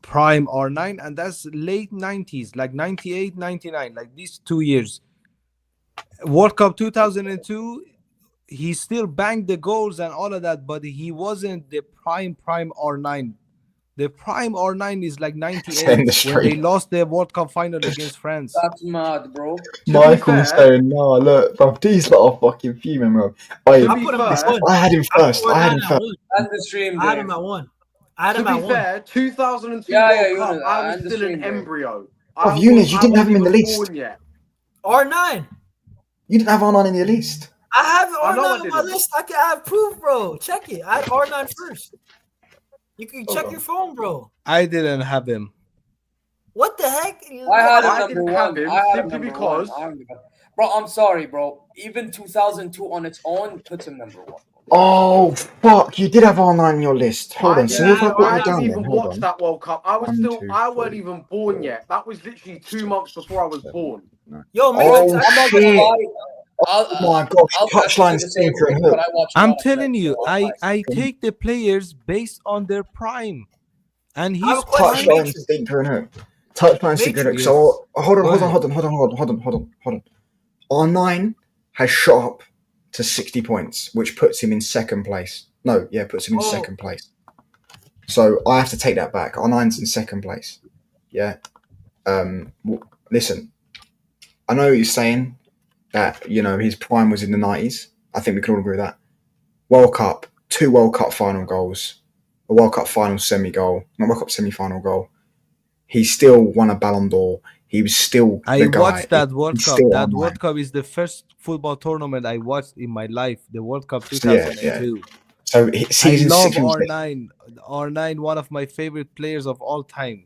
Speaker 4: Prime R9, and that's late 90s, like 98, 99, like these 2 years. World Cup 2002, he still banged the goals and all of that, but he wasn't the prime R9. The prime R9 is like
Speaker 1: Send
Speaker 4: 98
Speaker 1: the
Speaker 4: when they
Speaker 1: stream.
Speaker 4: lost the World Cup final against France.
Speaker 5: That's mad, bro.
Speaker 1: Michael's saying, "No, look, bro, these lot are fucking fuming, bro."
Speaker 2: To
Speaker 3: I
Speaker 2: be
Speaker 3: put him at
Speaker 2: fair,
Speaker 3: one.
Speaker 1: I had him
Speaker 3: I
Speaker 1: first.
Speaker 3: put
Speaker 1: I had
Speaker 3: R9
Speaker 1: him
Speaker 3: at
Speaker 1: first.
Speaker 3: one.
Speaker 5: And the stream,
Speaker 3: I had
Speaker 5: Dave.
Speaker 3: him at one. I had
Speaker 2: to
Speaker 3: him
Speaker 2: be
Speaker 3: at one.
Speaker 2: fair, 2002
Speaker 5: Yeah,
Speaker 2: World
Speaker 5: Yunus,
Speaker 2: Cup, I
Speaker 5: I
Speaker 2: was still an
Speaker 5: understand, Dave.
Speaker 2: embryo.
Speaker 1: Of Eunice, you
Speaker 2: I
Speaker 1: didn't have
Speaker 2: wasn't
Speaker 1: him in the
Speaker 2: even
Speaker 1: list.
Speaker 2: born yet.
Speaker 3: R9.
Speaker 1: You didn't have R9 in your list.
Speaker 3: I have
Speaker 2: I know I
Speaker 3: R9 on my
Speaker 2: didn't.
Speaker 3: list. I can have proof, bro. Check it. I had R9 first. You can
Speaker 1: Hold
Speaker 3: check
Speaker 1: on.
Speaker 3: your phone, bro.
Speaker 4: I didn't have him.
Speaker 3: What the heck?
Speaker 5: I had him
Speaker 2: I
Speaker 5: number
Speaker 2: didn't have
Speaker 5: one.
Speaker 2: him
Speaker 5: I had him
Speaker 2: simply
Speaker 5: number
Speaker 2: because-
Speaker 5: one. Bro, I'm sorry, bro. Even 2002 on its own puts him number one.
Speaker 1: Oh fuck! You did have R9 in your list. Hold
Speaker 2: I
Speaker 1: on. So
Speaker 2: didn't,
Speaker 1: if I
Speaker 2: even,
Speaker 1: put
Speaker 2: I
Speaker 1: you
Speaker 2: didn't
Speaker 1: down, then
Speaker 2: even
Speaker 1: hold
Speaker 2: watch
Speaker 1: on.
Speaker 2: that World Cup. I was
Speaker 1: 1,
Speaker 2: still,
Speaker 1: 2,
Speaker 2: I weren't
Speaker 1: 3,
Speaker 2: even born
Speaker 1: 4,
Speaker 2: yet. That was literally 2
Speaker 1: 6,
Speaker 2: months before I was
Speaker 1: 7,
Speaker 2: born.
Speaker 1: 9.
Speaker 3: Yo,
Speaker 1: Oh
Speaker 3: Matrix,
Speaker 5: I'm not gonna
Speaker 1: shit!
Speaker 5: lie.
Speaker 1: Oh my gosh!
Speaker 5: I'll say
Speaker 1: Touchline
Speaker 5: the same
Speaker 1: stinker
Speaker 5: thing,
Speaker 1: and
Speaker 5: but
Speaker 1: hook.
Speaker 5: I watched
Speaker 4: I'm
Speaker 5: all of
Speaker 4: telling
Speaker 5: them,
Speaker 4: you,
Speaker 5: so
Speaker 4: I take the players based on their prime. And
Speaker 3: I have
Speaker 4: his
Speaker 3: a question,
Speaker 4: prime,
Speaker 1: Touchline
Speaker 3: Matrix.
Speaker 1: stinker and hook. Touchline stinker and hook.
Speaker 3: Matrix.
Speaker 1: So hold on,
Speaker 4: Go
Speaker 1: hold on,
Speaker 4: ahead.
Speaker 1: hold on. R9 has shot up to 60 points, which puts him in second place. No, yeah, puts him in
Speaker 3: Oh.
Speaker 1: second place. So I have to take that back. R9's in second place. Yeah. Listen, I know you're saying that, his prime was in the 90s. I think we can all agree with that. World Cup, 2 World Cup final goals, a World Cup final semi-final goal. He still won a Ballon d'Or. He was still
Speaker 4: I
Speaker 1: the guy.
Speaker 4: watched that World
Speaker 1: He's
Speaker 4: Cup.
Speaker 1: still
Speaker 4: That
Speaker 1: R9.
Speaker 4: World Cup is the first football tournament I watched in my life. The World Cup
Speaker 1: Yeah,
Speaker 4: 2002.
Speaker 1: So
Speaker 4: I
Speaker 1: season
Speaker 4: love
Speaker 1: 6 was
Speaker 4: R9. R9, one of my favorite players of all time.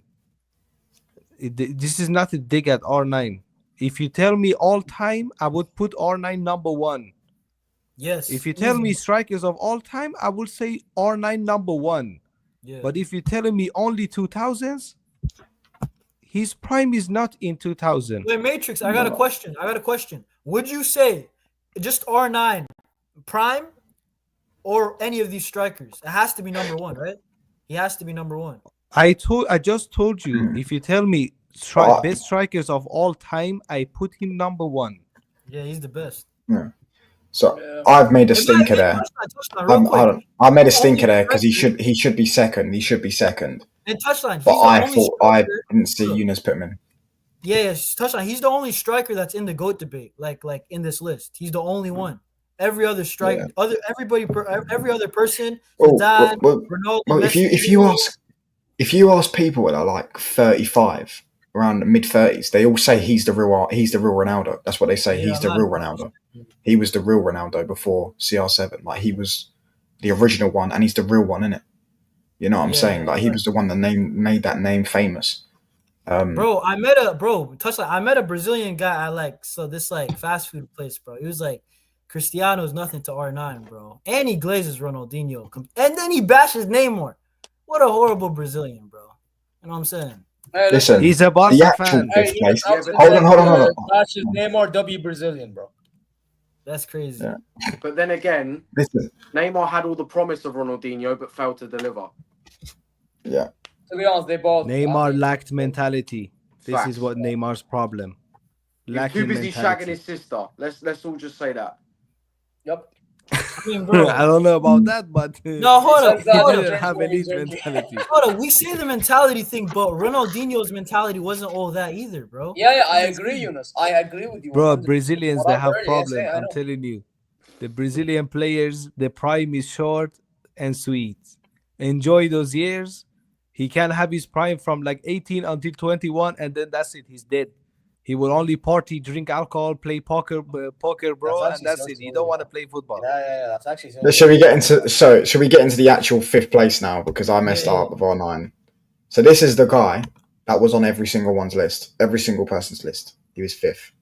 Speaker 4: This is not a dig at R9. If you tell me all time, I would put R9 number 1.
Speaker 3: Yes.
Speaker 4: If you tell
Speaker 3: easy.
Speaker 4: me strikers of all time, I would say R9 number 1.
Speaker 3: Yeah.
Speaker 4: But if you're telling me only 2000s, his prime is not in 2000.
Speaker 3: Wait, Matrix, I got a question. Would you say just R9 prime or any of these strikers? It has to be number 1, right? He has to be number 1.
Speaker 4: I just told you, if you tell me best strikers of all time, I put him number 1.
Speaker 3: Yeah, he's the best.
Speaker 1: Yeah. So I've made a stinker there.
Speaker 3: Real quick.
Speaker 1: Hold on. I made a stinker
Speaker 3: Only
Speaker 1: there because he
Speaker 3: striker-
Speaker 1: should be second. He should be second.
Speaker 3: And touchline. He's
Speaker 1: But
Speaker 3: the
Speaker 1: I
Speaker 3: only
Speaker 1: thought I
Speaker 3: striker.
Speaker 1: didn't see
Speaker 3: Look.
Speaker 1: Eunice put him in.
Speaker 3: Yes, touchline. He's the only striker that's in the GOAT debate. Like in this list, he's the only one. Every other striker, every other person, Zidane, Ronaldo,
Speaker 1: Well, if you ask people that are like 35, around the mid 30s, they all say he's the real Ronaldo. That's what they say.
Speaker 3: Yeah,
Speaker 1: He's the real Ronaldo. He was the real Ronaldo before CR7. Like he was the original one, and he's the real one, isn't it? You know what I'm saying? Like he was the one that made that name famous.
Speaker 3: I met a Brazilian guy at this fast food place, bro. He was like, Cristiano's nothing to R9, bro. And he glazes Ronaldinho. And then he bashes Neymar. What a horrible Brazilian, bro. You know what I'm saying?
Speaker 5: Hey,
Speaker 1: Listen,
Speaker 4: He's a
Speaker 1: the
Speaker 4: Barca
Speaker 1: actual
Speaker 4: fan.
Speaker 5: Hey,
Speaker 1: fifth
Speaker 5: you
Speaker 1: place.
Speaker 2: Yeah,
Speaker 5: just
Speaker 2: but
Speaker 1: Hold on, hold on, hold on.
Speaker 5: That's his Neymar W Brazilian, bro.
Speaker 3: That's crazy.
Speaker 1: Yeah.
Speaker 2: But then again,
Speaker 1: Listen,
Speaker 2: Neymar had all the promise of Ronaldinho, but failed to deliver.
Speaker 1: yeah.
Speaker 5: To be honest, they both.
Speaker 4: Neymar lacked mentality. This
Speaker 2: Facts.
Speaker 4: is what Neymar's problem.
Speaker 2: He was too
Speaker 4: Lacking
Speaker 2: busy shagging
Speaker 4: mentality.
Speaker 2: his sister. Let's all just say that.
Speaker 5: Yep.
Speaker 3: I mean, bro.
Speaker 4: I don't know about that, but
Speaker 3: No, hold
Speaker 5: He
Speaker 3: up.
Speaker 5: says that
Speaker 3: Hold
Speaker 5: in
Speaker 3: up.
Speaker 4: didn't have
Speaker 5: when he's
Speaker 4: elite
Speaker 5: drinking.
Speaker 4: mentality.
Speaker 3: Hold up. We say the mentality thing, but Ronaldinho's mentality wasn't all that either, bro.
Speaker 5: Yeah, I agree, Yunus. I agree with you.
Speaker 4: Bro,
Speaker 5: 100%.
Speaker 4: Brazilians,
Speaker 5: What
Speaker 4: they
Speaker 5: I've
Speaker 4: have
Speaker 5: heard, yes,
Speaker 4: problem.
Speaker 5: I
Speaker 4: I'm
Speaker 5: know.
Speaker 4: telling you. The Brazilian players, the prime is short and sweet. Enjoy those years. He can have his prime from like 18 until 21, and then that's it. He's dead. He will only party, drink alcohol, play poker, bro, and
Speaker 5: actually
Speaker 4: that's
Speaker 5: so
Speaker 4: it. He
Speaker 5: true,
Speaker 4: don't want
Speaker 5: yeah.
Speaker 4: to play football.
Speaker 5: Yeah, that's actually so
Speaker 1: But
Speaker 5: true.
Speaker 1: shall we get into the actual fifth place now? Because I messed
Speaker 3: Yeah.
Speaker 1: up with our 9. So this is the guy that was on every single one's list, every single person's list. He was 5th.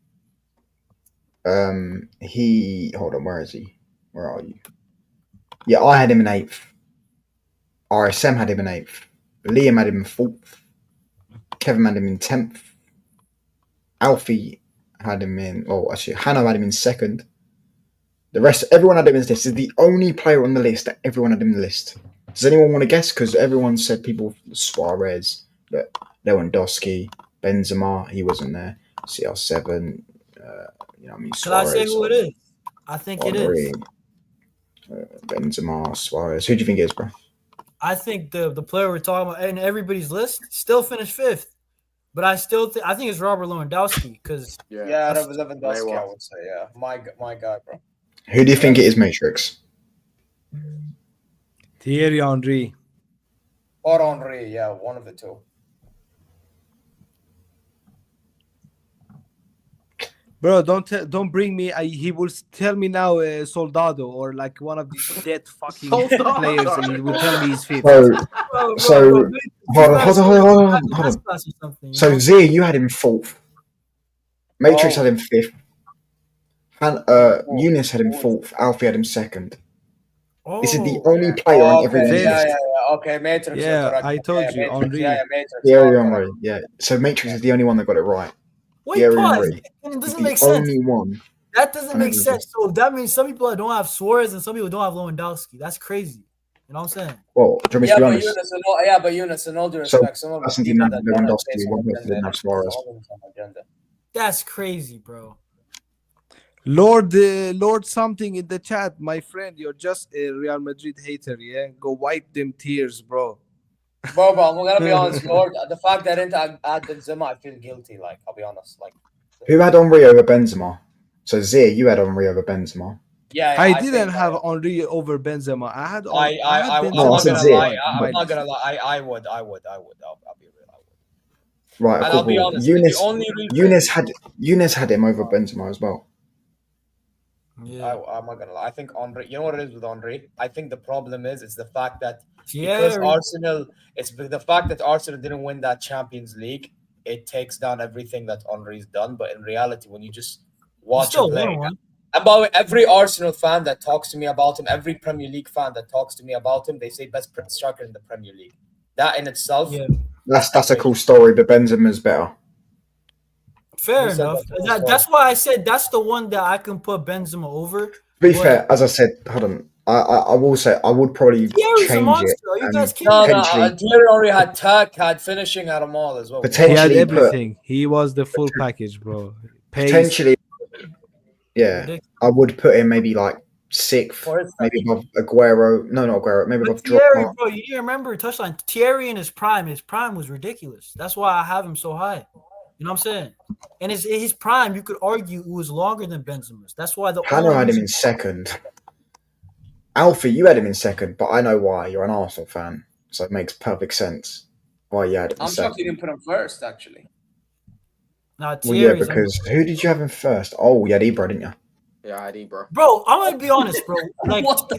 Speaker 1: Hold on, where is he? Where are you? Yeah, I had him in 8th. RSM had him in 8th. Liam had him in 4th. Kevin had him in 10th. Alfie had him in, actually, Hannah had him in 2nd. The rest, everyone had him in this list. This is the only player on the list that everyone had him in the list. Does anyone want to guess? Because everyone said people, Suarez, Lewandowski, Benzema, he wasn't there. CR7,
Speaker 3: Can
Speaker 1: Suarez.
Speaker 3: I say who it is? I think it is.
Speaker 1: Benzema, Suarez. Who do you think it is, bro?
Speaker 3: I think the player we're talking about in everybody's list still finished 5th. But I think it's Robert Lewandowski because
Speaker 5: Yeah,
Speaker 3: that's-
Speaker 5: Lewandowski, I would say. Yeah, my guy, bro.
Speaker 1: Who do you think it is, Matrix?
Speaker 4: Thierry Henry.
Speaker 5: Or Henry, yeah, one of the two.
Speaker 4: Bro, don't bring me. He will tell me now, Soldado or like one of these dead fucking
Speaker 2: Soldado.
Speaker 4: players, and he will tell me he's fit.
Speaker 1: So,
Speaker 3: Bro,
Speaker 1: So- hold on.
Speaker 3: class or something, you
Speaker 1: So
Speaker 3: know?
Speaker 1: Zia, you had him 4th. Matrix
Speaker 5: Oh.
Speaker 1: had him 5th. Eunice had him 4th. Alfie had him 2nd. This is the only player on everyone's
Speaker 5: Okay,
Speaker 1: list.
Speaker 5: okay, Matrix.
Speaker 4: Yeah,
Speaker 5: you're correct.
Speaker 4: I told
Speaker 5: yeah,
Speaker 4: you,
Speaker 5: Matrix,
Speaker 4: Henry.
Speaker 5: Yeah, Matrix.
Speaker 1: Thierry
Speaker 5: you're
Speaker 1: Henry,
Speaker 5: correct.
Speaker 1: yeah. So Matrix is the only one that got it right.
Speaker 3: Wait,
Speaker 1: Thierry
Speaker 3: pause.
Speaker 1: Henry.
Speaker 3: It
Speaker 1: He's
Speaker 3: doesn't
Speaker 1: the
Speaker 3: make sense.
Speaker 1: only one.
Speaker 3: That doesn't
Speaker 1: on
Speaker 3: make
Speaker 1: everyone's
Speaker 3: sense.
Speaker 1: list.
Speaker 3: So that means some people don't have Suarez and some people don't have Lewandowski. That's crazy. You know what I'm saying?
Speaker 1: Well, do you want me
Speaker 5: Yeah,
Speaker 1: to be
Speaker 5: but
Speaker 1: honest?
Speaker 5: Eunice, in all due
Speaker 1: So,
Speaker 5: respect, some of the
Speaker 1: person
Speaker 5: people
Speaker 1: didn't have
Speaker 5: that want to
Speaker 1: Lewandowski,
Speaker 5: say some
Speaker 1: one person
Speaker 5: agenda,
Speaker 1: didn't have Suarez.
Speaker 5: all of them some agenda.
Speaker 3: That's crazy, bro.
Speaker 4: Lord something in the chat, my friend. You're just a Real Madrid hater, yeah? Go wipe them tears, bro.
Speaker 5: Bro, I'm gonna be honest, Lord. The fact that I didn't add Benzema, I feel guilty. Like, I'll be honest. Like,
Speaker 1: Who had Henry over Benzema? So Zia, you had Henry over Benzema.
Speaker 5: yeah,
Speaker 4: I
Speaker 5: think
Speaker 4: didn't have Henry over Benzema. I had
Speaker 5: I'm
Speaker 4: Benzema
Speaker 5: not
Speaker 1: said
Speaker 5: gonna
Speaker 1: Zia.
Speaker 5: lie.
Speaker 1: No.
Speaker 5: I'm not gonna lie. I would. I'll be real. I would.
Speaker 1: Right,
Speaker 5: And I'll be honest.
Speaker 1: Eunice,
Speaker 5: the only reason
Speaker 1: Eunice had him over Benzema as well.
Speaker 3: Yeah.
Speaker 5: I'm not gonna lie. I think Henry. You know what it is with Henry? I think the problem is it's the fact that
Speaker 3: Thierry.
Speaker 5: because Arsenal, it's the fact that Arsenal didn't win that Champions League. It takes down everything that Henry's done. But in reality, when you just watch him
Speaker 3: still
Speaker 5: play,
Speaker 3: won one.
Speaker 5: and by the way, every Arsenal fan that talks to me about him, every Premier League fan that talks to me about him, they say best striker in the Premier League. That in itself,
Speaker 3: Yeah.
Speaker 1: That's a cool story, but Benzema's better.
Speaker 3: Fair
Speaker 5: Who said
Speaker 3: enough.
Speaker 5: that?
Speaker 3: That's why I said that's the one that I can put Benzema over.
Speaker 1: To be
Speaker 3: But-
Speaker 1: fair, as I said, hold on. I will say I would probably
Speaker 3: Thierry's a
Speaker 1: change
Speaker 3: monster.
Speaker 1: it.
Speaker 3: Are you
Speaker 1: and
Speaker 3: guys kidding?
Speaker 5: No,
Speaker 1: potentially-
Speaker 5: Thierry Henry had tech, had finishing, had them all as well.
Speaker 4: He had
Speaker 1: Potentially put-
Speaker 4: everything. He was the full package, bro. Pace.
Speaker 1: Potentially, yeah,
Speaker 3: Ridiculous.
Speaker 1: I would put him maybe like 6th,
Speaker 5: For his
Speaker 1: maybe above Aguero. No, not Aguero. Maybe
Speaker 3: But
Speaker 1: above
Speaker 3: Thierry,
Speaker 1: Drogba.
Speaker 3: bro, you didn't remember touchline. Thierry in his prime was ridiculous. That's why I have him so high. You know what I'm saying? And his prime, you could argue, it was longer than Benzema's. That's why the
Speaker 1: Hannah
Speaker 3: only
Speaker 1: had him
Speaker 3: reason-
Speaker 1: in 2nd. Alfie, you had him in 2nd, but I know why. You're an Arsenal fan, so it makes perfect sense why you had him in
Speaker 5: I'm shocked you
Speaker 1: 2nd.
Speaker 5: didn't put him first, actually.
Speaker 3: Nah,
Speaker 1: Well, yeah,
Speaker 3: Thierry's
Speaker 1: because who did you have him first? Oh, you had Ibra, didn't you?
Speaker 2: Yeah, I had Ibra.
Speaker 3: bro, I'm gonna be honest, bro. Like
Speaker 5: What the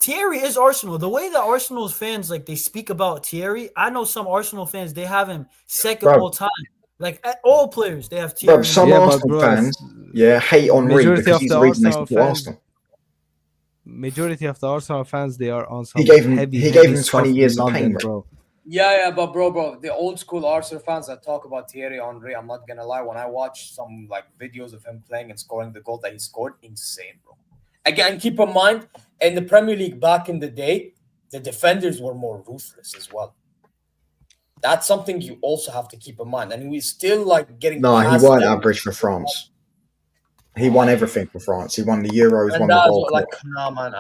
Speaker 3: Thierry is Arsenal. The way that Arsenal's fans like they speak about Thierry, I know some Arsenal fans they have him second
Speaker 1: Bro.
Speaker 3: all time. Like at all players, they have Thierry.
Speaker 1: Bro, some
Speaker 4: Yeah, but
Speaker 1: Arsenal
Speaker 4: bro,
Speaker 1: fans, hate Henry
Speaker 4: majority
Speaker 1: because
Speaker 4: of
Speaker 1: he's
Speaker 4: the
Speaker 1: the reason they
Speaker 4: Arsenal
Speaker 1: support
Speaker 4: fans-
Speaker 1: Arsenal.
Speaker 4: Majority of the Arsenal fans, they are on some
Speaker 1: He gave him-
Speaker 4: heavy,
Speaker 1: he
Speaker 4: heavy
Speaker 1: gave him
Speaker 4: stuff
Speaker 1: 20
Speaker 4: in
Speaker 1: years of
Speaker 4: London,
Speaker 1: pain,
Speaker 4: bro.
Speaker 5: Yeah, but bro, the old school Arsenal fans that talk about Thierry Henry, I'm not gonna lie. When I watch some like videos of him playing and scoring the goal that he scored, insane, bro. Again, keep in mind in the Premier League back in the day, the defenders were more ruthless as well. That's something you also have to keep in mind, and we still like getting.
Speaker 1: No, he
Speaker 5: past
Speaker 1: weren't
Speaker 5: them.
Speaker 1: average for France. He won everything for France. He won the Euros,
Speaker 5: And
Speaker 1: won the
Speaker 5: that's
Speaker 1: World
Speaker 5: what, like,
Speaker 1: Cup,
Speaker 5: nah, man,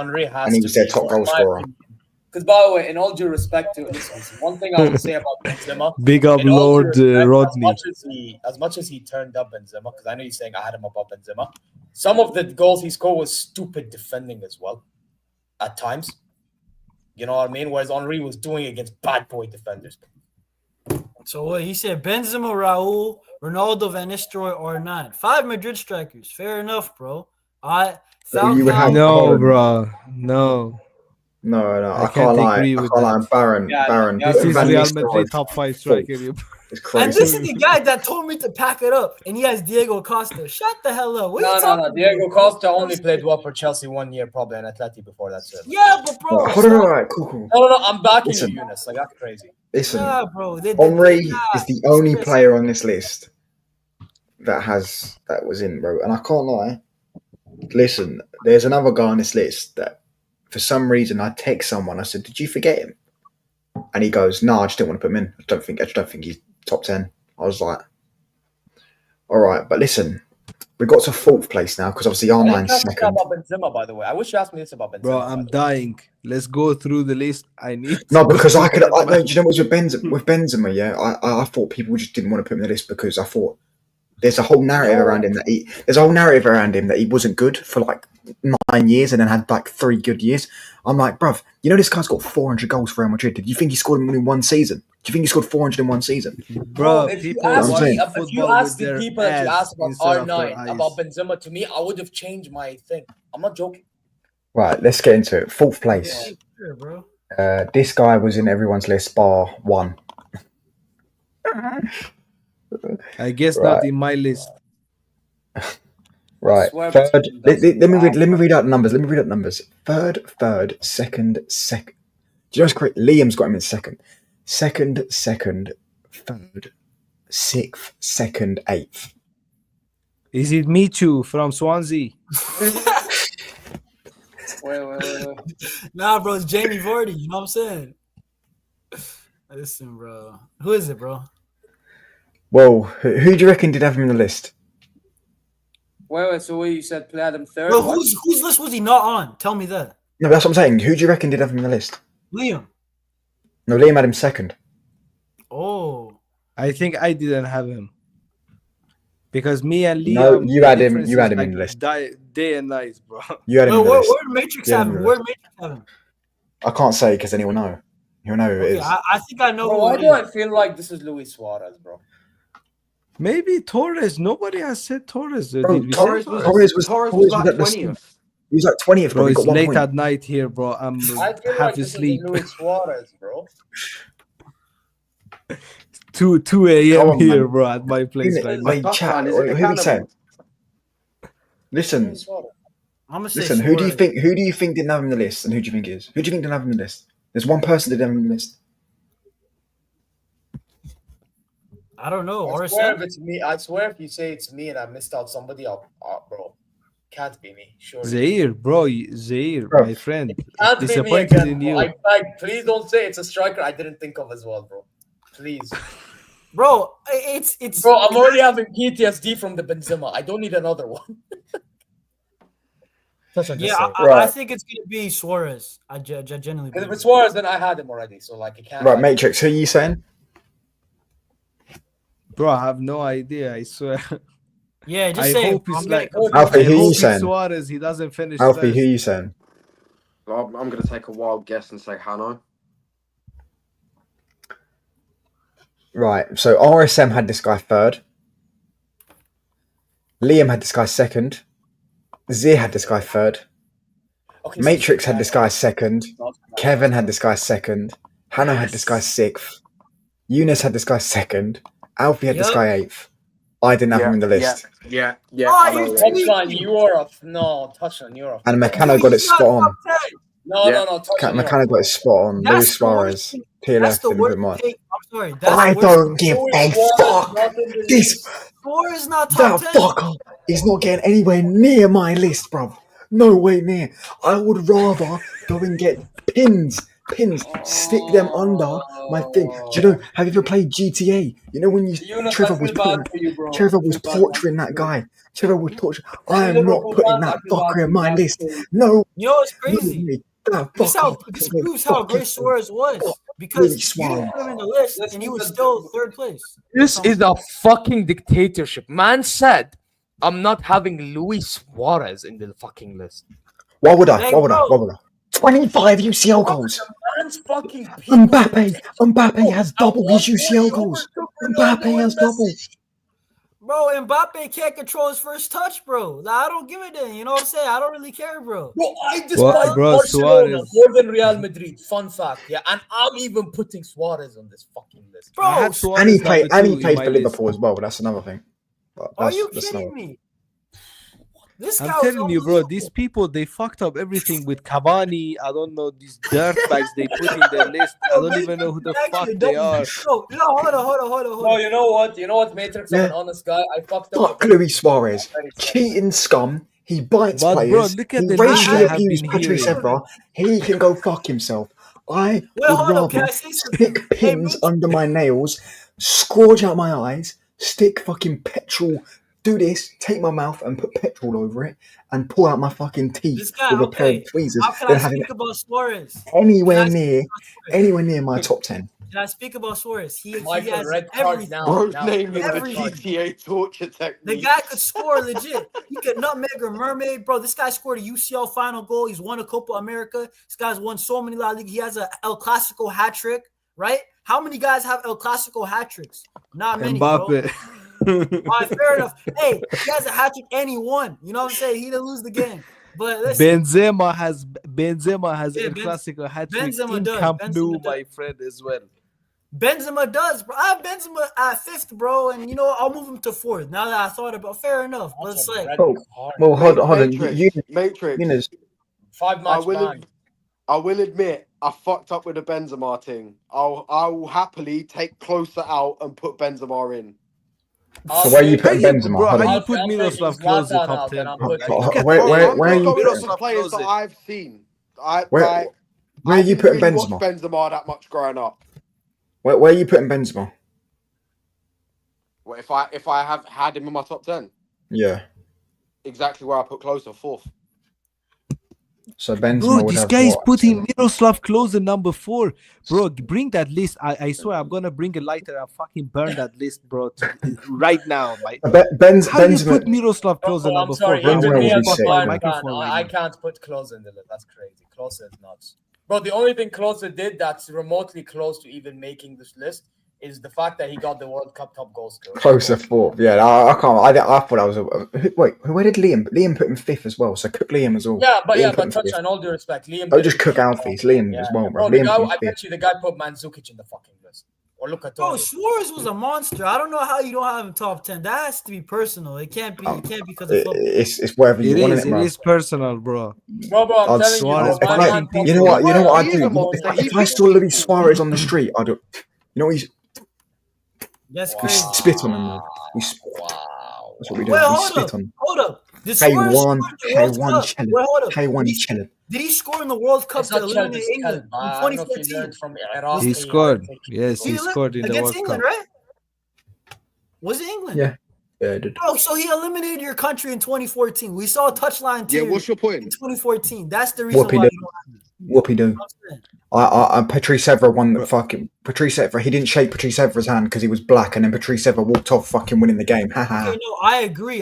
Speaker 5: Henry has
Speaker 1: and he
Speaker 5: to
Speaker 1: was their
Speaker 5: be,
Speaker 1: top goal scorer.
Speaker 5: Because, by the way, in all due respect to listen, one thing I would say about Benzema,
Speaker 4: Big up
Speaker 5: in all due
Speaker 4: Lord
Speaker 5: respect,
Speaker 4: Rodney.
Speaker 5: as much as he turned up Benzema, because I know you're saying I had him above Benzema, some of the goals he scored was stupid defending as well, at times. You know what I mean? Whereas Henry was doing it against bad boy defenders.
Speaker 3: So what he said: Benzema, Raul, Ronaldo, Van Nistelrooy, or 9. 5 Madrid strikers. Fair enough, bro.
Speaker 1: You would have
Speaker 4: No,
Speaker 1: Holland.
Speaker 4: bro. No.
Speaker 1: No,
Speaker 4: I
Speaker 1: I
Speaker 4: can't
Speaker 1: can't lie.
Speaker 4: agree
Speaker 1: I
Speaker 4: with
Speaker 1: can't lie.
Speaker 4: that.
Speaker 1: Baron,
Speaker 5: Yeah,
Speaker 4: This is
Speaker 1: Van
Speaker 4: Real
Speaker 1: Nistelrooy
Speaker 4: Madrid top 5 striker. You
Speaker 1: It's
Speaker 3: And
Speaker 1: crazy.
Speaker 3: this is the guy that told me to pack it up, and he has Diego Costa. Shut the hell up. What are you talking
Speaker 5: No. Diego
Speaker 3: about?
Speaker 5: Costa only played well for Chelsea 1 year, probably, and Atleti before that. So.
Speaker 3: Yeah, but bro,
Speaker 1: Hold on, all right, cool.
Speaker 5: No, I'm backing
Speaker 1: Listen.
Speaker 5: you, Eunice. Like, that's crazy.
Speaker 1: Listen,
Speaker 3: nah, bro.
Speaker 1: Henry is the only player on this list that was in, bro. And I can't lie. Listen, there's another guy on this list that, for some reason, I text someone. I said, "Did you forget him?" And he goes, "No, I just didn't want to put him in. I just don't think he's top 10." I was like, "All right," but listen, we got to 4th place now because obviously R9's second.
Speaker 5: About Benzema, by the way. I wish you asked me this about Benzema.
Speaker 4: Bro, I'm dying. Let's go through the list. I need.
Speaker 1: No, because I could. No, do you know what was with Benzema? Yeah, I thought people just didn't want to put him in the list because I thought there's a whole narrative around him that he wasn't good for like 9 years and then had like 3 good years. I'm like, bruv, you know this guy's got 400 goals for Real Madrid. Did you think he scored them in 1 season? Do you think he scored 400 in 1 season?
Speaker 4: Bro,
Speaker 5: if you
Speaker 4: people
Speaker 5: ask
Speaker 4: watch
Speaker 5: me, if
Speaker 4: football
Speaker 5: you
Speaker 4: with
Speaker 5: ask the
Speaker 4: their
Speaker 5: people that you
Speaker 4: ass
Speaker 5: asked about
Speaker 4: instead of their
Speaker 5: R9 about
Speaker 4: eyes.
Speaker 5: Benzema, to me, I would have changed my thing. I'm not joking.
Speaker 1: Right, let's get into it. 4th place.
Speaker 3: Yeah, sure, bro.
Speaker 1: This guy was in everyone's list, bar 1.
Speaker 4: I guess not in my list.
Speaker 1: Right,
Speaker 5: Swear
Speaker 1: third.
Speaker 5: between
Speaker 1: Let
Speaker 5: those
Speaker 1: me read out the numbers. Third, second. Do you know what's correct? Liam's got him in second. Second, third, 6th, second, 8th.
Speaker 4: Is it Michu from Swansea?
Speaker 5: Wait.
Speaker 3: Nah, bro, it's Jamie Vardy. You know what I'm saying? Listen, bro. Who is it, bro?
Speaker 1: Well, who do you reckon did have him in the list?
Speaker 5: Wait. So what you said, Platinum third?
Speaker 3: Bro, whose list was he not on? Tell me that.
Speaker 1: No, that's what I'm saying. Who do you reckon did have him in the list?
Speaker 3: Liam.
Speaker 1: No, Liam had him second.
Speaker 3: Oh.
Speaker 4: I think I didn't have him. Because me and Liam...
Speaker 1: No, you
Speaker 4: the
Speaker 1: had him.
Speaker 4: difference
Speaker 1: You had
Speaker 4: is
Speaker 1: him in
Speaker 4: like
Speaker 1: the list.
Speaker 4: Day and night, bro.
Speaker 1: You had him in the
Speaker 3: Where
Speaker 1: list.
Speaker 3: did Matrix
Speaker 1: Yeah,
Speaker 3: have him?
Speaker 1: yeah.
Speaker 3: Where did Matrix have him?
Speaker 1: I can't say because then he will know. He'll know who it
Speaker 3: Okay,
Speaker 1: is.
Speaker 3: I think I know
Speaker 5: Bro,
Speaker 3: who
Speaker 5: why
Speaker 3: it
Speaker 5: do
Speaker 3: is.
Speaker 5: I feel like this is Luis Suarez, bro?
Speaker 4: Maybe Torres. Nobody has said Torres.
Speaker 1: Bro,
Speaker 4: Did we say
Speaker 2: Torres
Speaker 1: Torres
Speaker 2: was
Speaker 1: Torres
Speaker 2: like
Speaker 1: at the
Speaker 2: 20th.
Speaker 1: He was like 20th,
Speaker 4: Bro,
Speaker 1: bro. He
Speaker 4: it's
Speaker 1: got 1
Speaker 4: late
Speaker 1: point.
Speaker 4: at night here, bro. I'm
Speaker 5: I feel
Speaker 4: half
Speaker 5: like this
Speaker 4: asleep.
Speaker 5: is Luis Suarez, bro.
Speaker 4: 2
Speaker 1: Come
Speaker 4: a.m.
Speaker 1: on,
Speaker 4: here,
Speaker 1: man.
Speaker 4: bro, at my place right now.
Speaker 1: Wait, chat.
Speaker 2: Touchline, is
Speaker 1: Who
Speaker 2: it
Speaker 1: are we saying? Listen,
Speaker 5: Luis Suarez.
Speaker 3: I'm gonna say
Speaker 1: listen. Who do you
Speaker 3: Suarez.
Speaker 1: think didn't have him in the list, and who do you think is? Who do you think didn't have him in the list? There's one person that didn't have him in the list.
Speaker 3: I don't know.
Speaker 5: I swear
Speaker 3: RSM?
Speaker 5: if it's me, I swear if you say it's me and I missed out somebody, bro, can't be me. Sure.
Speaker 4: Zaire, bro. Zaire,
Speaker 1: Bro.
Speaker 4: my friend.
Speaker 5: Can't be me
Speaker 4: Disappointed
Speaker 5: again,
Speaker 4: in
Speaker 5: bro.
Speaker 4: you.
Speaker 5: I beg, please don't say it's a striker I didn't think of as well, bro. Please.
Speaker 3: Bro, it's
Speaker 5: Bro, I'm already having PTSD from the Benzema. I don't need another one.
Speaker 3: yeah, I
Speaker 1: Right.
Speaker 3: think it's gonna be Suarez. I genuinely
Speaker 5: Because if
Speaker 3: believe
Speaker 5: it's Suarez, then I had him already. So, like, it can't.
Speaker 1: Right,
Speaker 5: like,
Speaker 1: Matrix. Who are you saying?
Speaker 4: Bro, I have no idea, I swear.
Speaker 3: Yeah, just
Speaker 4: I
Speaker 3: say
Speaker 4: hope
Speaker 3: it.
Speaker 4: it's
Speaker 3: I'm
Speaker 4: like
Speaker 3: gonna-
Speaker 1: Alfie,
Speaker 4: I
Speaker 1: who you
Speaker 4: hope it's
Speaker 1: saying?
Speaker 4: Suarez. He doesn't finish
Speaker 1: Alfie,
Speaker 4: first.
Speaker 1: who you saying?
Speaker 2: I'm going to take a wild guess and say Hanno.
Speaker 1: Right. So RSM had this guy third. Liam had this guy second. Zia had this guy third.
Speaker 5: okay,
Speaker 1: Matrix had this guy second. Kevin had this guy second. Hanno had this guy 6th. Eunice had this guy second. Alfie had this
Speaker 3: Yup.
Speaker 1: guy 8th. I didn't have him in the list.
Speaker 2: Yeah.
Speaker 3: Oh,
Speaker 2: I know
Speaker 3: you
Speaker 2: that.
Speaker 3: tweet-
Speaker 5: Touchline, you are a no. Touchline, you're a.
Speaker 1: And Meccano got it spot on.
Speaker 5: No. Touch in Europe.
Speaker 1: McCann got his spot on.
Speaker 3: That's
Speaker 1: Luis
Speaker 3: the worst
Speaker 1: Suarez,
Speaker 3: thing.
Speaker 1: TLF
Speaker 3: That's the
Speaker 1: didn't
Speaker 3: worst
Speaker 1: put mine.
Speaker 3: take. I'm sorry. That's
Speaker 1: I
Speaker 3: the worst.
Speaker 1: don't give
Speaker 5: Luis
Speaker 1: a
Speaker 5: Suarez
Speaker 1: fuck.
Speaker 5: not in the
Speaker 1: This
Speaker 5: list.
Speaker 3: Suarez is not
Speaker 1: that
Speaker 3: top 10.
Speaker 1: fucker is not getting anywhere near my list, bruv. No way near. I would rather go and get pins, stick them under my thing. Do you know? Have you ever played GTA? You know when
Speaker 5: Yunus,
Speaker 1: Trevor
Speaker 5: I
Speaker 1: was
Speaker 5: feel bad for you, bro.
Speaker 1: Trevor
Speaker 5: I
Speaker 1: was
Speaker 5: feel bad, man.
Speaker 1: torturing that guy. Trevor was torturing. I am not
Speaker 5: Liverpool
Speaker 1: putting
Speaker 5: fans, I
Speaker 1: that
Speaker 5: feel bad
Speaker 1: fucker
Speaker 5: for
Speaker 1: in
Speaker 5: you,
Speaker 1: my
Speaker 5: man.
Speaker 1: list. No,
Speaker 3: You know what's
Speaker 1: no
Speaker 3: crazy?
Speaker 1: way. That
Speaker 3: This
Speaker 1: fucker.
Speaker 3: proves how great Suarez was
Speaker 1: Luis
Speaker 3: because you didn't
Speaker 1: Suarez.
Speaker 3: put him in the list
Speaker 5: Let's
Speaker 3: and he
Speaker 5: keep
Speaker 3: was
Speaker 5: it-
Speaker 3: still third place.
Speaker 6: This is a fucking dictatorship. Man said, I'm not having Luis Suarez in the fucking list.
Speaker 1: Why would I?
Speaker 3: Like,
Speaker 1: Why would I?
Speaker 3: bro.
Speaker 1: Why would I? 25 UCL goals.
Speaker 5: Man's fucking people.
Speaker 1: Mbappe has double his UCL goals. Mbappe has double.
Speaker 3: Bro, Mbappe can't control his first touch, bro. Like, I don't give a damn. You know what I'm saying? I don't really care, bro.
Speaker 5: Bro, I despise
Speaker 4: What, bro,
Speaker 5: Barcelona
Speaker 4: Suarez.
Speaker 5: more than Real Madrid. Fun fact, yeah. And I'm even putting Suarez on this fucking list.
Speaker 3: Bro,
Speaker 4: I had Suarez
Speaker 1: And he
Speaker 4: number
Speaker 1: played
Speaker 4: 2 in
Speaker 1: for
Speaker 4: my list.
Speaker 1: Liverpool as well, but that's another thing. But
Speaker 3: are you
Speaker 1: that's
Speaker 3: kidding
Speaker 1: another-
Speaker 3: me? This
Speaker 4: I'm
Speaker 3: guy was
Speaker 4: telling you, bro,
Speaker 3: unbelievable.
Speaker 4: these people, they fucked up everything with Cavani. I don't know, these dirtbags they put in their list. I don't even know who the fuck they are.
Speaker 3: No, hold on.
Speaker 5: No, you know what? You know what, Matrix? I'm an
Speaker 1: Yeah.
Speaker 5: honest guy. I fucked up.
Speaker 1: Fuck
Speaker 5: with
Speaker 1: Luis Suarez.
Speaker 5: Very sad.
Speaker 1: Cheating scum. He bites
Speaker 4: But, bro,
Speaker 1: players.
Speaker 4: look at
Speaker 1: He
Speaker 4: the
Speaker 1: racially
Speaker 3: names I
Speaker 4: have
Speaker 1: abused
Speaker 4: been
Speaker 1: Patrice
Speaker 4: hearing.
Speaker 1: Evra. He can go fuck himself. I
Speaker 3: Wait,
Speaker 1: would
Speaker 3: hold up. Can
Speaker 1: rather
Speaker 3: I say something?
Speaker 1: stick pins under my nails, scourge out my eyes, stick fucking petrol, do this, take my mouth and put petrol over it, and pull out my fucking teeth
Speaker 3: This guy,
Speaker 1: with a pair
Speaker 3: okay.
Speaker 1: of tweezers
Speaker 3: How can
Speaker 1: than
Speaker 3: I
Speaker 1: having
Speaker 3: speak about Suarez?
Speaker 1: anywhere
Speaker 3: Can I
Speaker 1: near
Speaker 3: speak about Suarez?
Speaker 1: my top 10.
Speaker 3: Can I speak about Suarez? He
Speaker 5: Michael,
Speaker 3: has
Speaker 5: red card
Speaker 3: everything.
Speaker 5: now.
Speaker 2: Bro's
Speaker 5: now.
Speaker 2: name is the
Speaker 3: every-
Speaker 2: GTA torture
Speaker 3: The
Speaker 2: technique.
Speaker 3: guy could score legit. He could nutmeg or mermaid, bro. This guy scored a UCL final goal. He's won a Copa America. This guy's won so many La Liga. He has a El Clasico hat trick, right? How many guys have El Clasico hat tricks? Not many, bro.
Speaker 4: Mbappe.
Speaker 3: All right, fair enough. Hey, he has a hat trick and he won. You know what I'm saying? He didn't lose the game. But listen,
Speaker 4: Benzema has
Speaker 3: Yeah,
Speaker 4: El Clasico hat trick
Speaker 3: Benzema
Speaker 4: in
Speaker 3: does.
Speaker 4: Camp
Speaker 3: Benzema
Speaker 4: Nou,
Speaker 3: does.
Speaker 4: my friend, as well.
Speaker 3: Benzema does, bro. I have Benzema at 5th, bro, and you know I'll move him to 4th. Now that I thought about, fair enough. But it's like,
Speaker 1: Oh, well, hold on.
Speaker 2: Matrix.
Speaker 1: Yunus,
Speaker 5: 5
Speaker 2: I
Speaker 5: match
Speaker 2: will,
Speaker 5: ban.
Speaker 2: I will admit I fucked up with the Benzema thing. I will happily take closer out and put Benzema in.
Speaker 1: So where you putting Benzema?
Speaker 4: Bro,
Speaker 1: Hold
Speaker 4: how
Speaker 1: on.
Speaker 4: you put
Speaker 5: I'm
Speaker 4: Miroslav
Speaker 5: taking
Speaker 4: Klose
Speaker 5: Zlatan
Speaker 4: top
Speaker 5: out
Speaker 4: 10?
Speaker 5: and I'm
Speaker 4: bro?
Speaker 5: putting-
Speaker 4: Look at
Speaker 1: Where-
Speaker 4: bro,
Speaker 1: where-
Speaker 2: I'm
Speaker 1: where are
Speaker 2: not
Speaker 1: you
Speaker 2: going
Speaker 1: putting-
Speaker 2: off the players that I've seen. I
Speaker 1: Where are you
Speaker 2: didn't
Speaker 1: putting
Speaker 2: really watch
Speaker 1: Benzema?
Speaker 2: Benzema that much growing up.
Speaker 1: Where are you putting Benzema?
Speaker 2: Well, if I have had him in my top 10,
Speaker 1: Yeah.
Speaker 2: exactly where I put closer, 4th.
Speaker 1: So Benzema
Speaker 4: Bro,
Speaker 1: would
Speaker 4: this
Speaker 1: have
Speaker 4: guy is
Speaker 1: what?
Speaker 4: putting Miroslav Klose number 4. Bro, bring that list. I swear I'm gonna bring a lighter and fucking burn that list, bro, right now. How do you
Speaker 1: Benzema.
Speaker 4: put Miroslav Klose
Speaker 5: Bro,
Speaker 4: number
Speaker 5: I'm sorry,
Speaker 4: 4?
Speaker 1: Benzema
Speaker 5: even
Speaker 1: will
Speaker 5: me
Speaker 1: be
Speaker 5: as a
Speaker 1: sick,
Speaker 5: Bayern
Speaker 1: bro.
Speaker 5: fan,
Speaker 4: Microphone
Speaker 5: I
Speaker 4: right now.
Speaker 5: can't put Klose in the list. That's crazy. Klose is nuts. Bro, the only thing Klose did that's remotely close to even making this list is the fact that he got the World Cup top goal scorer.
Speaker 1: Closer 4th. Yeah, I can't. I thought I was. Wait, where did Liam? Liam put him 5th as well. So cook Liam as well.
Speaker 5: Yeah, but
Speaker 1: Liam put him
Speaker 5: touch
Speaker 1: 5th.
Speaker 5: on all due respect, Liam.
Speaker 1: Oh,
Speaker 5: did
Speaker 1: just
Speaker 5: it.
Speaker 1: cook Alfie. It's Liam as well, bro.
Speaker 5: Bro, the
Speaker 1: Liam
Speaker 5: guy,
Speaker 1: put him
Speaker 5: I
Speaker 1: 5th.
Speaker 5: bet you the guy put Mandzukic in the fucking list. Or look at
Speaker 3: bro,
Speaker 5: Tony.
Speaker 3: Suarez was a monster. I don't know how you don't have him top 10. That has to be personal. It can't be. It can't be because of football.
Speaker 1: It's whatever you
Speaker 4: It
Speaker 1: want
Speaker 4: is.
Speaker 1: it,
Speaker 4: It
Speaker 1: bro.
Speaker 4: is personal, bro.
Speaker 5: Bro, I'm
Speaker 1: I'd
Speaker 5: telling
Speaker 4: Suarez
Speaker 5: you,
Speaker 1: If
Speaker 5: my
Speaker 1: I,
Speaker 5: man
Speaker 1: you know what? You know what I
Speaker 2: He is
Speaker 1: do.
Speaker 2: a monster. He
Speaker 1: If I
Speaker 2: beats
Speaker 1: saw Luis
Speaker 2: people.
Speaker 1: Suarez on the street, I'd. You know what?
Speaker 3: That's
Speaker 1: We
Speaker 3: crazy.
Speaker 1: spit on him, bro.
Speaker 5: Wow.
Speaker 1: That's what we do.
Speaker 3: Wait,
Speaker 1: We
Speaker 3: hold
Speaker 1: spit
Speaker 3: up.
Speaker 1: on him.
Speaker 3: Hold up. Did
Speaker 1: K1,
Speaker 3: Suarez score in the World
Speaker 1: K1
Speaker 3: Cup?
Speaker 1: chilling.
Speaker 3: Wait, hold up.
Speaker 1: K1
Speaker 3: Did
Speaker 1: chilling.
Speaker 3: he score in the World Cup
Speaker 5: It's
Speaker 3: to
Speaker 5: not
Speaker 3: eliminate
Speaker 5: Chelsea's
Speaker 3: England
Speaker 5: Kelly.
Speaker 3: in
Speaker 5: I don't know if he
Speaker 3: 2014?
Speaker 5: learned from Iraq.
Speaker 4: He scored. Yes,
Speaker 3: He
Speaker 4: he scored in the
Speaker 3: against
Speaker 4: World
Speaker 3: England,
Speaker 4: Cup.
Speaker 3: right? Was it England?
Speaker 1: Yeah. Yeah, I did.
Speaker 3: Oh, so he eliminated your country in 2014. We saw a touchline
Speaker 2: Yeah,
Speaker 3: tear
Speaker 2: what's your
Speaker 3: in
Speaker 2: point?
Speaker 3: 2014. That's the reason
Speaker 1: Whoopie
Speaker 3: why
Speaker 1: do.
Speaker 3: you don't have him.
Speaker 1: Whoopie do.
Speaker 3: I'm saying.
Speaker 1: Patrice Evra won the fucking Patrice Evra. He didn't shake Patrice Evra's hand because he was black, and then Patrice Evra walked off, fucking winning the game. Ha ha.
Speaker 3: Okay, no, I agree.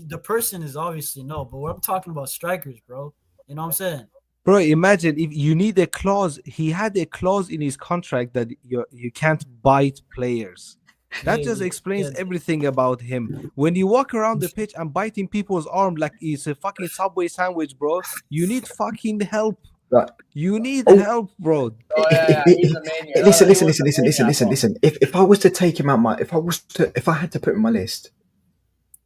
Speaker 3: The person is obviously no, but I'm talking about strikers, bro. You know what I'm saying?
Speaker 4: Bro, imagine if you need a clause. He had a clause in his contract that you can't bite players. That just explains everything about him. When you walk around the pitch and biting people's arm like it's a fucking Subway sandwich, bro, you need fucking help.
Speaker 1: Right.
Speaker 4: You need
Speaker 1: Oh.
Speaker 4: help, bro.
Speaker 5: Oh, yeah, he's a maniac.
Speaker 1: Listen.
Speaker 5: He was a maniac, bro.
Speaker 1: If I was to take him out if I had to put him on my list,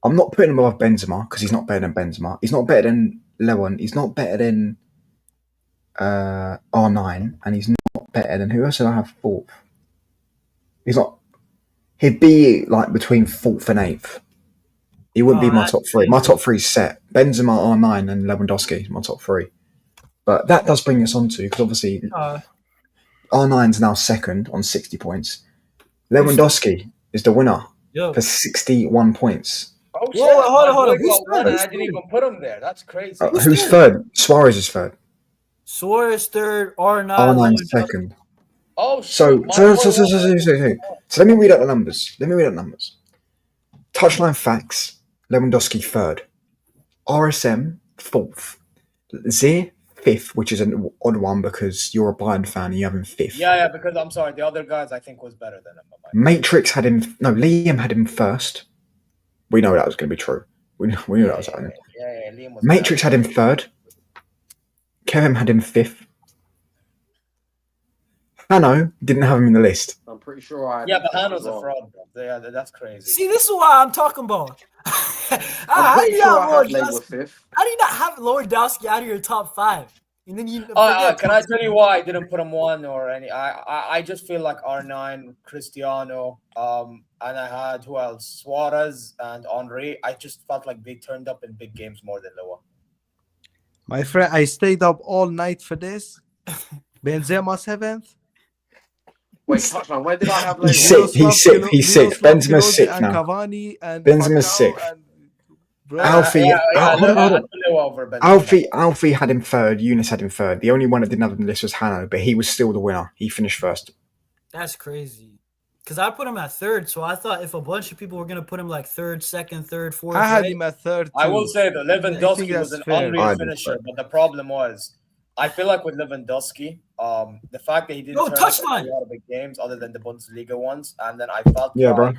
Speaker 1: I'm not putting him above Benzema because he's not better than Benzema. He's not better than Lewin. He's not better than R9, and he's not better than who else did I have fourth? He's not. He'd be like between fourth and eighth. He wouldn't be my top three. My top three's set. Benzema, R9, and Lewandowski is my top three. But that does bring us on to, because obviously R9's now second on 60 points. Lewandowski is the winner for 61 points.
Speaker 5: Oh,
Speaker 3: Whoa, hold on. Who's
Speaker 5: I
Speaker 3: third?
Speaker 5: didn't even put him there. That's crazy.
Speaker 1: Who's third? Suarez is third.
Speaker 3: Suarez third, R9.
Speaker 1: R9's second.
Speaker 5: Oh,
Speaker 1: So
Speaker 5: shit.
Speaker 1: let me read out the numbers. Touchline facts: Lewandowski third, RSM fourth, Z fifth, which is an odd one because you're a Bayern fan and you have him fifth.
Speaker 5: Yeah, because I'm sorry, the other guys I think was better than him.
Speaker 1: Matrix had him. No, Liam had him first. We know that was going to be true. We knew that was happening.
Speaker 5: Yeah, Liam was
Speaker 1: Matrix had him third. Kevin had him fifth. Hanno didn't have him in the list.
Speaker 2: I'm pretty sure I.
Speaker 5: Yeah, but Hano's a fraud, bro. Yeah, that's crazy.
Speaker 3: See, this is why I'm talking about.
Speaker 2: I'm pretty sure I had Label fifth.
Speaker 3: How do you not have Lewandowski out of your top five? And then you
Speaker 5: Can I tell you why I didn't put him one or any? I just feel like R9, Cristiano, and I had who else? Suarez and Henry. I just felt like they turned up in big games more than Loa.
Speaker 4: My friend, I stayed up all night for this. Benzema seventh.
Speaker 2: Wait, Touchline, where did I have
Speaker 1: He's
Speaker 2: Label?
Speaker 1: sixth. He's sixth. Benzema's sixth now.
Speaker 4: Cavani and
Speaker 1: Benzema's sixth. Alfie, Alfie had him third. Eunice had him third. The only one that didn't have him on the list was Hanno, but he was still the winner. He finished first.
Speaker 3: That's crazy. Because I put him at third, so I thought if a bunch of people were going to put him like third, second, third, fourth.
Speaker 4: I had him at third. Too.
Speaker 5: I will say that Lewandowski was an unreal finisher, but the problem was, I feel like with Lewandowski, the fact that he didn't turn up a lot of big games other than the Bundesliga ones, and then I felt
Speaker 1: bro.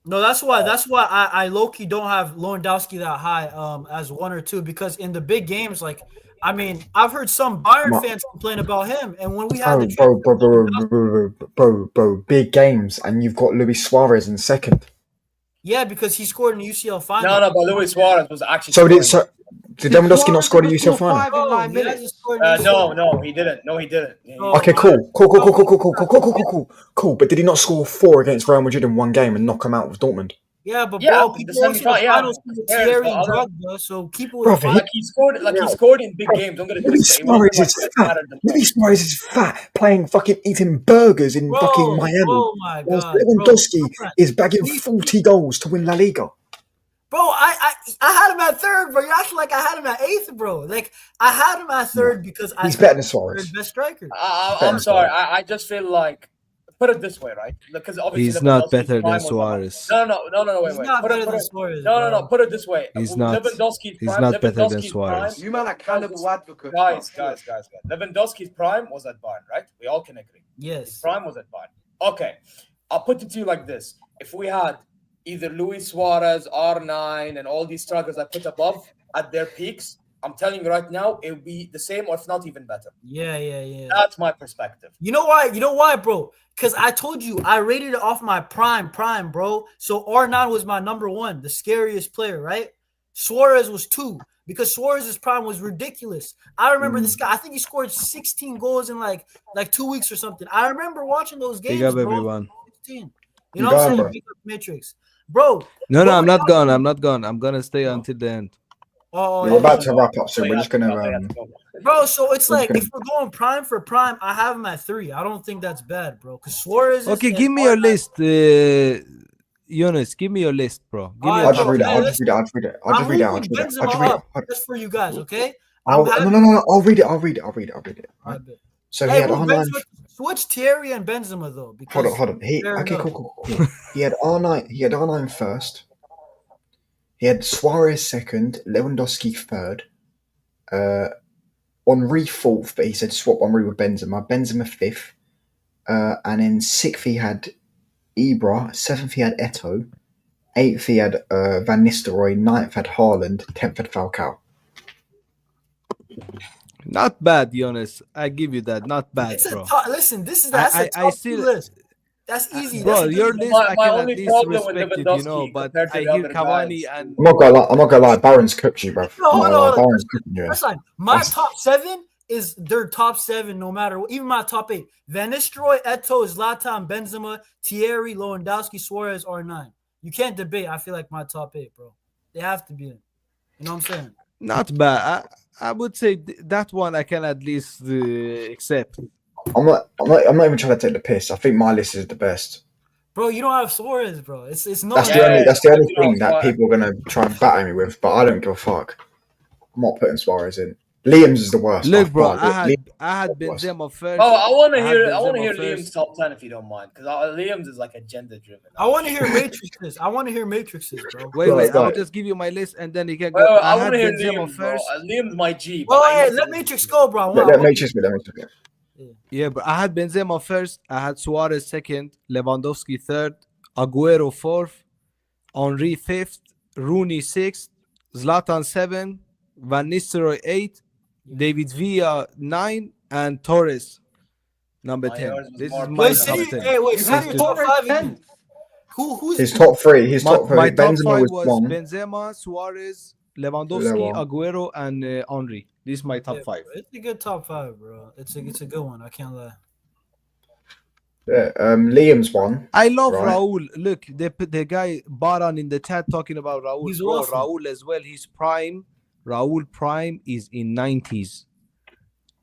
Speaker 3: No, that's why I low-key don't have Lewandowski that high as one or two, because in the big games, like, I mean, I've heard some Bayern fans complain about him, and when we had
Speaker 1: bro, big games, and you've got Luis Suarez in second.
Speaker 3: Yeah, because he scored in the UCL final.
Speaker 5: No, but Luis Suarez was actually.
Speaker 1: Did Lewandowski not score the UCL final?
Speaker 5: No, he didn't.
Speaker 1: Okay, cool. But did he not score 4 against Real Madrid in one game and knock them out with Dortmund?
Speaker 3: Yeah, but bro, people watching the finals with Thierry and Drogba, so people were
Speaker 5: he scored in big games. I'm gonna
Speaker 1: Luis Suarez is fat. Luis Suarez is fat, playing fucking eating burgers in fucking Miami.
Speaker 3: Oh my god!
Speaker 1: Lewandowski is bagging 40 goals to win La Liga.
Speaker 3: Bro, I had him at third, bro. You're acting like I had him at eighth, bro. Like I had him at third because
Speaker 1: he's better than Suarez.
Speaker 3: Best striker.
Speaker 5: I'm sorry. I just feel like, put it this way, right? Because obviously
Speaker 4: he's not better than Suarez.
Speaker 5: No, wait.
Speaker 3: He's not better than Suarez.
Speaker 5: No. Put it this way.
Speaker 4: He's not.
Speaker 5: Lewandowski's
Speaker 4: he's
Speaker 5: prime,
Speaker 4: not better than
Speaker 5: Lewandowski's
Speaker 4: Suarez.
Speaker 2: You man are cannibal advocate.
Speaker 5: Guys. Lewandowski's prime was at Bayern, right? We all can agree.
Speaker 3: Yes.
Speaker 5: His prime was at Bayern. Okay. I'll put it to you like this. If we had either Luis Suarez, R9, and all these strikers I put above at their peaks, I'm telling you right now, it would be the same or if not even better.
Speaker 3: Yeah.
Speaker 5: That's my perspective.
Speaker 3: You know why, bro? Because I told you, I rated it off my prime, bro. So R9 was my number one, the scariest player, right? Suarez was 2, because Suarez's prime was ridiculous. I remember this guy, I think he scored 16 goals in like 2 weeks or something. I remember watching those games,
Speaker 4: Big up,
Speaker 3: bro.
Speaker 4: everyone.
Speaker 3: 16. You know what I'm saying? Big up Matrix. Bro.
Speaker 4: No, I'm not gone. I'm going to stay until the end.
Speaker 1: We're about to wrap up soon. We're just gonna
Speaker 3: bro, so it's like if we're going prime for prime, I have him at 3. I don't think that's bad, bro. Because Suarez.
Speaker 4: Okay, give me your list, Yunus. Give me your list, bro.
Speaker 1: I'll just read it.
Speaker 3: Just for you guys, okay?
Speaker 1: No. I'll read it. Right. So he had R9.
Speaker 3: Switch Thierry and Benzema though.
Speaker 1: Hold on. Cool. He had R9 first. He had Suarez second, Lewandowski third, Henry fourth, but he said swap Henry with Benzema. Benzema fifth, and then sixth he had Ibra, 7th he had Eto'o, 8th he had Van Nistelrooy, 9th had Haaland, 10th had Falcao.
Speaker 4: Not bad, Jonas. I give you that. Not bad, bro.
Speaker 3: Listen, that's a top list. That's easy.
Speaker 4: Bro, your list I can at least respect it, you know, but I hear Cavani and...
Speaker 1: I'm not gonna lie, Baron's cooked you, bro.
Speaker 3: No. My top 7 is their top 7 no matter what. Even my top 8. Van Nistelrooy, Eto'o, Zlatan, Benzema, Thierry, Lewandowski, Suarez, R9. You can't debate. I feel like my top 8, bro. They have to be in. You know what I'm saying?
Speaker 4: Not bad. I would say that one I can at least accept.
Speaker 1: I'm not even trying to take the piss. I think my list is the best.
Speaker 3: Bro, you don't have Suarez, bro. It's no.
Speaker 1: That's the only thing that people are gonna try and batter me with. But I don't give a fuck. I'm not putting Suarez in. Liam's is the worst.
Speaker 4: Look, bro,
Speaker 1: I
Speaker 4: I had Benzema first.
Speaker 5: Oh, I want to
Speaker 4: I had
Speaker 5: hear
Speaker 4: Benzema
Speaker 5: Liam's
Speaker 4: first.
Speaker 5: top 10 if you don't mind, because Liam's is like agenda driven.
Speaker 3: I want to hear matrices. bro.
Speaker 4: Wait,
Speaker 1: Right.
Speaker 4: I'll just give you my list and then you can go.
Speaker 5: Wait,
Speaker 4: I
Speaker 5: I
Speaker 4: had
Speaker 5: want to hear
Speaker 4: Benzema
Speaker 5: Liam's, bro.
Speaker 4: first.
Speaker 5: Liam's my G. but
Speaker 3: Oh,
Speaker 5: I
Speaker 3: yeah,
Speaker 5: need
Speaker 3: let
Speaker 5: to-
Speaker 3: Matrix go, bro.
Speaker 1: Let me just Let me just
Speaker 4: Yeah, but I had Benzema first. I had Suarez second, Lewandowski third, Aguero fourth, Henry fifth, Rooney sixth, Zlatan seven, Van Nistelrooy eight, David Villa 9, and Torres number
Speaker 5: My
Speaker 4: 10.
Speaker 5: yours was
Speaker 4: This
Speaker 5: more
Speaker 4: is my
Speaker 3: Wait,
Speaker 4: top
Speaker 3: see,
Speaker 4: 10.
Speaker 3: hey, wait,
Speaker 2: You
Speaker 3: say
Speaker 2: had
Speaker 3: your top
Speaker 2: Torres
Speaker 3: 5 again.
Speaker 2: 10th.
Speaker 3: Who's
Speaker 1: his top three. His top three.
Speaker 4: My top
Speaker 1: Benzema
Speaker 4: 5
Speaker 1: was
Speaker 4: was
Speaker 1: one.
Speaker 4: Benzema, Suarez, Lewandowski,
Speaker 1: Lewa.
Speaker 4: Aguero, and Henry. This is my top 5.
Speaker 3: It's a good top 5, bro. It's a good one. I can't lie.
Speaker 1: Yeah. Liam's one.
Speaker 4: I love
Speaker 1: Right.
Speaker 4: Raul. Look, they put the guy Baran in the chat talking about Raul.
Speaker 3: He's
Speaker 4: Bro,
Speaker 3: awesome.
Speaker 4: Raul as well. His prime, Raul prime is in 90s.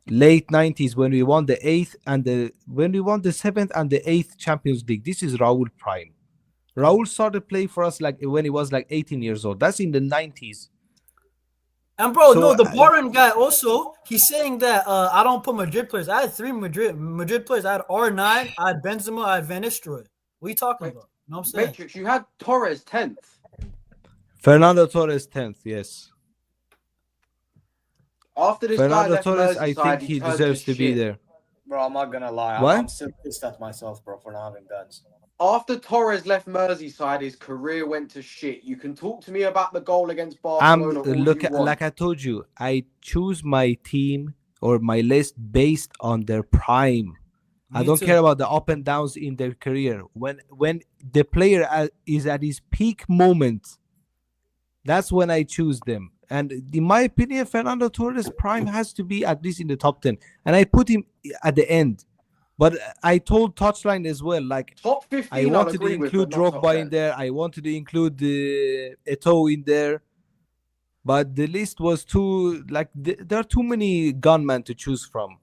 Speaker 4: Late 90s when we won the 8th and when we won the 7th and the 8th Champions League. This is Raul prime. Raul started playing for us like when he was like 18 years old. That's in the 90s.
Speaker 3: And bro,
Speaker 4: So,
Speaker 3: no, the Baran guy also, he's saying that I don't put Madrid players. I had 3 Madrid players. I had R9, I had Benzema, I had Van Nistelrooy. What are you talking about? You know what I'm saying?
Speaker 2: Matrix, you had Torres 10th.
Speaker 4: Fernando Torres 10th, yes.
Speaker 2: After this
Speaker 4: Fernando
Speaker 2: guy left
Speaker 4: Torres, I
Speaker 2: Merseyside,
Speaker 4: think he
Speaker 2: turned
Speaker 4: deserves to be
Speaker 2: shit.
Speaker 4: there.
Speaker 5: Bro, I'm not gonna lie.
Speaker 4: What?
Speaker 5: I'm still pissed at myself, bro, for not having guns.
Speaker 2: After Torres left Merseyside, his career went to shit. You can talk to me about the goal against Barcelona all
Speaker 4: Look,
Speaker 2: you want.
Speaker 4: like I told you, I choose my team or my list based on their prime. I
Speaker 3: Me
Speaker 4: don't
Speaker 3: too.
Speaker 4: care about the up and downs in their career. When the player is at his peak moment, that's when I choose them. And in my opinion, Fernando Torres' prime has to be at least in the top 10. And I put him at the end. But I told Touchline as well, like,
Speaker 2: Top 15,
Speaker 4: I
Speaker 2: I'd
Speaker 4: wanted to
Speaker 2: agree with,
Speaker 4: include
Speaker 2: but not top
Speaker 4: Drogba
Speaker 2: 10.
Speaker 4: in there. I wanted to include Eto'o in there. But the list was too, like, there are too many gunmen to choose from.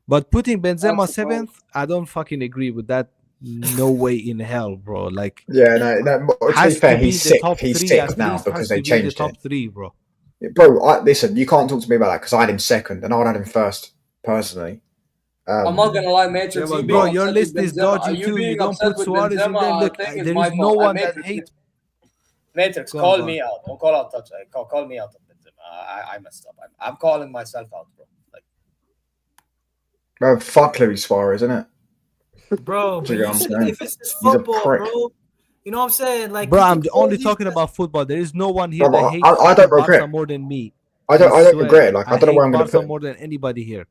Speaker 4: But putting Benzema
Speaker 5: That's the
Speaker 4: 7th, I don't fucking agree with that. No way in hell, bro. Like,
Speaker 1: Yeah. No. To be
Speaker 4: has
Speaker 1: fair,
Speaker 4: to be
Speaker 1: he's
Speaker 4: the
Speaker 1: sick.
Speaker 4: top
Speaker 1: He's
Speaker 4: 3
Speaker 1: sick
Speaker 4: at
Speaker 1: now
Speaker 4: least.
Speaker 1: because
Speaker 4: Has
Speaker 1: they
Speaker 4: to be the
Speaker 1: changed
Speaker 4: top
Speaker 1: it.
Speaker 4: 3, bro.
Speaker 1: Bro, listen. You can't talk to me about that because I had him second, and I would have had him first personally.
Speaker 5: I'm not gonna lie, Matrix.
Speaker 4: Yeah,
Speaker 5: you
Speaker 4: but
Speaker 5: being
Speaker 4: bro,
Speaker 5: upset
Speaker 4: your
Speaker 5: with
Speaker 4: list is
Speaker 5: Benzema,
Speaker 4: dodgy
Speaker 5: you
Speaker 4: too.
Speaker 5: being
Speaker 4: You don't
Speaker 5: upset
Speaker 4: put
Speaker 5: with
Speaker 4: Suarez in there.
Speaker 5: Benzema,
Speaker 4: Look,
Speaker 5: thing is
Speaker 4: there
Speaker 5: my
Speaker 4: is no
Speaker 5: fault.
Speaker 4: one that hates.
Speaker 5: Matrix,
Speaker 4: Go
Speaker 5: call
Speaker 4: on.
Speaker 5: me out. Don't call out Touch. Call me out on Benzema. I messed up. I'm calling myself out, bro. Like,
Speaker 1: Bro, fuck Luis Suarez, isn't it?
Speaker 3: Bro,
Speaker 1: Do
Speaker 3: but
Speaker 1: you know what I'm
Speaker 3: you said
Speaker 1: saying?
Speaker 3: if it's just
Speaker 1: He's a
Speaker 3: football,
Speaker 1: prick.
Speaker 3: bro. You know what I'm saying? Like,
Speaker 4: Bro,
Speaker 3: you
Speaker 4: I'm
Speaker 3: can
Speaker 4: only
Speaker 3: call
Speaker 4: talking
Speaker 3: these-
Speaker 4: about football. There is no one here
Speaker 1: Bro,
Speaker 4: that
Speaker 1: but
Speaker 4: hates
Speaker 1: I don't
Speaker 4: fucking Barca
Speaker 1: regret.
Speaker 4: more than me.
Speaker 1: I don't
Speaker 4: swear.
Speaker 1: regret it. Like I don't know
Speaker 4: hate
Speaker 1: where I'm going to
Speaker 4: Barca
Speaker 1: put him.
Speaker 4: more than anybody here.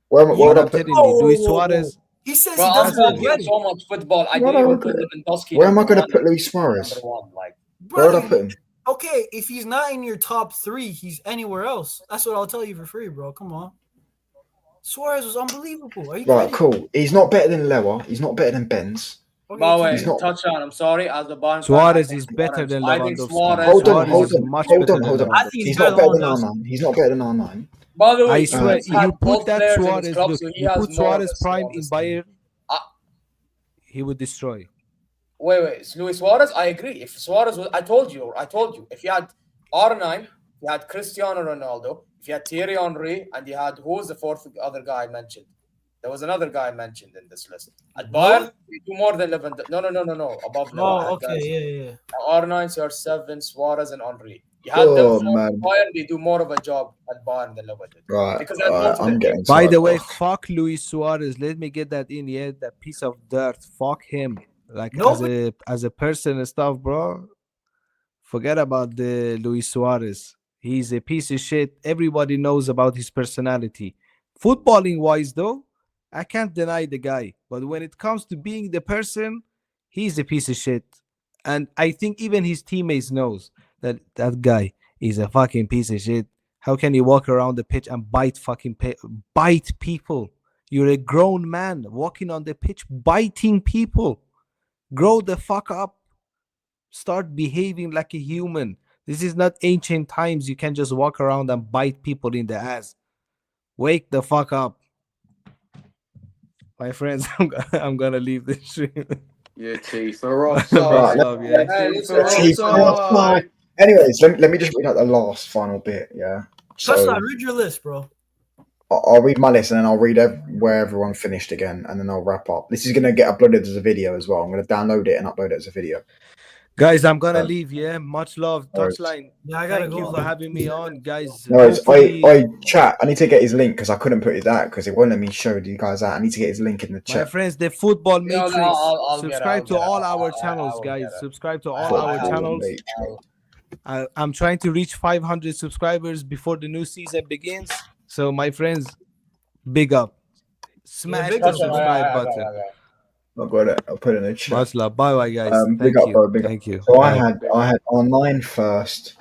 Speaker 1: Where
Speaker 3: You-
Speaker 1: would I
Speaker 4: I'm
Speaker 1: put?
Speaker 4: telling you, Luis
Speaker 3: Whoa.
Speaker 4: Suarez.
Speaker 3: He says
Speaker 5: bro,
Speaker 3: he
Speaker 5: I'm
Speaker 3: doesn't
Speaker 5: talking
Speaker 3: regret it.
Speaker 5: so much football. I
Speaker 1: What
Speaker 5: didn't
Speaker 1: I
Speaker 5: even put
Speaker 1: regret?
Speaker 5: Lewandowski.
Speaker 1: Where am I
Speaker 5: number
Speaker 1: going to
Speaker 5: one
Speaker 1: put
Speaker 5: and
Speaker 1: Luis Suarez?
Speaker 5: number one, like,
Speaker 1: Where would
Speaker 3: Bro,
Speaker 1: I put him?
Speaker 3: okay, if he's not in your top 3, he's anywhere else. That's what I'll tell you for free, bro. Come on. Suarez was unbelievable. Are you
Speaker 1: Right,
Speaker 3: kidding?
Speaker 1: cool. He's not better than Lewa. He's not better than Benz.
Speaker 3: Okay,
Speaker 5: by the way,
Speaker 1: He's not-
Speaker 5: touch on. I'm sorry, as the Bayern fan,
Speaker 4: Suarez
Speaker 5: I think
Speaker 4: is better
Speaker 5: Suarez-
Speaker 4: than
Speaker 5: I think
Speaker 4: Lewandowski.
Speaker 5: Suarez.
Speaker 1: Hold on,
Speaker 4: Suarez
Speaker 1: hold
Speaker 4: is
Speaker 1: on,
Speaker 4: much
Speaker 1: hold
Speaker 4: better
Speaker 1: on,
Speaker 4: than
Speaker 1: hold on.
Speaker 3: I think
Speaker 4: Lewandowski.
Speaker 3: he's
Speaker 1: He's not
Speaker 3: better
Speaker 1: better
Speaker 3: than
Speaker 1: than R9. He's not better than R9.
Speaker 5: By the way,
Speaker 4: I swear,
Speaker 5: Suarez had
Speaker 4: you
Speaker 5: both
Speaker 4: put that
Speaker 5: players in his
Speaker 4: Suarez.
Speaker 5: club,
Speaker 4: Look,
Speaker 5: so he
Speaker 4: you
Speaker 5: has
Speaker 4: put
Speaker 5: more of
Speaker 4: Suarez
Speaker 5: a
Speaker 4: prime
Speaker 5: skill,
Speaker 4: in
Speaker 5: obviously.
Speaker 4: Bayern,
Speaker 5: Ah.
Speaker 4: he would destroy.
Speaker 5: Wait, Luis Suarez. I agree. If Suarez was, I told you. If you had R9, you had Cristiano Ronaldo, if you had Thierry Henry, and you had, who was the fourth other guy I mentioned? There was another guy I mentioned in this list. At Bayern, you do more than Lewandowski. No. Above Lewandowski.
Speaker 3: Oh, okay, yeah.
Speaker 5: R9, CR7, Suarez, and Henry. You had them
Speaker 1: Oh,
Speaker 5: from
Speaker 1: man.
Speaker 5: Bayern. They do more of a job at Bayern than Lewandowski.
Speaker 1: Right,
Speaker 5: Because they had
Speaker 1: right,
Speaker 5: multiple
Speaker 1: I'm getting
Speaker 5: teams.
Speaker 4: By the
Speaker 1: tired.
Speaker 4: way,
Speaker 1: Ugh.
Speaker 4: fuck Luis Suarez. Let me get that in. Yeah, that piece of dirt. Fuck him. Like
Speaker 3: Nobody-
Speaker 4: as a person and stuff, bro. Forget about the Luis Suarez. He's a piece of shit. Everybody knows about his personality. Footballing wise, though, I can't deny the guy. But when it comes to being the person, he's a piece of shit. And I think even his teammates knows that that guy is a fucking piece of shit. How can you walk around the pitch and bite people? You're a grown man walking on the pitch, biting people. Grow the fuck up. Start behaving like a human. This is not ancient times. You can just walk around and bite people in the ass. Wake the fuck up. My friends, I'm gonna leave this stream.
Speaker 2: Your teeth are
Speaker 4: Much
Speaker 2: offside.
Speaker 4: love, yeah.
Speaker 5: Hey,
Speaker 2: Teeth
Speaker 5: listen,
Speaker 2: are
Speaker 1: Teeth are offside.
Speaker 2: offside.
Speaker 1: Anyways, let me just read out the last final bit. Yeah. So
Speaker 3: Touchline, read your list, bro.
Speaker 1: I'll read my list and then I'll read where everyone finished again, and then I'll wrap up. This is going to get uploaded as a video as well. I'm going to download it and upload it as a video.
Speaker 4: Guys, I'm gonna leave, yeah. Much love.
Speaker 1: No worries.
Speaker 4: Touchline.
Speaker 3: Yeah, I gotta
Speaker 4: Thank
Speaker 3: go.
Speaker 4: you for having me on, guys.
Speaker 1: No worries.
Speaker 4: Hopefully,
Speaker 1: Chat. I need to get his link because I couldn't put it out because it won't let me show you guys out. I need to get his link in the
Speaker 4: my
Speaker 1: chat.
Speaker 4: friends, the Football
Speaker 5: No,
Speaker 4: Matrix.
Speaker 5: I'll
Speaker 4: Subscribe to all our channels, guys. Subscribe to all our channels. I'm trying to reach 500 subscribers before the new season begins. So, my friends, big up. Smash
Speaker 3: big
Speaker 4: the
Speaker 3: up, bro.
Speaker 4: subscribe button.
Speaker 1: I've got it. I'll put it in the chat.
Speaker 4: Much love. Bye bye, guys.
Speaker 1: Big
Speaker 4: Thank
Speaker 1: up,
Speaker 4: you.
Speaker 1: bro. Big up.
Speaker 4: Thank you.
Speaker 1: So
Speaker 4: Bye.
Speaker 1: I had R9 first,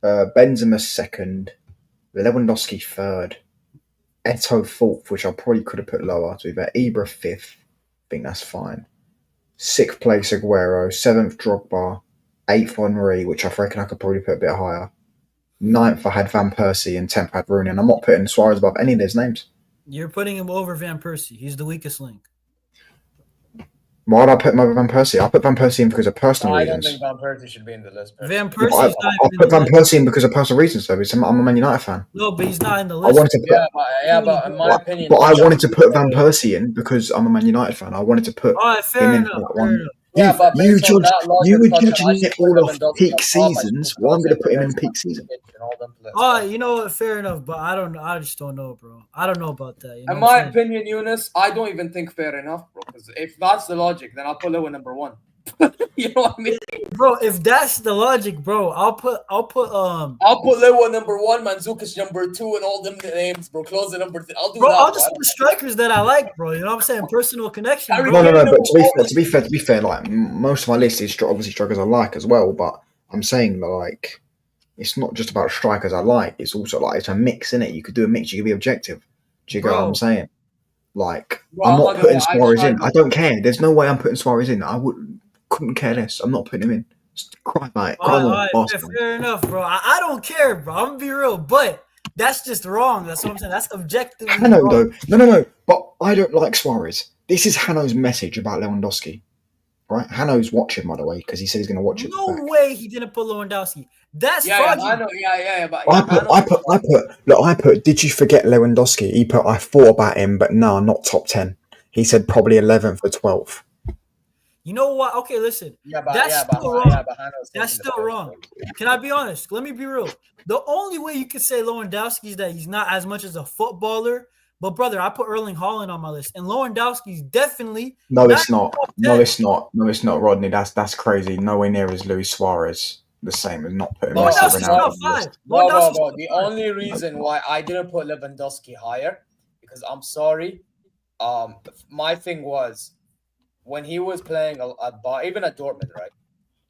Speaker 1: Benzema second, Lewandowski third, Eto fourth, which I probably could have put lower. To be fair, Ibra fifth. I think that's fine. Sixth place Aguero, seventh Drogba, eighth Henry, which I reckon I could probably put a bit higher. Ninth I had Van Persie and 10th I had Rooney, and I'm not putting Suarez above any of those names.
Speaker 3: You're putting him over Van Persie. He's the weakest link.
Speaker 1: Why did I put him over Van Persie? I put Van Persie in because of personal
Speaker 5: I don't
Speaker 1: reasons.
Speaker 5: think Van Persie should be in the list.
Speaker 3: Van
Speaker 1: I
Speaker 3: Persie's not
Speaker 1: put
Speaker 3: even in
Speaker 1: Van
Speaker 3: the list.
Speaker 1: Persie in because of personal reasons, though. I'm a Man United fan.
Speaker 3: No, but he's not in the
Speaker 1: I
Speaker 3: list.
Speaker 1: wanted to put,
Speaker 5: but in my opinion,
Speaker 1: but I wanted to put Van Persie in because I'm a Man United fan. I wanted to put
Speaker 3: All right, fair
Speaker 1: him in
Speaker 3: enough.
Speaker 1: for that
Speaker 3: Fair
Speaker 1: one.
Speaker 3: enough.
Speaker 5: Yeah, but
Speaker 1: You
Speaker 5: based on that logic,
Speaker 1: you were
Speaker 5: Touchline, I
Speaker 1: judging
Speaker 5: should
Speaker 1: it
Speaker 5: put
Speaker 1: all off
Speaker 5: Lewandowski
Speaker 1: peak
Speaker 5: above my
Speaker 1: seasons.
Speaker 5: Super
Speaker 1: Well, I'm going to
Speaker 5: Jose
Speaker 1: put him in
Speaker 5: Perez,
Speaker 1: peak season.
Speaker 5: and all them players.
Speaker 3: All right, you know what? Fair enough, but I just don't know, bro. I don't know about that. You know
Speaker 5: In
Speaker 3: what I'm
Speaker 5: my
Speaker 3: saying?
Speaker 5: opinion, Eunice, I don't even think fair enough, bro. Because if that's the logic, then I'll put Lewin number one. You know what I mean?
Speaker 3: Bro, if that's the logic, bro, I'll put
Speaker 5: I'll put Lewin number one, Mandzukic number two, and all them names, bro. Close the number three. I'll do
Speaker 3: bro,
Speaker 5: that.
Speaker 3: I'll just put strikers that I like, bro. You know what I'm saying? Personal connection, bro.
Speaker 1: No. But to be fair, like most of my list is obviously strikers I like as well. But I'm saying that like it's not just about strikers I like. It's also like it's a mix, innit? You could do a mix. You could be objective. Do you get what I'm saying? Like
Speaker 5: Bro,
Speaker 1: I'm not putting Suarez in.
Speaker 5: strike
Speaker 1: I don't care. There's no way I'm putting Suarez in. Couldn't care less. I'm not putting him in. Just cry about it. Come on, Arsenal.
Speaker 3: Fair enough, bro. I don't care, bro. I'm gonna be real, but that's just wrong. That's what I'm saying. That's objectively
Speaker 1: Hanno,
Speaker 3: wrong.
Speaker 1: though. No. But I don't like Suarez. This is Hanno's message about Lewandowski. Right? Hanno's watching, by the way, because he said he's going to watch it.
Speaker 3: No way he didn't put Lewandowski. That's
Speaker 5: I
Speaker 3: fraudulent.
Speaker 5: know. Yeah. But
Speaker 1: I put. Did you forget Lewandowski? He put. I thought about him, but no, not top 10. He said probably 11th or 12th.
Speaker 3: You know what? Okay, listen.
Speaker 5: That's
Speaker 3: still wrong. That's still wrong. Can I be honest? Let me be real. The only way you could say Lewandowski is that he's not as much as a footballer. But brother, I put Erling Haaland on my list, and Lewandowski's definitely.
Speaker 1: No, it's not. No, it's not, Rodney. That's crazy. Nowhere near as Luis Suarez. The same as not putting
Speaker 3: Lewandowski's top 5.
Speaker 5: The only reason why I didn't put Lewandowski higher, because I'm sorry, my thing was when he was playing even at Dortmund, right?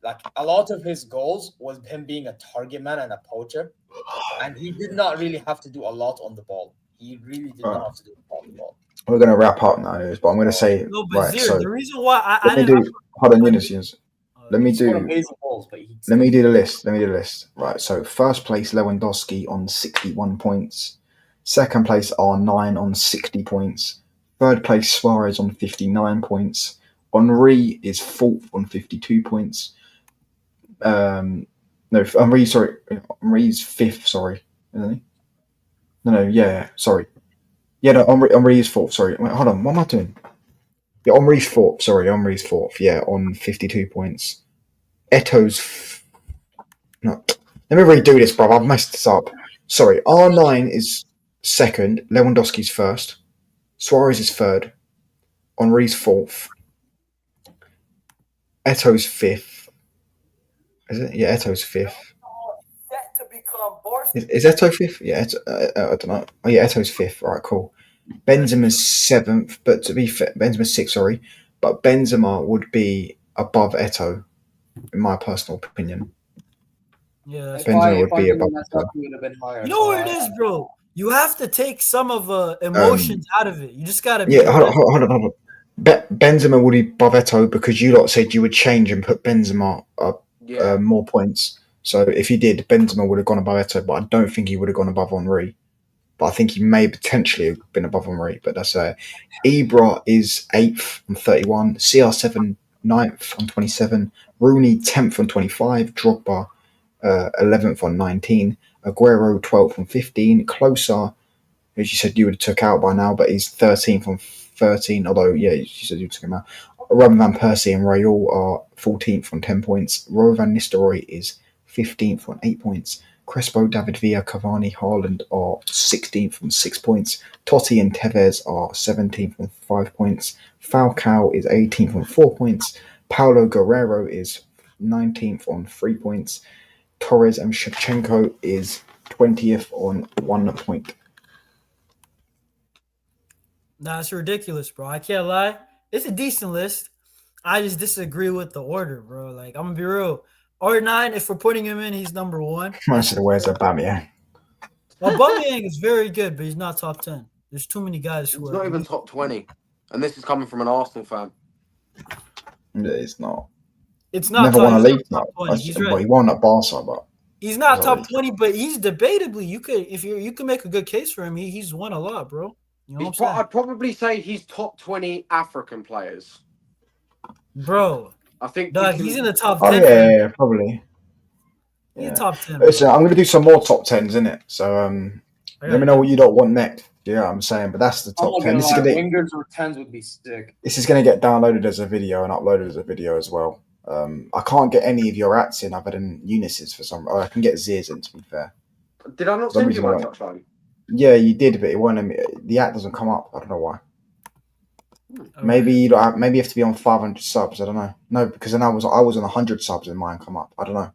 Speaker 5: Like a lot of his goals was him being a target man and a poacher, and he did not really have to do a lot on the ball. He really did not have to do a lot on the ball.
Speaker 1: We're going to wrap up now, anyways, but I'm going to say
Speaker 3: the reason why
Speaker 1: let me do the list. Right, so first place Lewandowski on 61 points. Second place R9 on 60 points. Third place Suarez on 59 points. Henry is fourth on 52 points. Henry's fifth, sorry. Isn't he? Henry is fourth, sorry. Wait, hold on, what am I doing? Yeah, Henry's fourth, yeah, on 52 points. Eto's... No, let me redo this, bro. I've messed this up. Sorry, R9 is second, Lewandowski's first, Suarez is third, Henry's fourth, Eto's fifth. Is it? Yeah, Eto's fifth. Is Eto fifth? Yeah, I don't know. Oh yeah, Eto's fifth. All right, cool. Benzema's seventh, but to be fair, Benzema's sixth. Sorry, but Benzema would be above Eto, in my personal opinion.
Speaker 3: Yeah, that's
Speaker 1: Benzema
Speaker 3: fair.
Speaker 1: would be above
Speaker 5: mess
Speaker 1: Beto.
Speaker 5: up, he would have been higher.
Speaker 3: You know
Speaker 5: So
Speaker 3: what it is, bro? You have to take some of
Speaker 1: Um,
Speaker 3: emotions out of it. You just gotta be
Speaker 1: yeah, hold on,
Speaker 3: realistic.
Speaker 1: hold on, hold on. Benzema would be above Beto because you lot said you would change and put Benzema up
Speaker 2: Yeah.
Speaker 1: more points. So if you did, Benzema would have gone above Beto, but I don't think he would have gone above Henri. But I think he may potentially have been above Henri. But that's Ibra is 8th on 31, CR7 9th on 27, Rooney 10th on 25, Drogba 11th on 19, Aguero 12th on 15, Closer, who you said you would have took out by now, but he's 13th on 13, although, yeah, you said you took him out. Robin Van Persie and Raul are 14th on 10 points. Roy Van Nistelrooy is 15th on 8 points. Crespo, David Villa, Cavani, Haaland are 16th on 6 points. Totti and Tevez are 17th on 5 points. Falcao is 18th on 4 points. Paulo Guerrero is 19th on 3 points. Torres and Shevchenko is 20th on 1 point.
Speaker 3: That's ridiculous, bro. I can't lie. It's a decent list. I just disagree with the order, bro. Like, I'm gonna be real. R9, if we're putting him in, he's number one.
Speaker 1: Most of the ways Aubameyang.
Speaker 3: Aubameyang is very good, but he's not top 10. There's too many guys who
Speaker 2: It's
Speaker 3: are
Speaker 2: not even top 20. And this is coming from an Arsenal fan.
Speaker 1: It's not.
Speaker 3: It's not
Speaker 1: Never
Speaker 3: top,
Speaker 1: won a
Speaker 3: he's
Speaker 1: league.
Speaker 3: not top 20. He's
Speaker 1: Well,
Speaker 3: right.
Speaker 1: he won at Barca, but
Speaker 3: He's not
Speaker 1: He's
Speaker 3: top
Speaker 1: already-
Speaker 3: 20, but he's debatably you can make a good case for him. He's won a lot, bro. You know what I'm saying?
Speaker 2: I'd probably say he's top 20 African players.
Speaker 3: Bro,
Speaker 2: I think
Speaker 3: dog,
Speaker 2: we can-
Speaker 3: he's in the top
Speaker 1: oh
Speaker 3: 10.
Speaker 1: yeah, probably.
Speaker 3: He's
Speaker 1: Yeah.
Speaker 3: top 10. Bro.
Speaker 1: Listen, I'm gonna do some more top tens, innit? So
Speaker 3: I
Speaker 1: let me know what you don't want next. Yeah, I'm saying, but that's the
Speaker 5: I'm
Speaker 1: top
Speaker 5: not
Speaker 1: 10.
Speaker 5: gonna
Speaker 1: This is
Speaker 5: lie,
Speaker 1: gonna
Speaker 5: wingers or tens would be sick.
Speaker 1: get downloaded as a video and uploaded as a video as well. I can't get any of your ats in other than Eunice's for some. I can get Z's in, to be fair.
Speaker 2: Did I not
Speaker 1: Some
Speaker 2: send you
Speaker 1: reason
Speaker 2: my
Speaker 1: I-
Speaker 2: touchline?
Speaker 1: Yeah, you did, but it won't. The at doesn't come up. I don't know why.
Speaker 3: Okay.
Speaker 1: Maybe you don't have, maybe you have to be on 500 subs. I don't know. No, because then I was on 100 subs and mine come up. I don't know.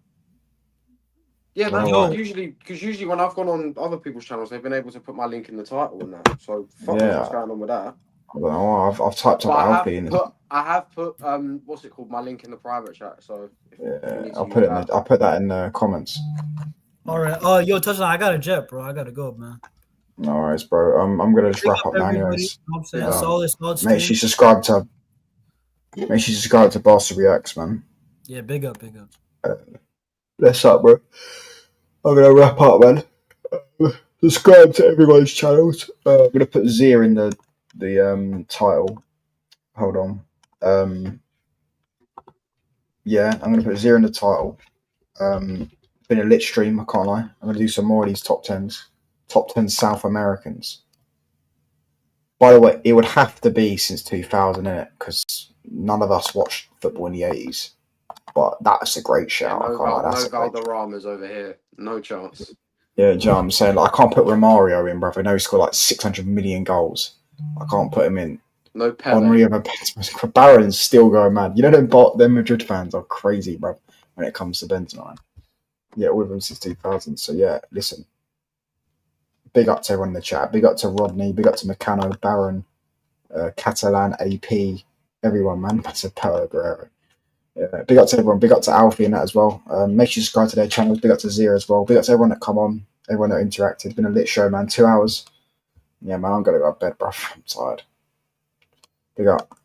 Speaker 2: Yeah, that's
Speaker 1: Yo.
Speaker 2: usually when I've gone on other people's channels, they've been able to put my link in the title and that. So fuck knows
Speaker 1: Yeah.
Speaker 2: what's going on with that.
Speaker 1: I don't know. I've typed
Speaker 2: But
Speaker 1: up
Speaker 2: I
Speaker 1: Alfie and
Speaker 2: have put what's it called? My link in the private chat. So if you
Speaker 1: yeah,
Speaker 2: need to
Speaker 1: I'll
Speaker 2: use
Speaker 1: put it.
Speaker 2: that.
Speaker 1: I'll put that in the comments.
Speaker 3: All right. Oh, yo, touchdown. I got a jet, bro. I gotta go, man.
Speaker 1: No worries, bro. I'm gonna just
Speaker 3: Big
Speaker 1: wrap up now,
Speaker 3: everybody.
Speaker 1: anyways.
Speaker 3: You know what I'm saying?
Speaker 1: Yeah.
Speaker 3: Solid
Speaker 1: Make sure
Speaker 3: stream.
Speaker 1: you subscribe to. Make sure you subscribe to Barca Reacts, man.
Speaker 3: Yeah, big up, big up.
Speaker 1: That's up, bro. I'm gonna wrap up, man. Subscribe to everyone's channels. I'm gonna put Zia in the title. Hold on. Yeah, I'm gonna put Zia in the title. Been a lit stream, I can't lie. I'm gonna do some more of these top tens. Top 10 South Americans. By the way, it would have to be since 2000, innit? Because none of us watched football in the 80s. But that's a great shout.
Speaker 2: Yeah,
Speaker 1: I can't lie. That's
Speaker 2: no
Speaker 1: a great
Speaker 2: Valderramas over here. No chance.
Speaker 1: Yeah, do you know what I'm saying? Like, I can't put Romario in, brother. I know he scored like 600 million goals. I can't put him in.
Speaker 2: No Pele.
Speaker 1: Henri of a Baron's still going mad. You know, them Madrid fans are crazy, bro, when it comes to Benzema. Yeah, all of them since 2000. So, yeah, listen. Big up to everyone in the chat. Big up to Rodney. Big up to Meccano, Baron, Catalan, AP, everyone, man. That's a Paulo Guerrero. Yeah, big up to everyone. Big up to Alfie and that as well. Make sure you subscribe to their channels. Big up to Zero as well. Big up to everyone that come on. Everyone that interacted. It's been a lit show, man. 2 hours. Yeah, man, I'm going to go to bed, bro. I'm tired. Big up.